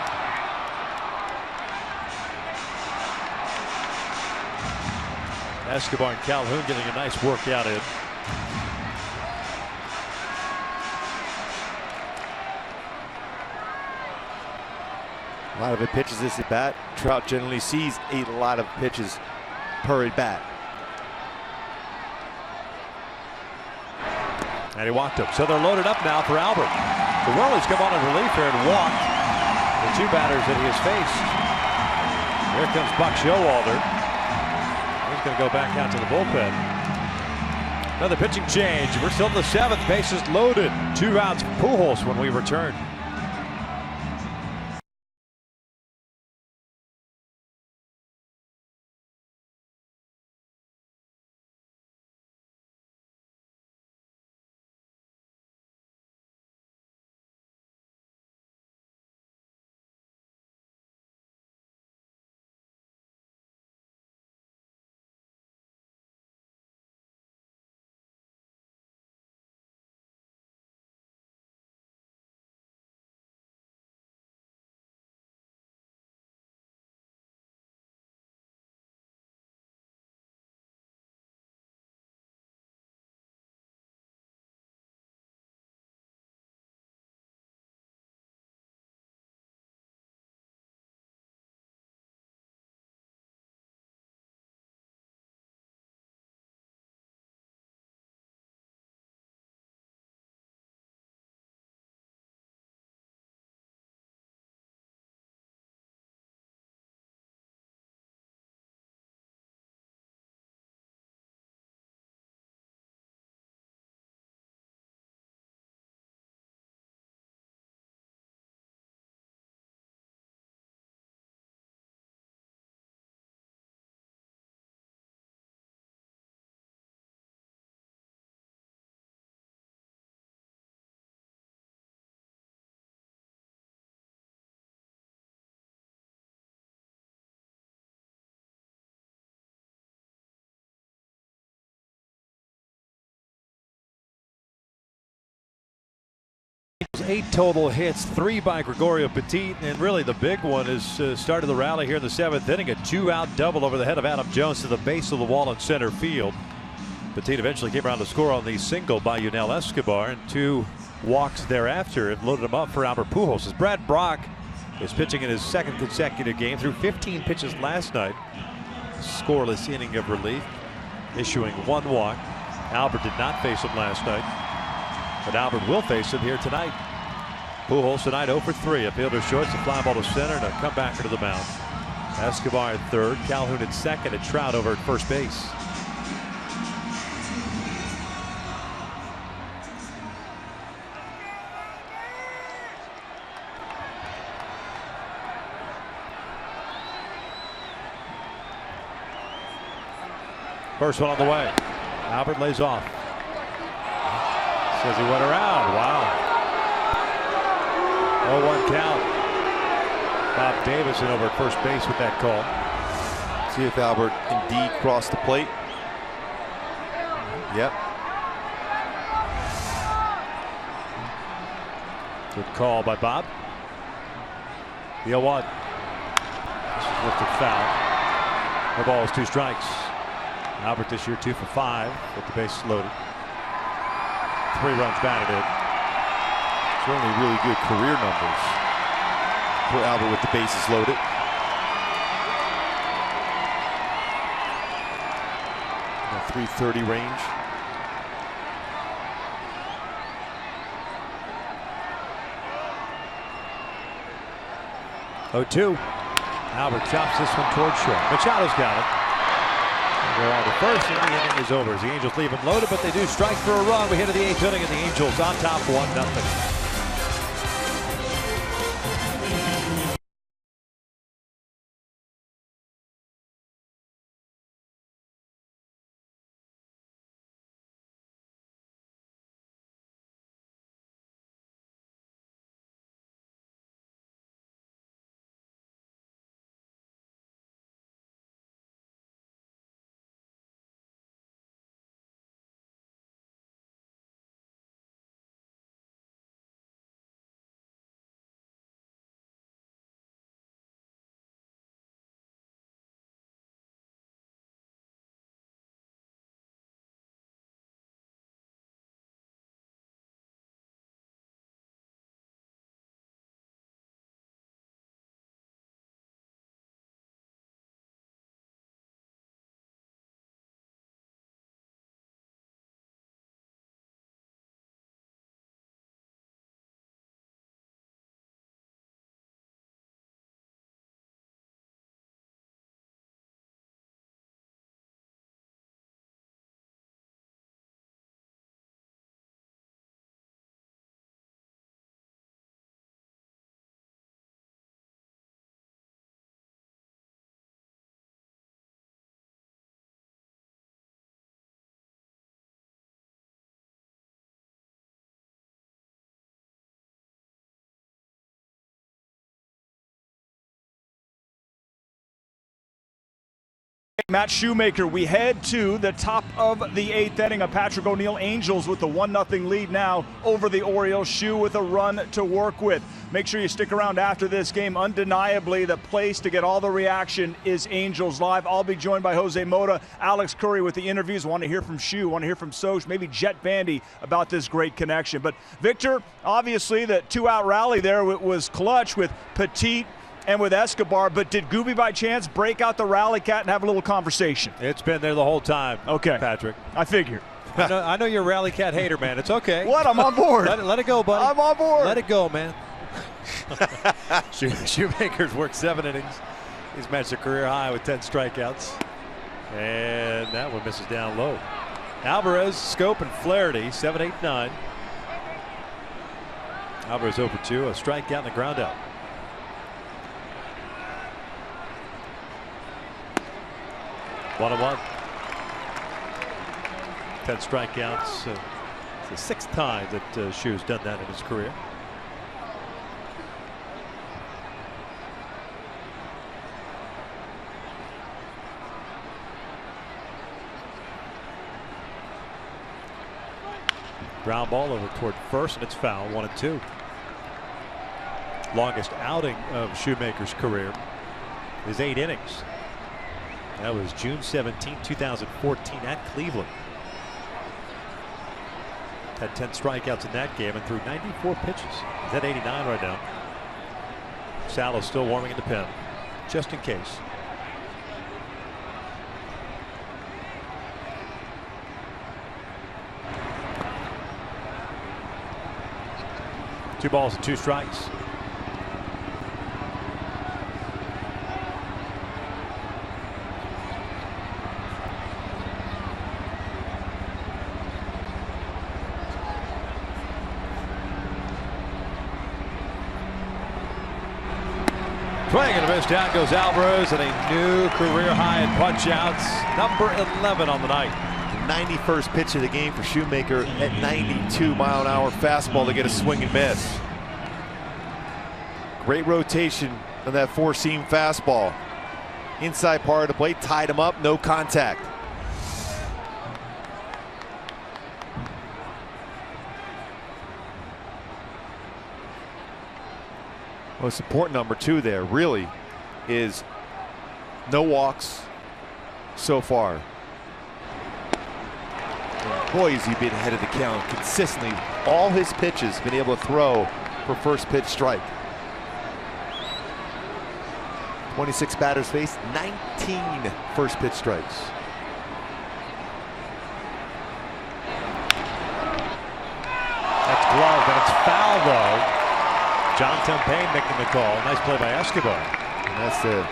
Escobar and Calhoun getting a nice workout in. A lot of it pitches this at bat. Trout generally sees a lot of pitches per at bat. And he walked him. So they're loaded up now for Albert. The Worley's come on in relief here and walked the two batters that he has faced. Here comes Buck Showalter. He's going to go back out to the bullpen. Another pitching change. We're still in the seventh. Bases loaded. 2 outs for Pujols when we return. Eight total hits, 3 by Gregorio Petit, and really the big one is started the rally here in the 7th inning. A 2-out double over the head of Adam Jones to the base of the wall in center field. Petit eventually came around to score on the single by Yunel Escobar, and 2 walks thereafter and loaded him up for Albert Pujols. As Brad Brock is pitching in his 2nd consecutive game, through 15 pitches last night. Scoreless inning of relief, issuing 1 walk. Albert did not face him last night, but Albert will face him here tonight. Pujols tonight 0 for 3. A fielder's choice, a fly ball to center, and a comebacker to the mound. Escobar at third, Calhoun at second, and Trout over at first base. First one on the way. Albert lays off. Says he went around. Wow. 0-1 count. Bob Davison over at first base with that call. See if Albert indeed crossed the plate. Yep. Good call by Bob. The 0-1. This is lifted foul. The ball is 2 strikes. Albert this year 2 for 5 with the bases loaded. 3 runs batted in. Certainly really good career numbers for Albert with the bases loaded. In the 330 range. Oh-2. Albert chops this one towards short. Machado's got it. They're on to first, and the inning is over. As the Angels leave it loaded, but they do strike for a run. We hit to the 8th inning, and the Angels on top 1-0. Matt Shoemaker, we head to the top of the 8th inning. A Patrick O'Neill Angels with the 1-0 lead now over the Orioles. Shoe with a run to work with. Make sure you stick around after this game. Undeniably, the place to get all the reaction is Angels Live. I'll be joined by Jose Mota, Alex Curry with the interviews. Want to hear from Shoe, want to hear from Soch, maybe Jet Bandy about this great connection. But Victor, obviously the 2-out rally there was clutch with Petit and with Escobar, but did Gooby by chance break out the rally cat and have a little conversation? It's been there the whole time. Okay, Patrick. I figured. I know you're a rally cat hater, man. It's okay. What? I'm on board. Let it go, buddy. I'm on board. Let it go, man. Shoemaker's worked 7 innings. He's matched a career high with 10 strikeouts. And that one misses down low. Alvarez, Scope, and Flaherty, 7-8-9. Alvarez over 2, a strikeout and a ground out. 1-1. 10 strikeouts. It's the 6th time that Shoe's done that in his career. Ground ball over toward first, and it's foul. 1-2. Longest outing of Shoemaker's career is 8 innings. That was June 17, 2014 at Cleveland. Had 10 strikeouts in that game and threw 94 pitches. He's at 89 right now. Salo's still warming in the pen, just in case. Two balls and 2 strikes. Swing and a miss. Down goes Alvarez, and a new career high in punch-outs. Number 11 on the night. 91st pitch of the game for Shoemaker at 92-mile-an-hour fastball to get a swing and miss. Great rotation on that four-seam fastball. Inside part of the plate, tied him up, no contact. Most important number 2 there really is no walks so far. And boy, has he been ahead of the count consistently. All his pitches been able to throw for first pitch strike. 26 batters faced, 19 first pitch strikes. That's glove, and it's foul though. John Tempane making the call. Nice play by Escobar. And that's the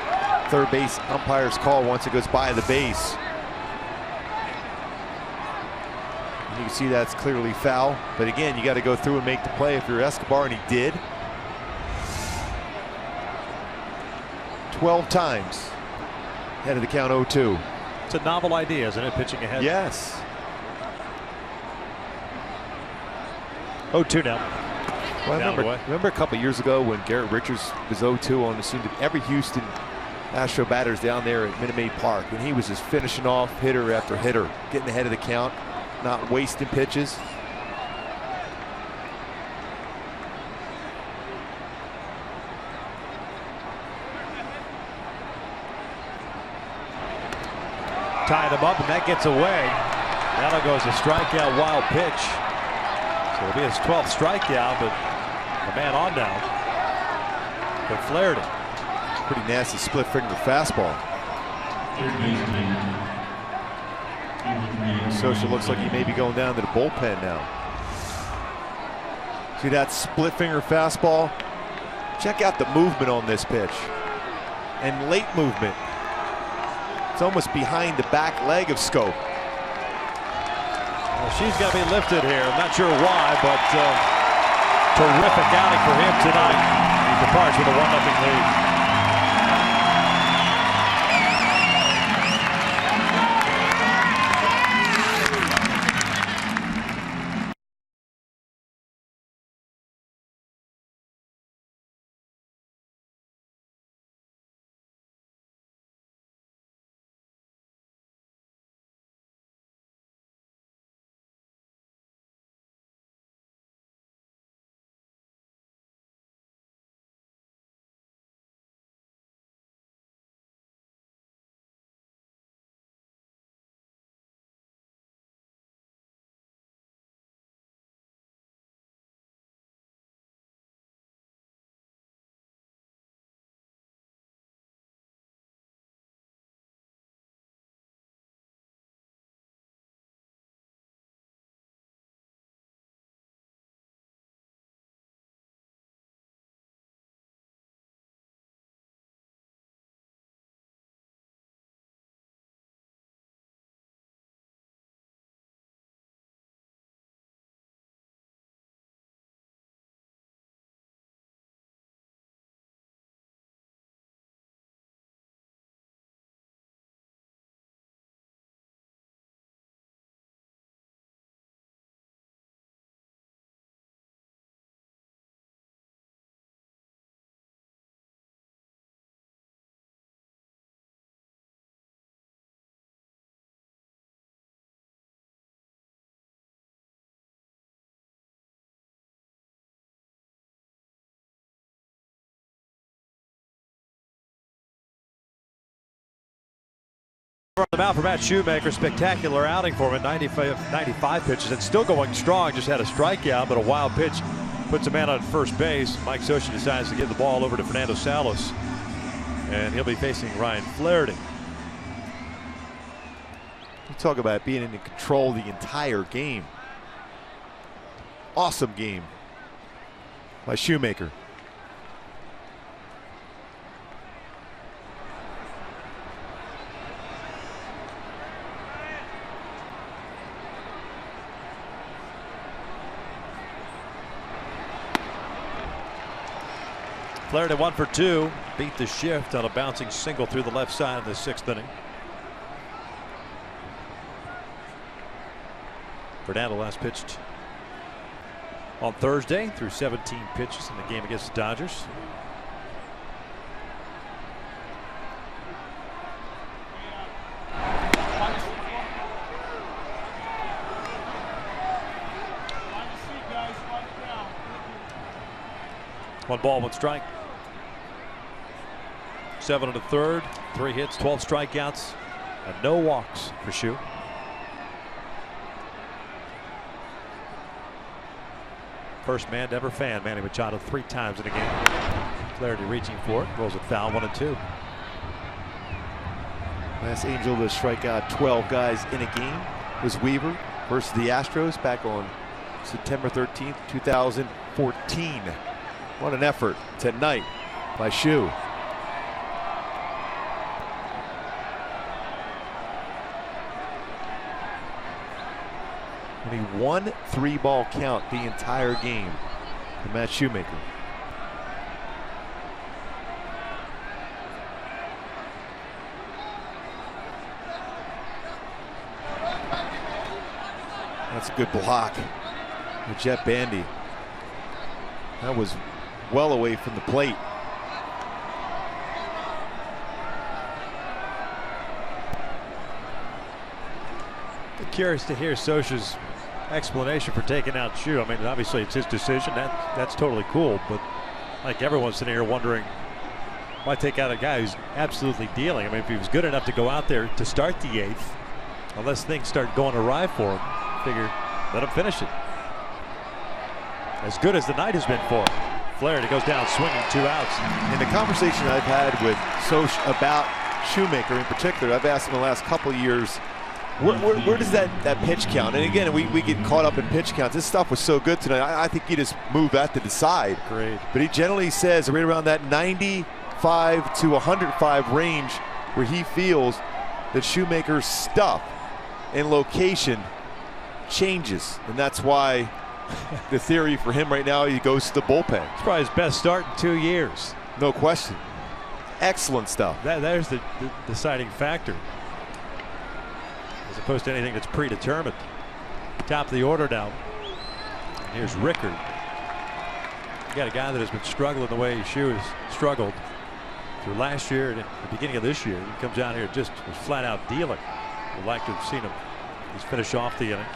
third base umpire's call once it goes by the base. You can see that's clearly foul, but again, you got to go through and make the play if you're Escobar, and he did. 12 times. Head of the count 0-2. It's a novel idea, isn't it? Pitching ahead. Yes. 0-2 now. Well, remember a couple years ago when Garrett Richards was 0-2 on the scene? Every Houston Astro batter's down there at Minute Maid Park, and he was just finishing off hitter after hitter, getting ahead of the count, not wasting pitches. Tied him up, and that gets away. That'll go as a strikeout, wild pitch. So it'll be his 12th strikeout, but the man on now. But flared it. Pretty nasty split finger fastball. Socha looks like he may be going down to the bullpen now. See that split finger fastball? Check out the movement on this pitch. And late movement. It's almost behind the back leg of Scope. Well, she's got to be lifted here. I'm not sure why, but terrific outing for him tonight. He departs with a 1-0 lead. From the mound for Matt Shoemaker, spectacular outing for him at 95 pitches and still going strong. Just had a strikeout, but a wild pitch puts a man on first base. Mike Socha decides to give the ball over to Fernando Salas, and he'll be facing Ryan Flaherty. You talk about being in control the entire game. Awesome game by Shoemaker. Flaherty 1 for 2. Beat the shift on a bouncing single through the left side of the 6th inning. Fernando last pitched on Thursday through 17 pitches in the game against the Dodgers. One ball, one strike. 7 1/3, 3 hits, 12 strikeouts, and no walks for Shu. First man to ever fan Manny Machado 3 times in a game. Flaherty reaching for it, rolls it foul, 1-2. Last Angel to strike out 12 guys in a game was Weaver versus the Astros back on September 13th, 2014. What an effort tonight by Shu. Only 1 3-ball count the entire game for Matt Shoemaker. That's a good block with Jet Bandy. That was well away from the plate. I'm curious to hear Scioscia's explanation for taking out Shu. I mean, obviously it's his decision. That's totally cool. But like everyone's sitting here wondering, why take out a guy who's absolutely dealing? I mean, if he was good enough to go out there to start the 8th, unless things start going awry for him, figure let him finish it. As good as the night has been for him. Flaherty goes down swinging, 2 outs. In the conversation I've had with Scioscia about Shoemaker in particular, I've asked him the last couple of years, where does that pitch count? And again, we get caught up in pitch counts. This stuff was so good tonight. I think he just moved that to the side. Great. But he generally says right around that 95 to 105 range where he feels that Shoemaker's stuff and location changes. And that's why the theory for him right now, he goes to the bullpen. It's probably his best start in 2 years. No question. Excellent stuff. There's the deciding factor, as opposed to anything that's predetermined. Top of the order now. And here's Rickard. You got a guy that has been struggling the way Shu has struggled through last year and the beginning of this year. He comes out here and just was flat out dealing. Would like to have seen him just finish off the inning.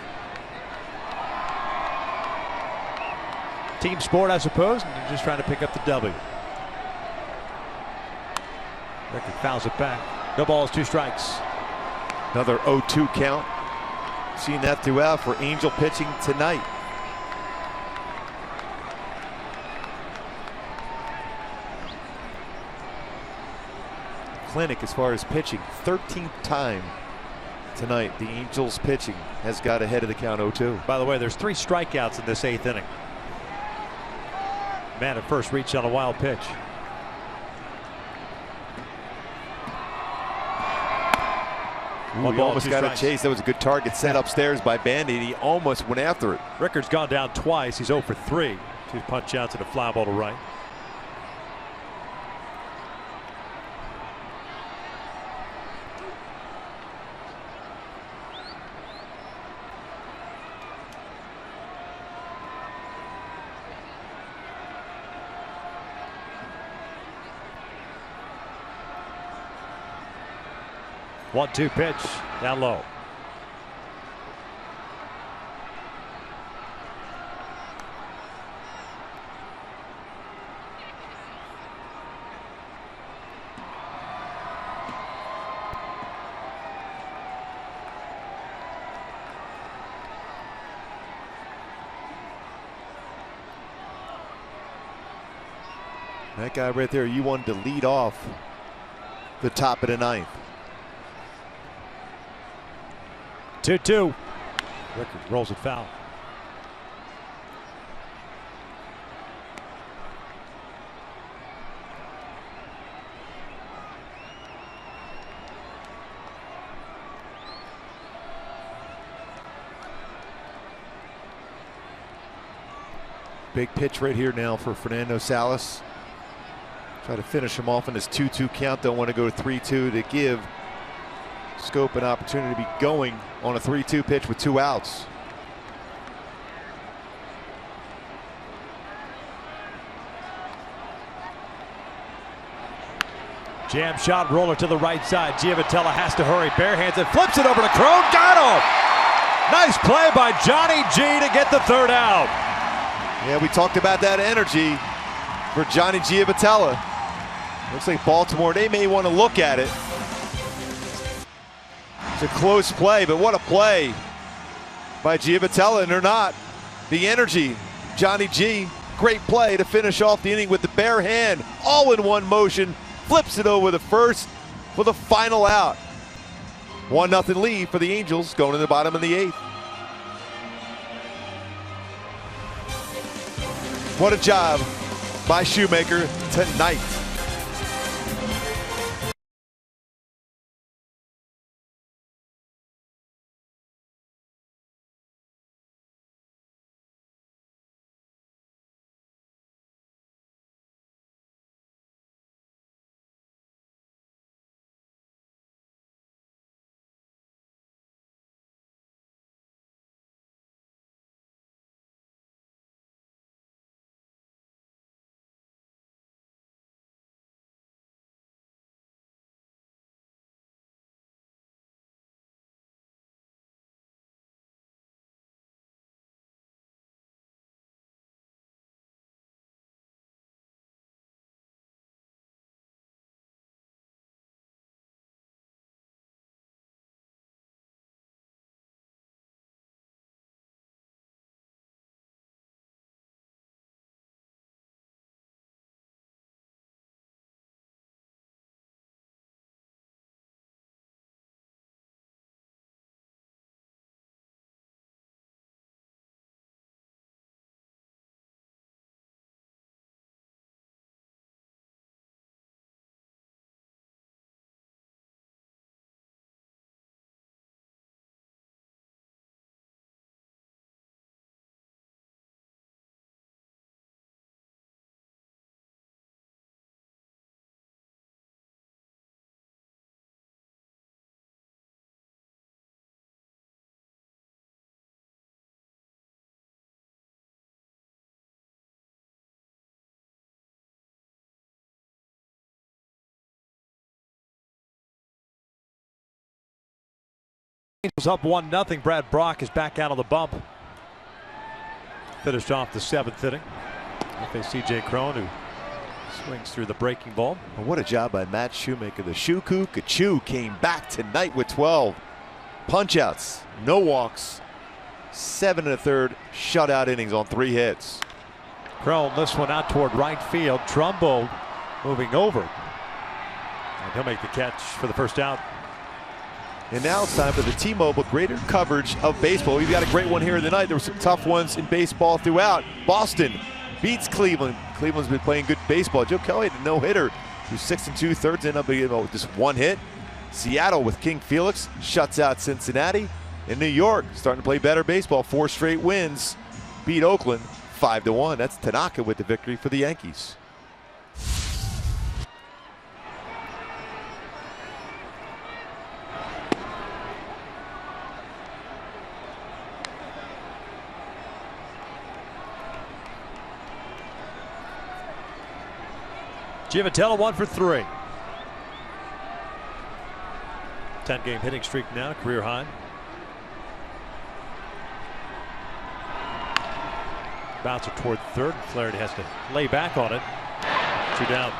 Team sport, I suppose, and you're just trying to pick up the W. Rickard fouls it back. No balls, 2 strikes. Another 0-2 count. Seeing that throughout for Angel pitching tonight. Clinic as far as pitching, 13th time tonight the Angels pitching has got ahead of the count 0-2. By the way, there's 3 strikeouts in this 8th inning. Man at first reached on a wild pitch. Ooh, he almost got a chase. That was a good target set upstairs by Bandy. He almost went after it. Rickard's gone down twice. He's 0 for 3. 2 punch outs and a fly ball to right. One-two pitch down low. That guy right there, you wanted to lead off the top of the 9th. 2-2. Rickard rolls it foul. Big pitch right here now for Fernando Salas. Try to finish him off in his 2-2 count. Don't want to go 3-2 to give Scope an opportunity to be going on a 3-2 pitch with 2 outs. Jam shot roller to the right side. Giavotella has to hurry. Bare hands it, flips it over to Crone. Got him! Nice play by Johnny G to get the 3rd out. Yeah, we talked about that energy for Johnny Giavotella. Looks like Baltimore, they may want to look at it. It's a close play, but what a play by Giavotella, and they're not. The energy, Johnny G, great play to finish off the inning with the bare hand, all in one motion, flips it over the first for the final out. 1-0 lead for the Angels going to the bottom of the 8th. What a job by Shoemaker tonight. Angels up 1-0. Brad Brock is back out of the bump. Finished off the 7th inning. They C.J. Crone, who swings through the breaking ball. Well, what a job by Matt Shoemaker. The Shuku Kachu came back tonight with 12 punch-outs, no walks, 7 1/3 shutout innings on 3 hits. Crone lifts one out toward right field. Trumbo moving over. And he'll make the catch for the first out. And now it's time for the T-Mobile greater coverage of baseball. We've got a great one here tonight. There were some tough ones in baseball throughout. Boston beats Cleveland. Cleveland's been playing good baseball. Joe Kelly had a no-hitter through 6 2/3, ended up with just 1 hit. Seattle with King Felix shuts out Cincinnati. And New York starting to play better baseball. 4 straight wins. Beat Oakland 5-1. That's Tanaka with the victory for the Yankees. Giavotella 1 for 3. 10-game hitting streak now, career high. Bouncer toward third. Flaherty has to lay back on it. 2 down.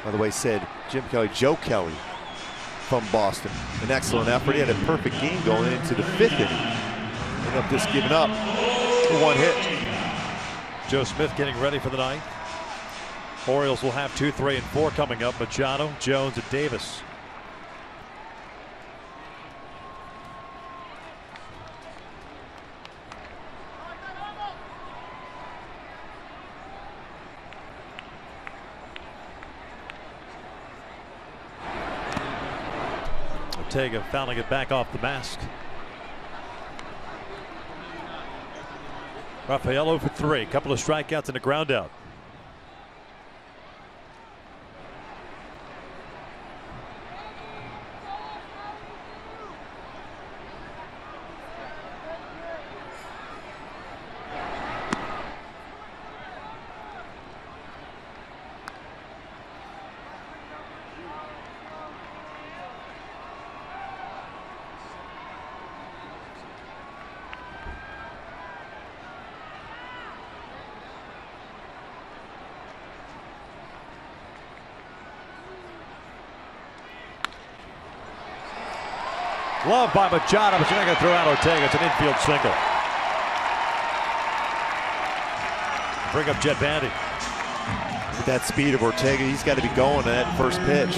By the way, said Jim Kelly, Joe Kelly from Boston. An excellent effort. He had a perfect game going into the 5th inning. Ended up just giving up for 1 hit. Joe Smith getting ready for the 9th. Orioles will have 2, 3, and 4 coming up. Machado, Jones, and Davis. Ortega fouling it back off the mask. Rafael 0 for 3. Couple of strikeouts and a ground out. Love by Machado, but you're not going to throw out Ortega. It's an infield single. Bring up Jet Bandy. With that speed of Ortega, he's got to be going to that first pitch.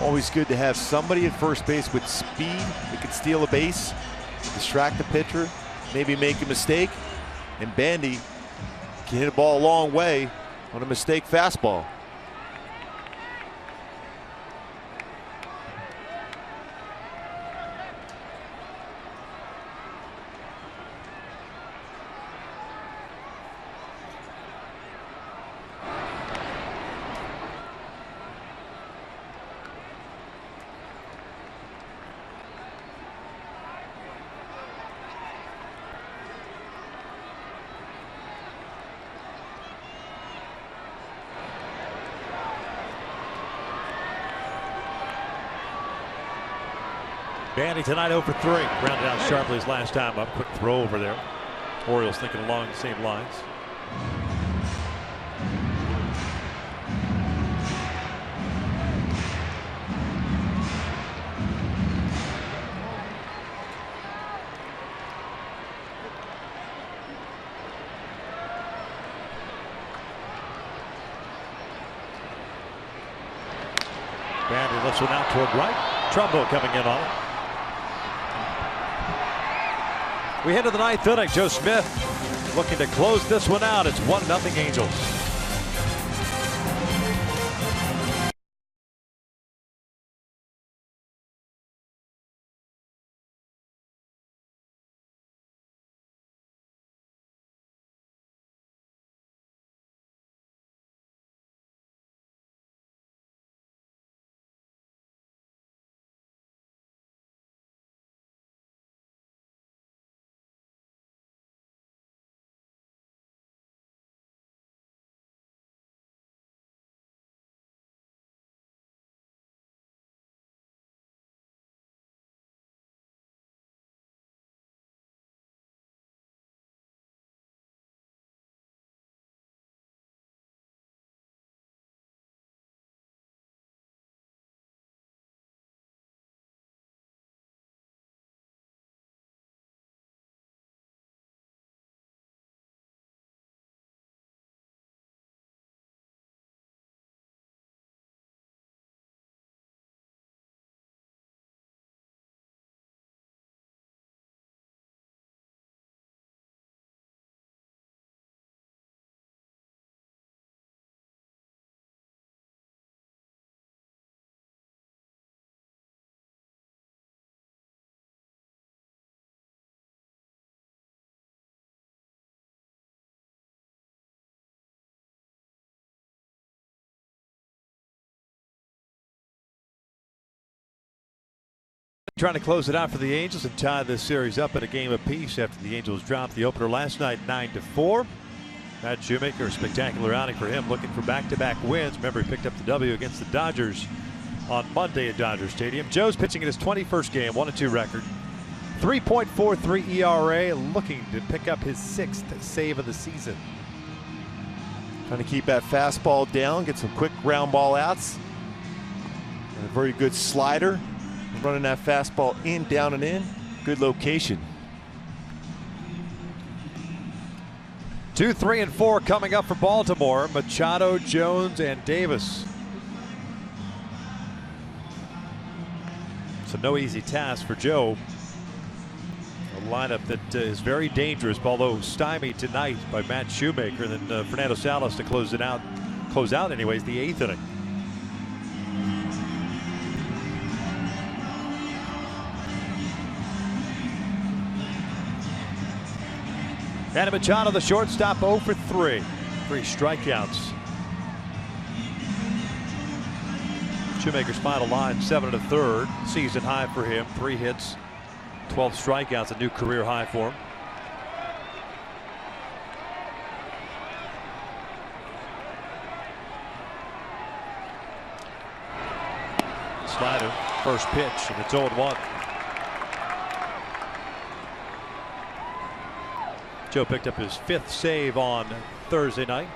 Always good to have somebody at first base with speed that can steal a base, distract the pitcher, maybe make a mistake, and Bandy can hit a ball a long way on a mistake fastball. Bandy tonight 0 for 3. Grounded out sharply his last time up. Quick throw over there. Orioles thinking along the same lines. Bandy lifts one out toward right. Trumbo coming in on it. We head to the 9th inning. Joe Smith looking to close this one out. It's 1-0 Angels. Trying to close it out for the Angels and tie this series up at a game apiece after the Angels dropped the opener last night 9-4. Matt Shoemaker, a spectacular outing for him, looking for back-to-back wins. Remember, he picked up the W against the Dodgers on Monday at Dodger Stadium. Joe's pitching in his 21st game, 1-2 record, 3.43 ERA, looking to pick up his 6th save of the season. Trying to keep that fastball down, get some quick ground ball outs, and a very good slider. Running that fastball in, down, and in. Good location. 2, 3, and 4 coming up for Baltimore. Machado, Jones, and Davis. So no easy task for Joe. A lineup that is very dangerous, although stymied tonight by Matt Shoemaker, and then Fernando Salas to close out anyways, the 8th inning. And Machado, the shortstop, 0 for 3. 3 strikeouts. Shoemaker's final line, 7 1/3. Season high for him. 3 hits, 12 strikeouts, a new career high for him. Slider, first pitch, and it's 0-1. Joe picked up his 5th save on Thursday night.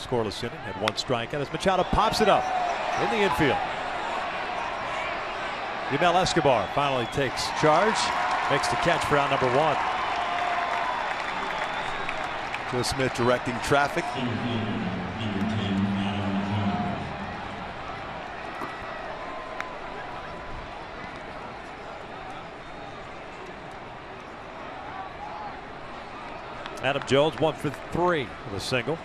scoreless inning, had 1 strikeout as Machado pops it up in the infield. Yamel Escobar finally takes charge, makes the catch for out number 1. Joe Smith directing traffic. Adam Jones 1 for 3 with a single.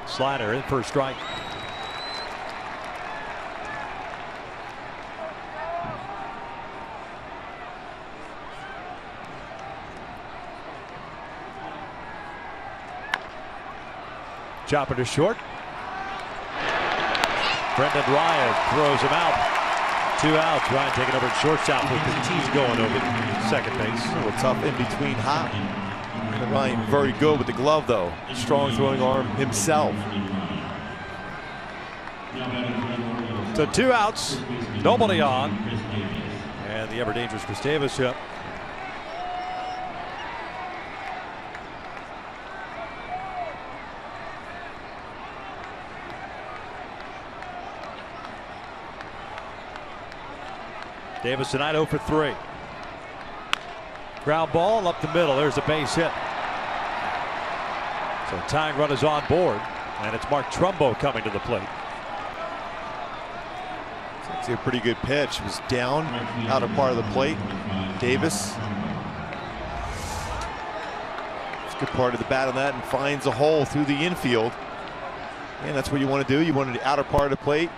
Slider in for a strike. Chopper to short. Brendan Ryan throws him out. 2 outs. Ryan taking over at shortstop with the tees going over second base. A little tough in between hop. Ryan very good with the glove though. Strong throwing arm himself. So 2 outs, nobody on, and the ever dangerous Chris Davis up. Davis tonight 0 for 3. Ground ball up the middle. There's a base hit. So tying run is on board, and it's Mark Trumbo coming to the plate. It's a pretty good pitch. It was down, out of part of the plate. Davis. It's a good part of the bat on that and finds a hole through the infield. And that's what you want to do. You want the outer part of the plate.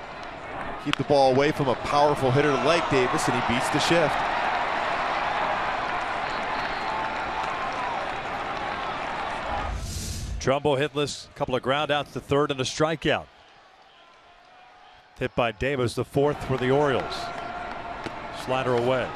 Keep the ball away from a powerful hitter like Davis, and he beats the shift. Trumbo hitless, a couple of ground outs to third and a strikeout. Hit by Davis, the 4th for the Orioles. Slider away.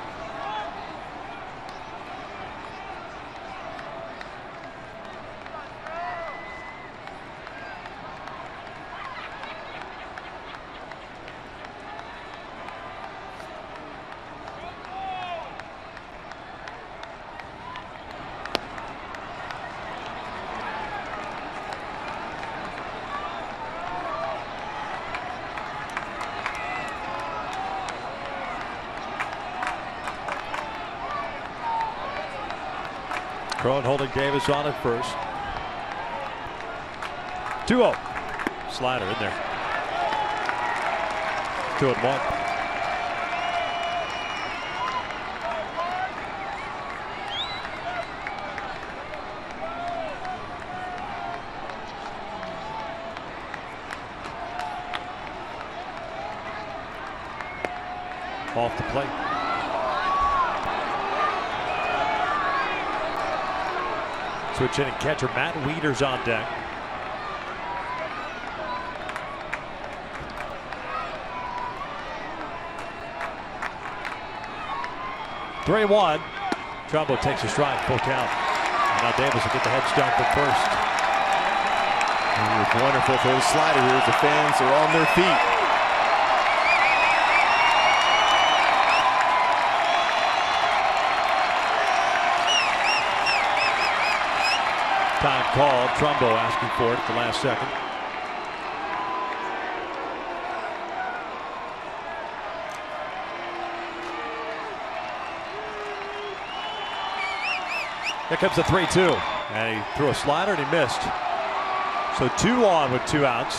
Cron holding Davis on at first. 2-0. Slider in there. 2-1. Off the plate. Switch hitting catcher Matt Wieters on deck. (3-1). Trumbo takes a strike, full count. And now Davis will get the head start from first. It's wonderful for the slider here. The fans are on their feet. Time called. Trumbo asking for it at the last second. Here comes the 3-2. And he threw a slider and he missed. So 2 on with 2 outs.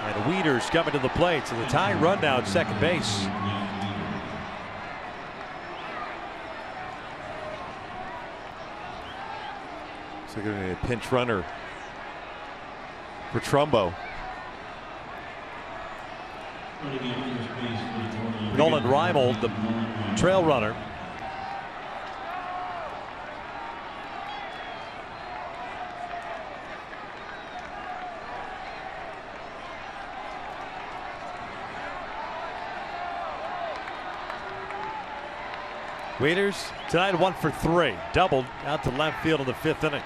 And Wieters coming to the plate. So the tying run now at second base. So going to be a pinch runner for Trumbo. Nolan Reimold, the trail runner. Wieters tonight 1 for 3. Doubled out to left field in the 5th inning.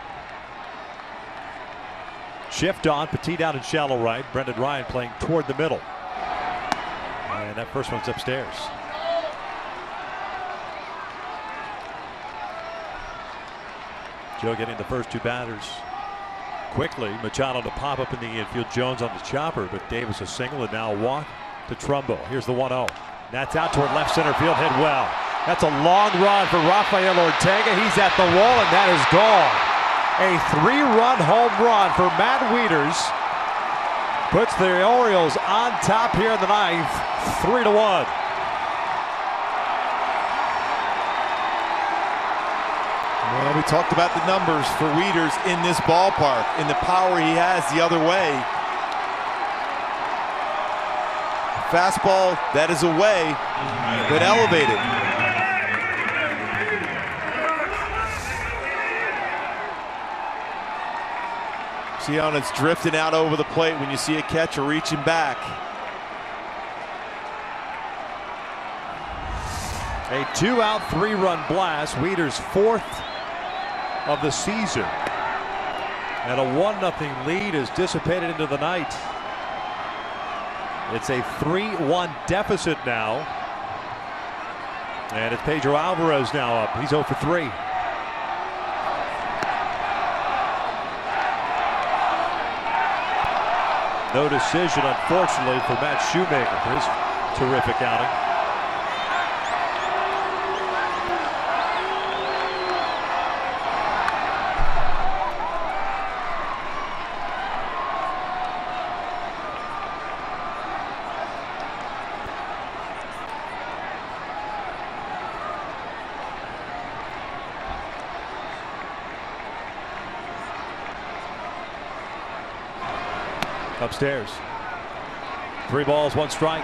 Shift on, Petit out in shallow right. Brendan Ryan playing toward the middle. And that first one's upstairs. Joe getting the first 2 batters quickly. Machado to pop up in the infield. Jones on the chopper, but Davis a single and now a walk to Trumbo. Here's the 1-0. That's out toward left center field. Hit well. That's a long run for Rafael Ortega. He's at the wall, and that is gone. A 3-run home run for Matt Wieters puts the Orioles on top here in the 9th, 3-1. Well, we talked about the numbers for Wieters in this ballpark and the power he has the other way. Fastball that is away, but elevated. See how it's drifting out over the plate when you see a catcher reaching back. A 2-out, 3-run blast. Wieters' 4th of the season. And a 1-0 lead is dissipated into the night. It's a 3-1 deficit now. And it's Pedro Alvarez now up. He's 0 for 3. No decision, unfortunately, for Matt Shoemaker for his terrific outing. Upstairs. 3 balls, 1 strike.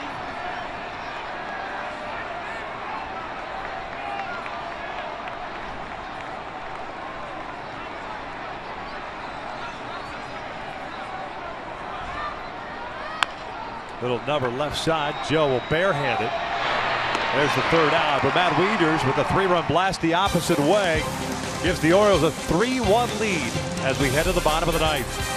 Little number left side. Joe will barehand it. There's the 3rd out. But Matt Wieters with a 3-run blast the opposite way gives the Orioles a 3-1 lead as we head to the bottom of the 9th.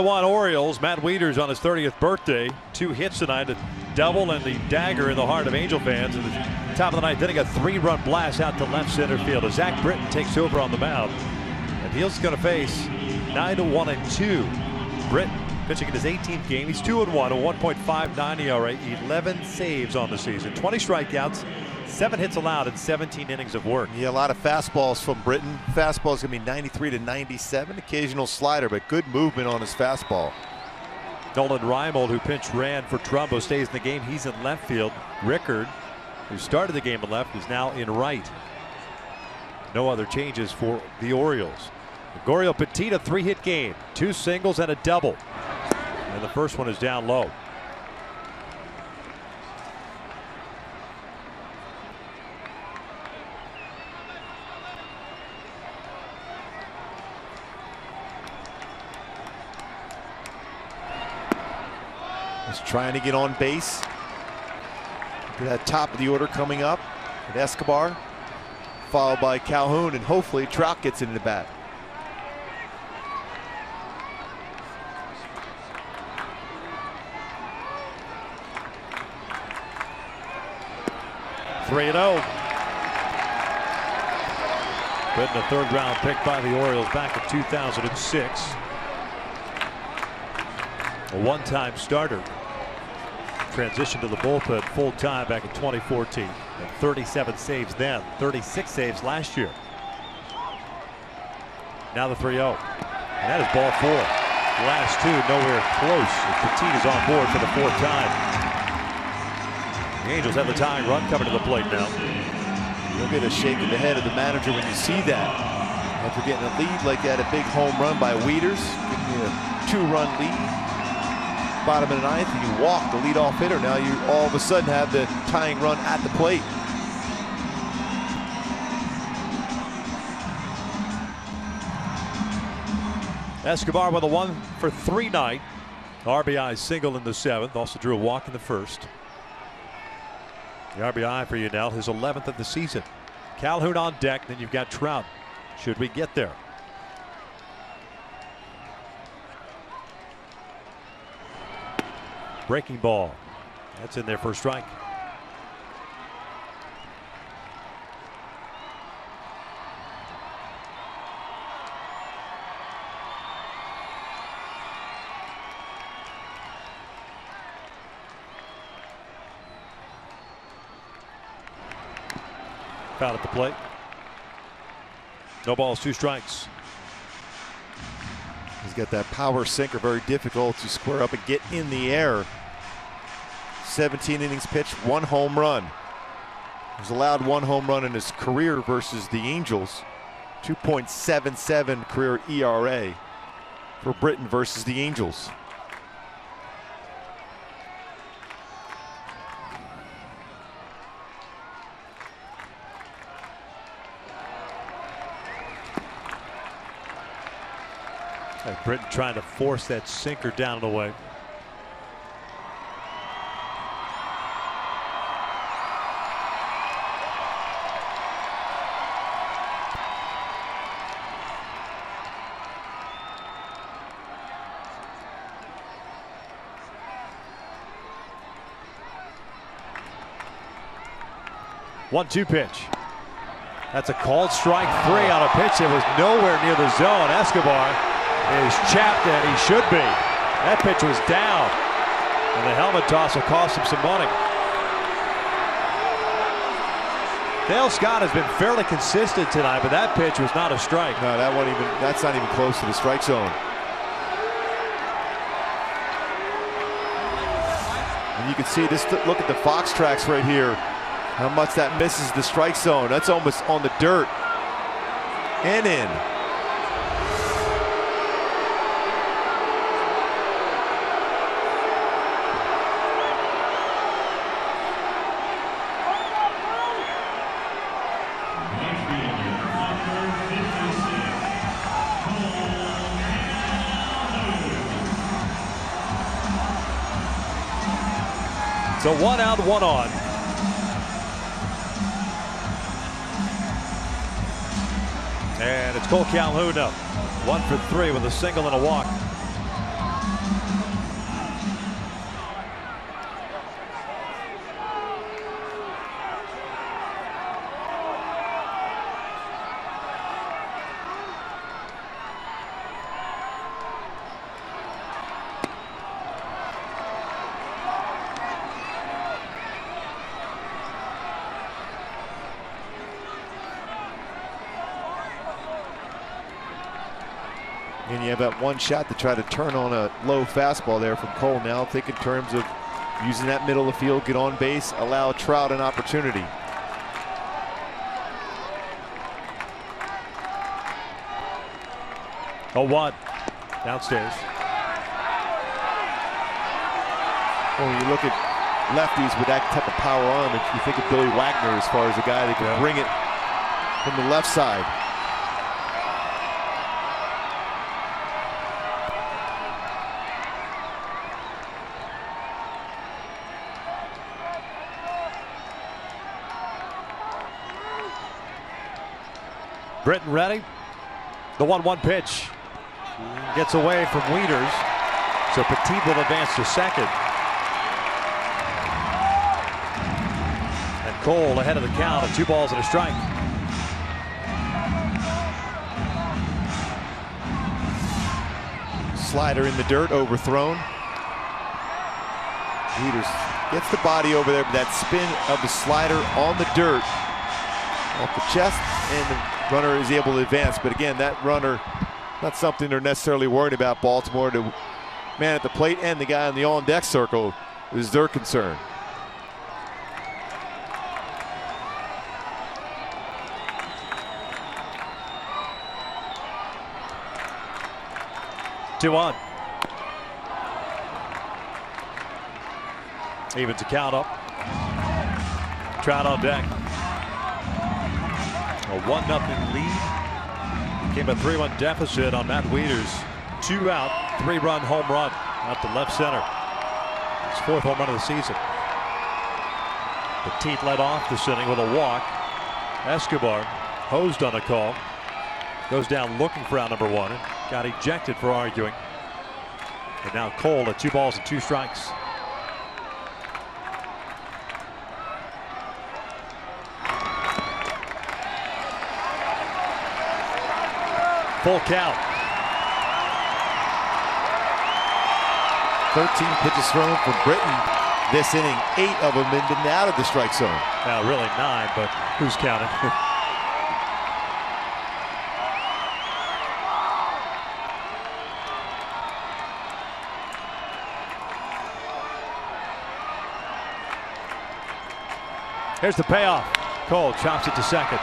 Orioles. Matt Wieters on his 30th birthday. 2 hits tonight, a double and the dagger in the heart of Angel fans. In the top of the 9th inning, a 3-run blast out to left center field as Zach Britton takes over on the mound. And Heels is going to face 9-1-2. Britton pitching in his 18th game. He's 2-1, a 1.59 ERA, 11 saves on the season, 20 strikeouts, 7 hits allowed in 17 innings of work. Yeah, a lot of fastballs from Britton. Fastball is going to be 93 to 97. Occasional slider, but good movement on his fastball. Nolan Reimold, who pinch ran for Trumbo, stays in the game. He's in left field. Rickard, who started the game in left, is now in right. No other changes for the Orioles. Gregorio Petit, a 3-hit game, 2 singles and a double. And the first one is down low. He's trying to get on base. That top of the order coming up. And Escobar, followed by Calhoun, and hopefully Trout gets into the bat. Three and 0. Bitten, a 3rd-round pick by the Orioles back in 2006. A one-time starter. Transitioned to the bullpen full-time back in 2014. And 37 saves then, 36 saves last year. Now the 3-0. And that is ball 4. The last 2 nowhere close. Petit is on board for the 4th time. The Angels have the tying run coming to the plate now. You'll get a shake of the head of the manager when you see that. After getting a lead like that, a big home run by Wieters, giving you a 2-run lead. Bottom of the 9th, and you walk the leadoff hitter. Now you all of a sudden have the tying run at the plate. Escobar with a 1-for-3 night. RBI single in the 7th. Also drew a walk in the 1st. The RBI for Yanel, his 11th of the season. Calhoun on deck, then you've got Trout. Should we get there? Breaking ball. That's in there for a strike. Foul at the plate. No balls, 2 strikes. He's got that power sinker, very difficult to square up and get in the air. 17 innings pitched, 1 home run. He's allowed 1 home run in his career versus the Angels. 2.77 career ERA for Britton versus the Angels. Britton trying to force that sinker down and away. One-two pitch. That's a called strike 3 on a pitch that was nowhere near the zone. Escobar is chapped, and he should be. That pitch was down, and the helmet toss will cost him some money. Dale Scott has been fairly consistent tonight, but that pitch was not a strike. No, that's not even close to the strike zone. And you can see this. Look at the Fox tracks right here. How much that misses the strike zone. That's almost on the dirt and in. So 1 out, 1 on. And it's Cole Calhoun up. 1 for 3 with a single and a walk. And you have that one shot to try to turn on a low fastball there from Cole. Now think in terms of using that middle of the field, get on base, allow Trout an opportunity. 0-1 downstairs. Well, when you look at lefties with that type of power on them, you think of Billy Wagner as far as a guy that can bring it from the left side. Britton ready. The 1-1 pitch. Gets away from Wieters. So Petit will advance to second. And Cole ahead of the count of 2 balls and a strike. Slider in the dirt, overthrown. Wieters gets the body over there, but that spin of the slider on the dirt off the chest, and the runner is able to advance. But again, that runner, not something they're necessarily worried about. Baltimore, the man at the plate and the guy on the on-deck circle is their concern. Two on. Evens the count up. Trout on deck. A 1-0 lead. Became a 3-1 deficit on Matt Wieters. 2 out, 3-run home run out to left center. His 4th home run of the season. Petit led off this inning with a walk. Escobar hosed on a call. Goes down looking for out number 1 and got ejected for arguing. And now Cole at 2 balls and 2 strikes. Full count. 13 pitches thrown from Britton this inning. 8 of them have been out of the strike zone. Now really 9, but who's counting? Here's the payoff. Cole chops it to second.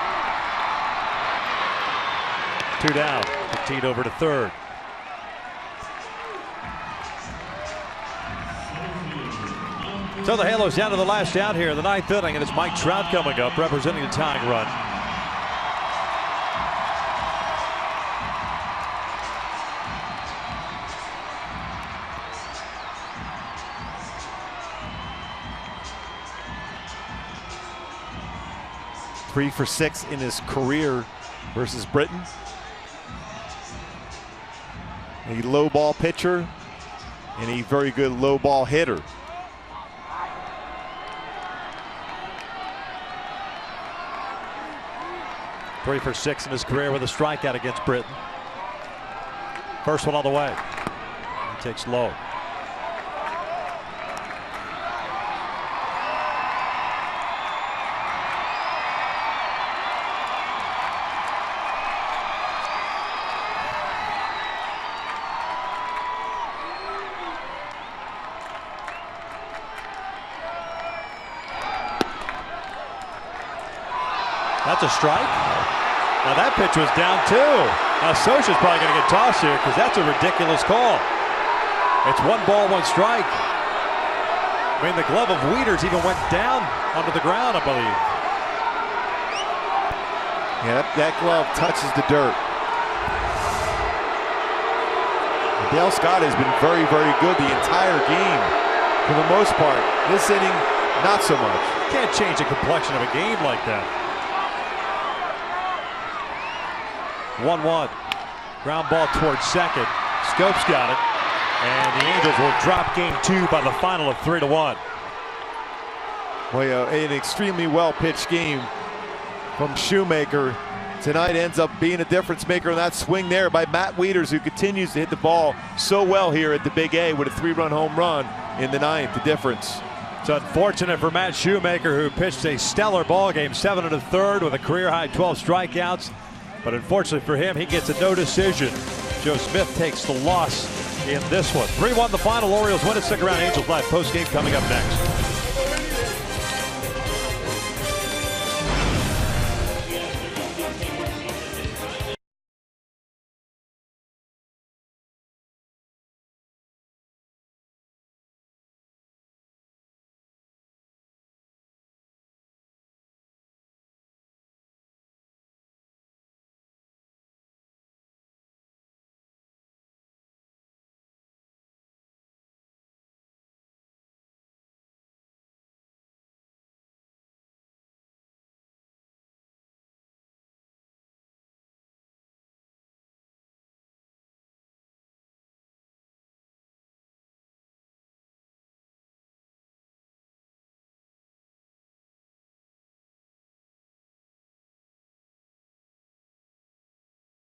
2 down. Petit over to third. So the Halos down to the last out here in the 9th inning, and it's Mike Trout coming up, representing the tying run. Three for 6 in his career versus Britton. A low ball pitcher and a very good low ball hitter. Three for 6 in his career with a strikeout against Britton. First one on the way. He takes low. That's a strike. Now that pitch was down too. Now Scioscia's probably going to get tossed here because that's a ridiculous call. It's 1 ball, 1 strike. I mean, the glove of Wieters even went down onto the ground, I believe. Yeah, that glove touches the dirt. Dale Scott has been very, very good the entire game for the most part. This inning, not so much. Can't change the complexion of a game like that. 1-1. Ground ball towards second. Scopes got it. And the Angels will drop game 2 by the final of 3-1. Well, an extremely well-pitched game from Shoemaker. Tonight ends up being a difference maker in that swing there by Matt Wieters, who continues to hit the ball so well here at the Big A with a 3-run home run in the 9th. The difference. It's unfortunate for Matt Shoemaker, who pitched a stellar ball game, 7 1/3 with a career-high 12 strikeouts. But unfortunately for him, he gets a no decision. Joe Smith takes the loss in this one. 3-1 the final. Orioles win it. Stick around. Angels Live post game coming up next.